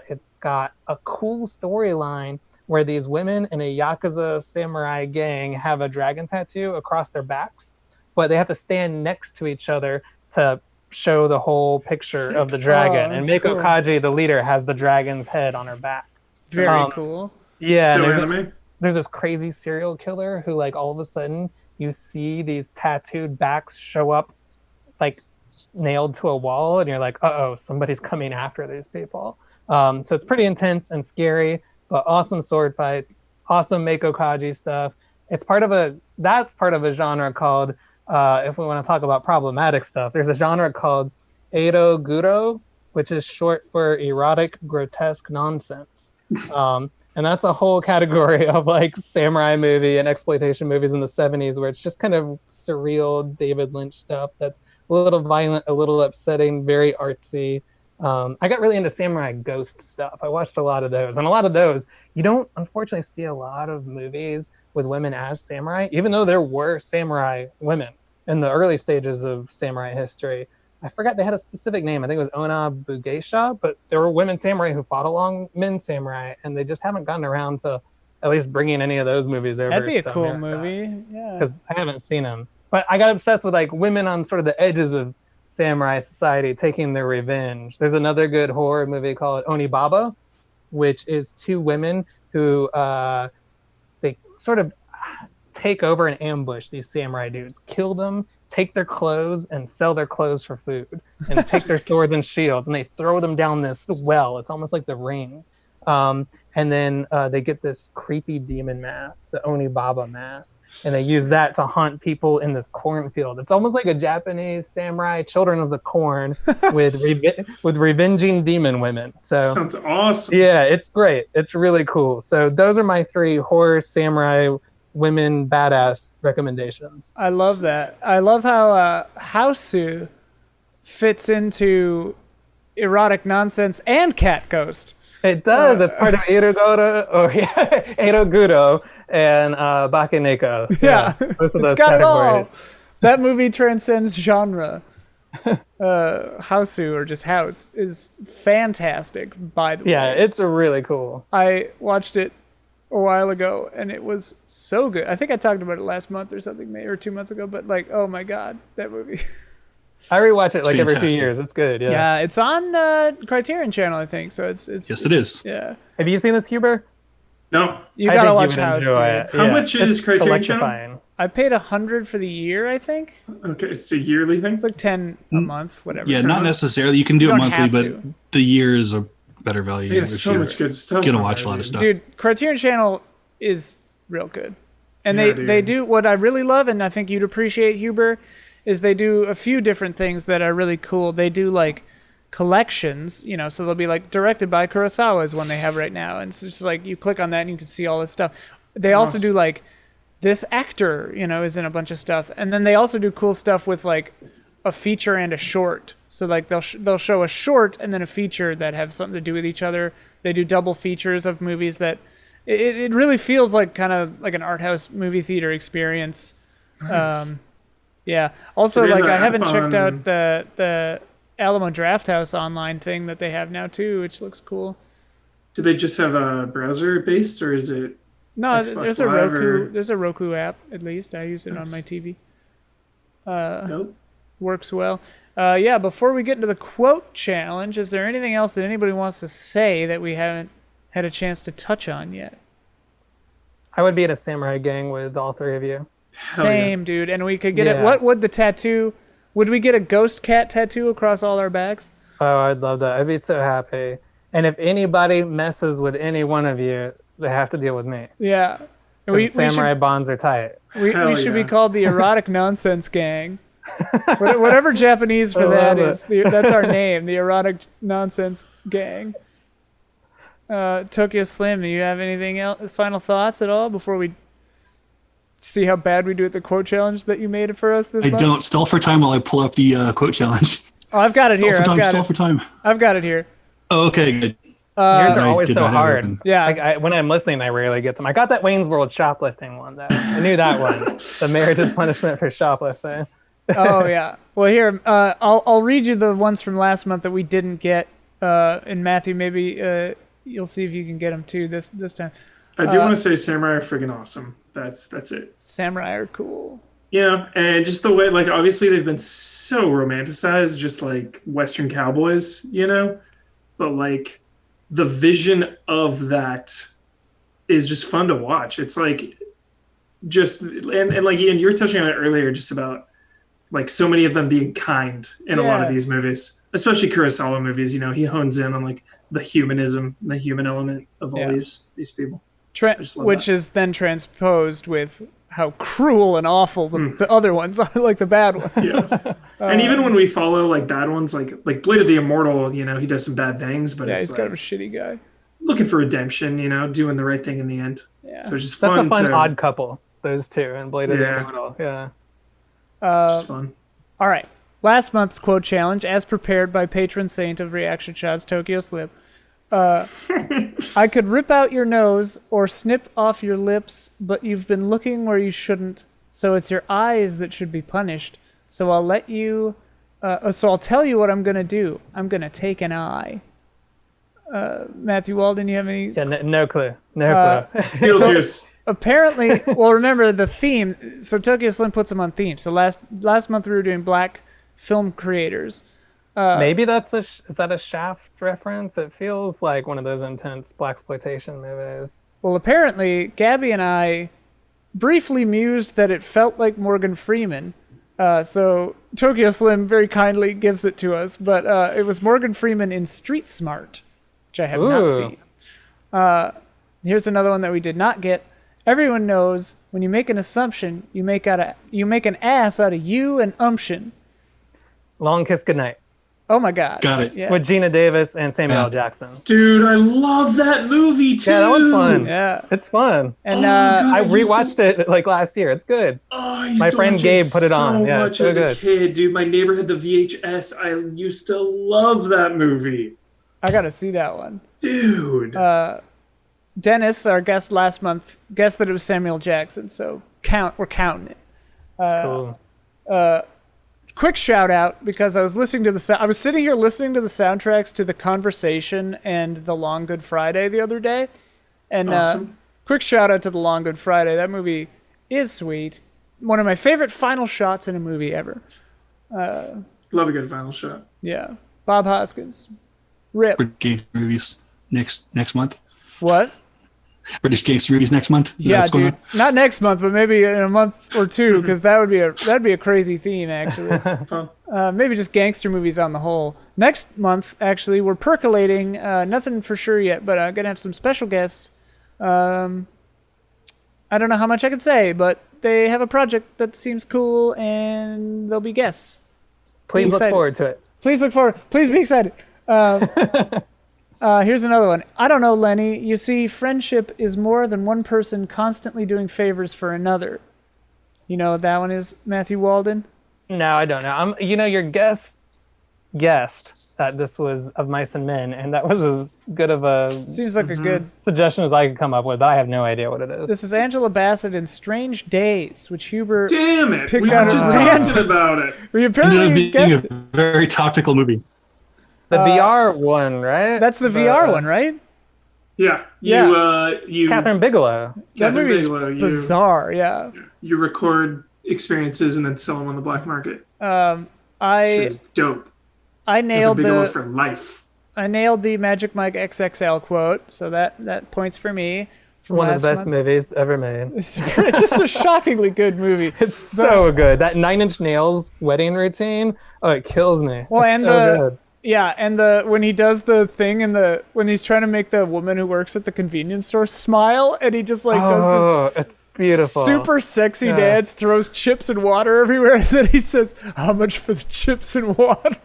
it's got a cool storyline where these women in a Yakuza samurai gang have a dragon tattoo across their backs, but they have to stand next to each other to show the whole picture of the dragon. And Meiko Kaji, the leader, has the dragon's head on her back. Very cool. Yeah, So there's this crazy serial killer who, like, all of a sudden you see these tattooed backs show up, like, nailed to a wall, and you're like, uh-oh, somebody's coming after these people. So it's pretty intense and scary, but awesome sword fights, awesome Meiko Kaji stuff. That's part of a genre called, if we want to talk about problematic stuff, there's a genre called Edo Guro, which is short for erotic, grotesque nonsense. And that's a whole category of like samurai movie and exploitation movies in the 70s where it's just kind of surreal David Lynch stuff that's a little violent, a little upsetting, very artsy. I got really into samurai ghost stuff. I watched a lot of those. And a lot of those, you don't unfortunately see a lot of movies with women as samurai, even though there were samurai women in the early stages of samurai history. I forgot they had a specific name. I think it was Ona Bugeisha, but there were women samurai who fought along men samurai, and they just haven't gotten around to at least bringing any of those movies over. That'd be a cool movie, yeah. Because I haven't seen them. But I got obsessed with like women on sort of the edges of samurai society taking their revenge. There's another good horror movie called Onibaba, which is two women who they sort of take over and ambush these samurai dudes, kill them, take their clothes and sell their clothes for food, and take their swords and shields, and they throw them down this well. It's almost like The Ring. And then they get this creepy demon mask, the Onibaba mask, and they use that to hunt people in this cornfield. It's almost like a Japanese samurai Children of the Corn with revenging demon women. So sounds awesome. Yeah, it's great. It's really cool. So those are my 3 horror samurai women badass recommendations. I love that. I love how Hausu fits into erotic nonsense and Cat Ghost. It does. It's part of Eroguro and Bakeneko. Yeah, both of it's those got categories. it all. That movie transcends genre. Hausu, or just House, is fantastic, by the way. Yeah, it's really cool. I watched it a while ago, and it was so good. I think I talked about it last month or something, or 2 months ago, but like, oh my God, that movie. I rewatch it like every few fantastic. years. It's good. Yeah. Yeah, it's on Criterion Channel, I think. So it's Yes, it is. Yeah, Have you seen this, Huber? No. you I gotta think watch you would House, enjoy dude. it. How much is It's Criterion Channel? electrifying. I paid $100 for the year, I think. Okay, it's a yearly thing. It's like 10 a month, whatever. Yeah, not necessarily. You can do You it don't monthly, have but to. the year is a better value. There's if so you're much good stuff. gonna on watch there, a lot of dude. stuff. Dude, Criterion Channel is real good. And Yeah, they dude. do what I really love, and I think you'd appreciate, Huber, is they do a few different things that are really cool. They do like collections, so they'll be like directed by Kurosawa is one they have right now. And it's just like you click on that and you can see all this stuff. They also do like this actor, is in a bunch of stuff. And then they also do cool stuff with like a feature and a short. So like they'll show a short and then a feature that have something to do with each other. They do double features of movies that it really feels like kind of like an art house movie theater experience. Nice. Yeah. Also, So they have like I an haven't app checked on- out the Alamo Drafthouse online thing that they have now too, which looks cool. Do they just have a browser based, or is it? No, Xbox there's a Live Roku. or- There's a Roku app. At least I use it on my TV. Nope. Works well. Yeah. Before we get into the quote challenge, is there anything else that anybody wants to say that we haven't had a chance to touch on yet? I would be in a samurai gang with all 3 of you. Hell yeah. Same, dude. And we could get it. Yeah. What would the tattoo? Would we get a ghost cat tattoo across all our backs? Oh, I'd love that. I'd be so happy. And if anybody messes with any one of you, they have to deal with me. Yeah. And 'Cause samurai bonds are tight. we Hell should be yeah. called the Erotic Nonsense Gang. Whatever Japanese for I that love is, that's our name, the Erotic Nonsense Gang. Tokyo Slim, do you have anything else, final thoughts at all before we see how bad we do at the quote challenge that you made for us this I month? don't. Stall for time while I pull up the quote challenge. Oh, I've got it Stall here. for time. I've Stall got for it. time. I've got it here. Oh, okay, good. Yours are I always did so not have it hard. open. Yeah. Like when I'm listening, I rarely get them. I got that Wayne's World shoplifting one, though. I knew that one. The marriage is punishment for shoplifting. Oh yeah. Well, here I'll read you the ones from last month that we didn't get. And Matthew, maybe you'll see if you can get them too this time. I do want to say samurai are friggin' awesome. That's it. Samurai are cool. Yeah, and just the way, like, obviously they've been so romanticized, just like Western cowboys, but like the vision of that is just fun to watch. It's like just and like Ian, you were touching on it earlier, just about like so many of them being kind in a lot Yeah. of these movies, especially Kurosawa movies. He hones in on like the humanism, the human element of all Yeah. these people. just love Which that. is then transposed with how cruel and awful the other ones are, like the bad ones. Yeah. And even when we follow like bad ones, like Blade of the Immortal, he does some bad things, but Yeah, it's he's kind like of a shitty guy. looking for redemption, doing the right thing in the end. Yeah. So it's just That's fun. a fun to, odd couple, those two, and Blade of the Yeah. Immortal. Yeah. just fun. All right. Last month's quote challenge, as prepared by patron saint of reaction shots, Tokyo Slip. I could rip out your nose or snip off your lips, but you've been looking where you shouldn't, so it's your eyes that should be punished. So I'll let you. So I'll tell you what I'm gonna do. I'm gonna take an eye. Matthew Walden, you have any? Yeah, no clue. No clue. Beetlejuice. Apparently, well, remember the theme. So Tokyo Slim puts them on theme. So last month we were doing black film creators. Maybe is that a Shaft reference? It feels like one of those intense blaxploitation movies. Well, apparently, Gabby and I briefly mused that it felt like Morgan Freeman. So Tokyo Slim very kindly gives it to us, but it was Morgan Freeman in Street Smart, which I have not Ooh. seen. Here's another one that we did not get. Everyone knows when you make an assumption, you make an ass out of you and umption. Long Kiss Goodnight. Oh my God. Got it. Yeah. With Gina Davis and Samuel L. Jackson. Dude, I love that movie too. Yeah, that one's fun. Yeah. It's fun. And God, I used rewatched it like last year. It's good. I used My to friend watch Gabe put it so on. Yeah, much it's as so a good. kid, dude. My neighbor had the VHS. I used to love that movie, I got to see that one. dude. Dennis, our guest last month, guessed that it was Samuel Jackson, so we're counting it. Cool. Quick shout out, because I was sitting here listening to the soundtracks to The Conversation and The Long Good Friday the other day, and Awesome. quick shout out to The Long Good Friday. That movie is sweet. One of my favorite final shots in a movie ever. Love a good final shot. Yeah, Bob Hoskins. Rip. British Gangster movies next month. What? British Gangster movies next month. Is that Yeah, what's going dude. on? Not next month, but maybe in a month or two, because that'd be a crazy theme, actually. Fun. Maybe just gangster movies on the whole. Next month, actually, we're percolating. Nothing for sure yet, but I'm gonna have some special guests. I don't know how much I can say, but they have a project that seems cool, and they'll be guests. Please look excited. forward to it. Please look forward. Please be excited. Here's another one. I don't know, Lenny. You see, friendship is more than one person constantly doing favors for another. You know what that one is, Matthew Walden? No, I don't know. Your guest guessed that this was Of Mice and Men, and that was as good of a Seems like a good... suggestion as I could come up with, but I have no idea what it is. This is Angela Bassett in Strange Days, which Huber... Damn it! Picked We were out just a random- talking about it. We Ended up apparently being guessed a very topical movie. The VR one, right? That's the VR one, right? Yeah. Yeah. You. Catherine Bigelow. That Catherine movie's Bigelow, bizarre, yeah. You record experiences and then sell them on the black market. I It's dope. I Catherine nailed Bigelow the for life. I nailed the Magic Mike XXL quote, so that points for me. From One of last the best month. movies ever made. It's just a shockingly good movie. It's so good. That Nine Inch Nails wedding routine, it kills me. Well, It's and so good. when he does the thing when he's trying to make the woman who works at the convenience store smile, and he just does It's this beautiful. super sexy Yeah. dance, throws chips and water everywhere, and then he says, "How much for the chips and water?"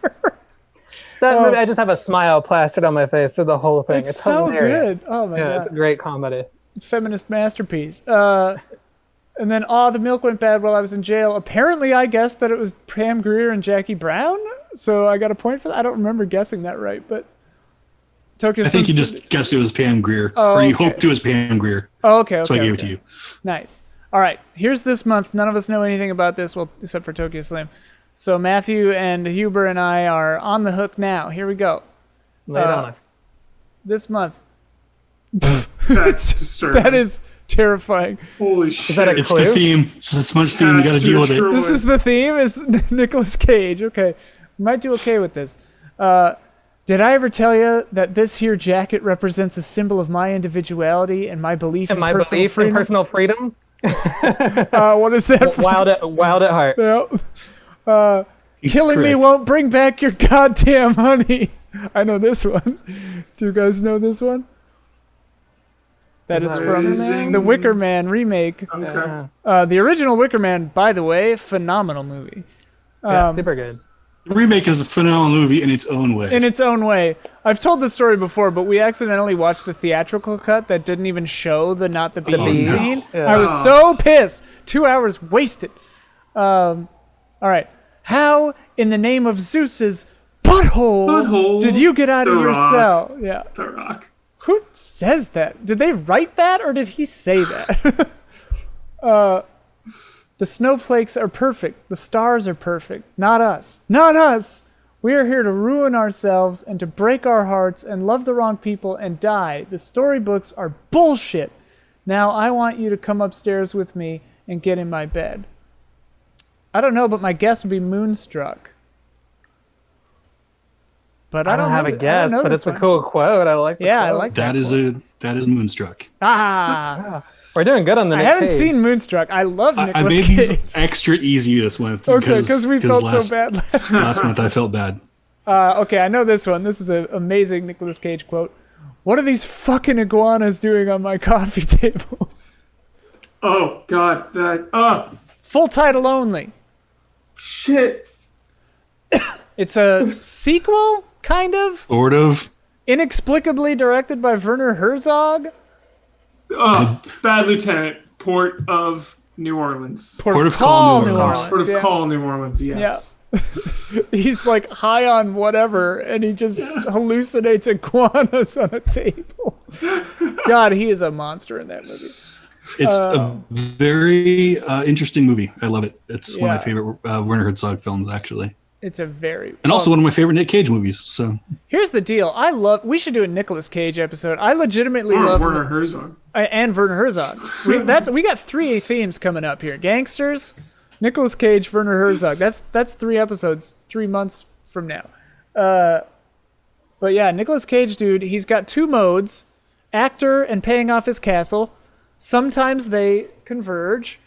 That movie, I just have a smile plastered on my face through the whole thing. It's so hilarious. good. Oh my Yeah, god, it's a great comedy. feminist masterpiece. And then, the milk went bad while I was in jail. Apparently, I guessed that it was Pam Grier and Jackie Brown, so I got a point for that. I don't remember guessing that right, but Tokyo. I think you Sun's- just guessed it was Pam Grier, Oh, or you okay. hoped it was Pam Grier. Oh, okay. So I gave it okay. to you. Nice. All right. Here's this month. None of us know anything about this, well, except for Tokyo Slim. So Matthew and Huber and I are on the hook now. Here we go. Lay it on us. This month. That's disturbing. That is terrifying. Holy shit. that a It's Clue? the theme. It's the smudge theme. You got to deal with it. This is the theme. Is Nicolas Cage. Okay. We might do okay with this. Did I ever tell you that this here jacket represents a symbol of my individuality and my belief And in my personal belief freedom? in personal freedom. What is that? from? Wild at heart. Yeah. Killing me Correct. won't bring back your goddamn honey. I know this one. Do you guys know this one? That is from Amazing. the Wicker Man remake. Okay. Yeah, The original Wicker Man, by the way, phenomenal movie. super good. The remake is a phenomenal movie in its own way. In its own way. I've told this story before, but we accidentally watched the theatrical cut that didn't even show the not the bees bees. scene. Yeah. I was so pissed. 2 hours wasted. All right. How, in the name of Zeus's butthole, did you get out of The your Rock. cell? Yeah. The Rock. Who says that? Did they write that or did he say that? The snowflakes are perfect. The stars are perfect. Not us. Not us. We are here to ruin ourselves and to break our hearts and love the wrong people and die. The storybooks are bullshit. Now I want you to come upstairs with me and get in my bed. I don't know, but my guess would be Moonstruck. But I don't have know a guess, but it's a cool quote. I like the Yeah, I quote. like that. That is Moonstruck. We're doing good on the I Nick haven't Cage. seen Moonstruck. I love I Nicolas made Cage. these extra easy this month. Okay, because we felt last, so bad last last month. I felt bad. Okay, I know this one. This is an amazing Nicolas Cage quote. What are these fucking iguanas doing on my coffee table? Oh God, that Full title only. shit. It's a sequel, kind of. Sort of. Inexplicably directed by Werner Herzog. Bad Lieutenant, Port of New Orleans. Port of Call, New Orleans. Port of yeah. Call, New Orleans. Yes. He's like high on whatever, and he just hallucinates iguanas on a table. God, he is a monster in that movie. It's a very interesting movie. I love it. It's one of my favorite Werner Herzog films, actually. It's a very... And also one of my favorite Nick Cage movies. So here's the deal. We should do a Nicolas Cage episode. I legitimately love... Werner Herzog. And Werner Herzog. We got 3 themes coming up here. Gangsters, Nicolas Cage, Werner Herzog. That's 3 episodes, 3 months from now. But yeah, Nicolas Cage, dude, he's got 2 modes. Actor and paying off his castle. Sometimes they converge,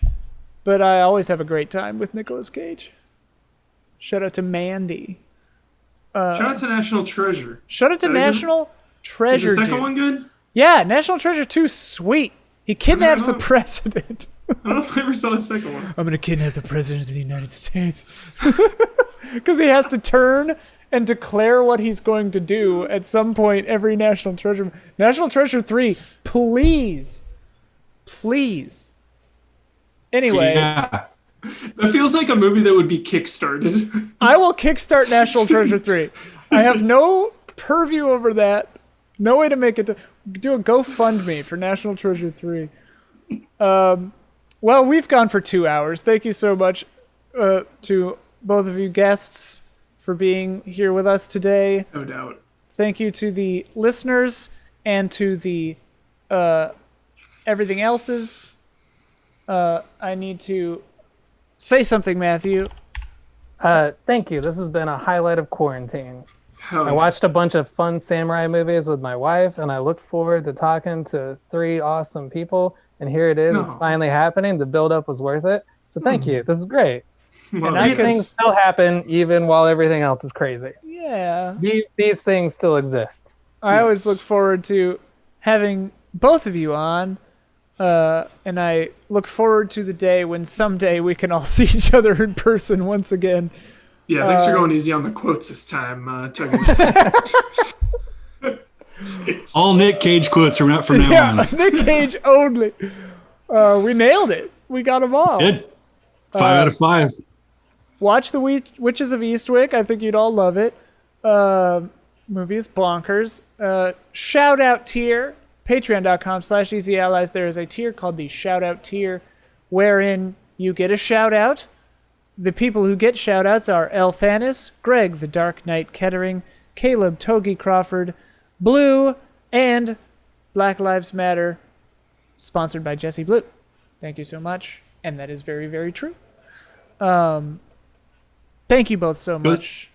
but I always have a great time with Nicolas Cage. Shout out to Mandy. Shout out to National Treasure. Shout out to National Treasure. Is the second one good? Yeah, National Treasure 2, sweet. He kidnaps the president. I don't know if I ever saw the second one. I'm going to kidnap the president of the United States. Because he has to turn and declare what he's going to do at some point every National Treasure. National Treasure 3, please. Please. Anyway. Yeah. That feels like a movie that would be kickstarted. I will kickstart National Treasure 3. I have no purview over that. No way to make it. Do a GoFundMe for National Treasure 3. Well, we've gone for 2 hours. Thank you so much to both of you guests for being here with us today. No doubt. Thank you to the listeners and to the everything else's. I need to say something, Matthew. Thank you. This has been a highlight of quarantine. Hell I yeah. watched a bunch of fun samurai movies with my wife, and I looked forward to talking to 3 awesome people. And here it is. It's finally happening. The build-up was worth it. So thank you. This is great. Well, And These things still happen even while everything else is crazy. Yeah. These things still exist. I always look forward to having both of you on. And I look forward to the day when someday we can all see each other in person once again. Yeah, thanks for going easy on the quotes this time, Tuggin. all Nick Cage quotes from now on. Nick Cage only. We nailed it. We got them all. Good. 5 out of 5. Watch The Witches of Eastwick. I think you'd all love it. Movie is bonkers. Shout out tier. Patreon.com/Easy Allies. There is a tier called the Shout Out tier, wherein you get a shout out. The people who get shout outs are El Thanis, Greg the Dark Knight Kettering, Caleb Togi Crawford, Blue, and Black Lives Matter, sponsored by Jesse Blue. Thank you so much. And that is very, very true. Thank you both so much.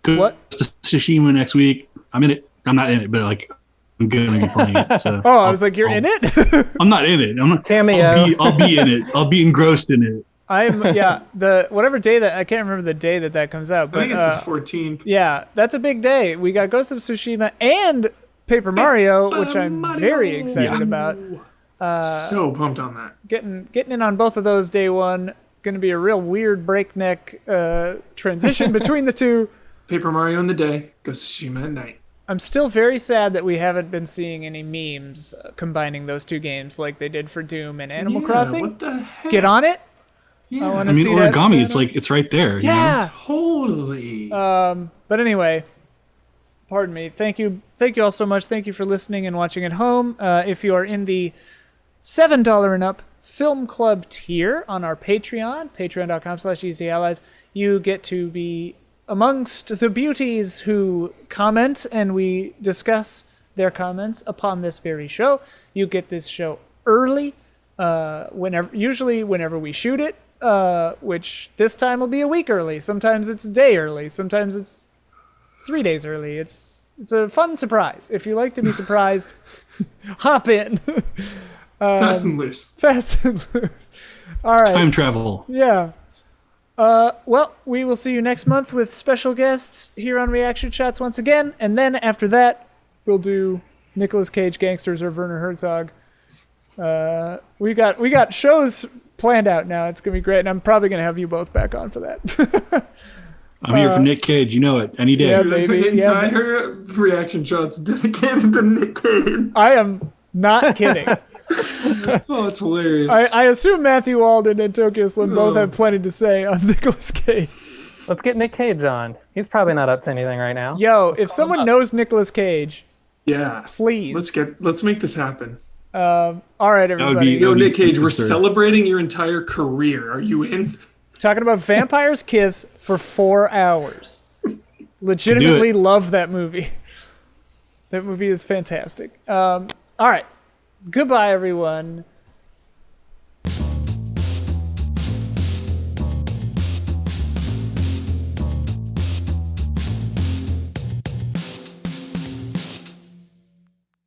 Good. What? Tsushima next week. I'm in it. I'm not in it, but like I'm gonna be playing it. So I was like, you're in it? I'm not in it. I'm not. Cameo. I'll be in it. I'll be engrossed in it. Whatever day that, I can't remember the day that comes out, but I think it's the 14th. yeah, that's a big day. We got Ghost of Tsushima and Paper Mario, which I'm very excited about. So pumped on that. Getting in on both of those day one. Going to be a real weird breakneck transition between the two. Paper Mario in the day, Ghost of Tsushima at night. I'm still very sad that we haven't been seeing any memes combining those two games like they did for Doom and Animal Crossing. What the heck? Get on it. Yeah. I I mean, see that origami. channel. It's right there. you know? Yeah. Totally. But anyway, pardon me. Thank you all so much. Thank you for listening and watching at home. If you are in the $7 and up Film Club tier on our Patreon, patreon.com/Easy Allies, you get to be amongst the beauties who comment and we discuss their comments upon this very show. You get this show early, usually whenever we shoot it, which this time will be a week early. Sometimes it's a day early. Sometimes it's 3 days early. It's a fun surprise. If you like to be surprised, hop in. Fast and loose. Fast and loose. All right. Time travel. Yeah. Well, we will see you next month with special guests here on Reaction Shots once again, and then after that, we'll do Nicolas Cage Gangsters or Werner Herzog. We got shows planned out now. It's gonna be great, and I'm probably gonna have you both back on for that. I'm here for Nick Cage. You know it. Any day. Yeah, The baby. entire reaction shot's dedicated to Nick Cage. I am not kidding. Oh, it's hilarious. I assume Matthew Walden and Tokyo Slim both have plenty to say on Nicolas Cage. Let's get Nick Cage on. He's probably not up to anything right now. Yo, if someone knows Nicolas Cage, Yeah. please. Let's make this happen. All right, everybody. Yo, Nick Cage, we're absurd. celebrating your entire career. Are you in? Talking about Vampire's Kiss for 4 hours. Legitimately love that movie. That movie is fantastic. All right. Goodbye, everyone.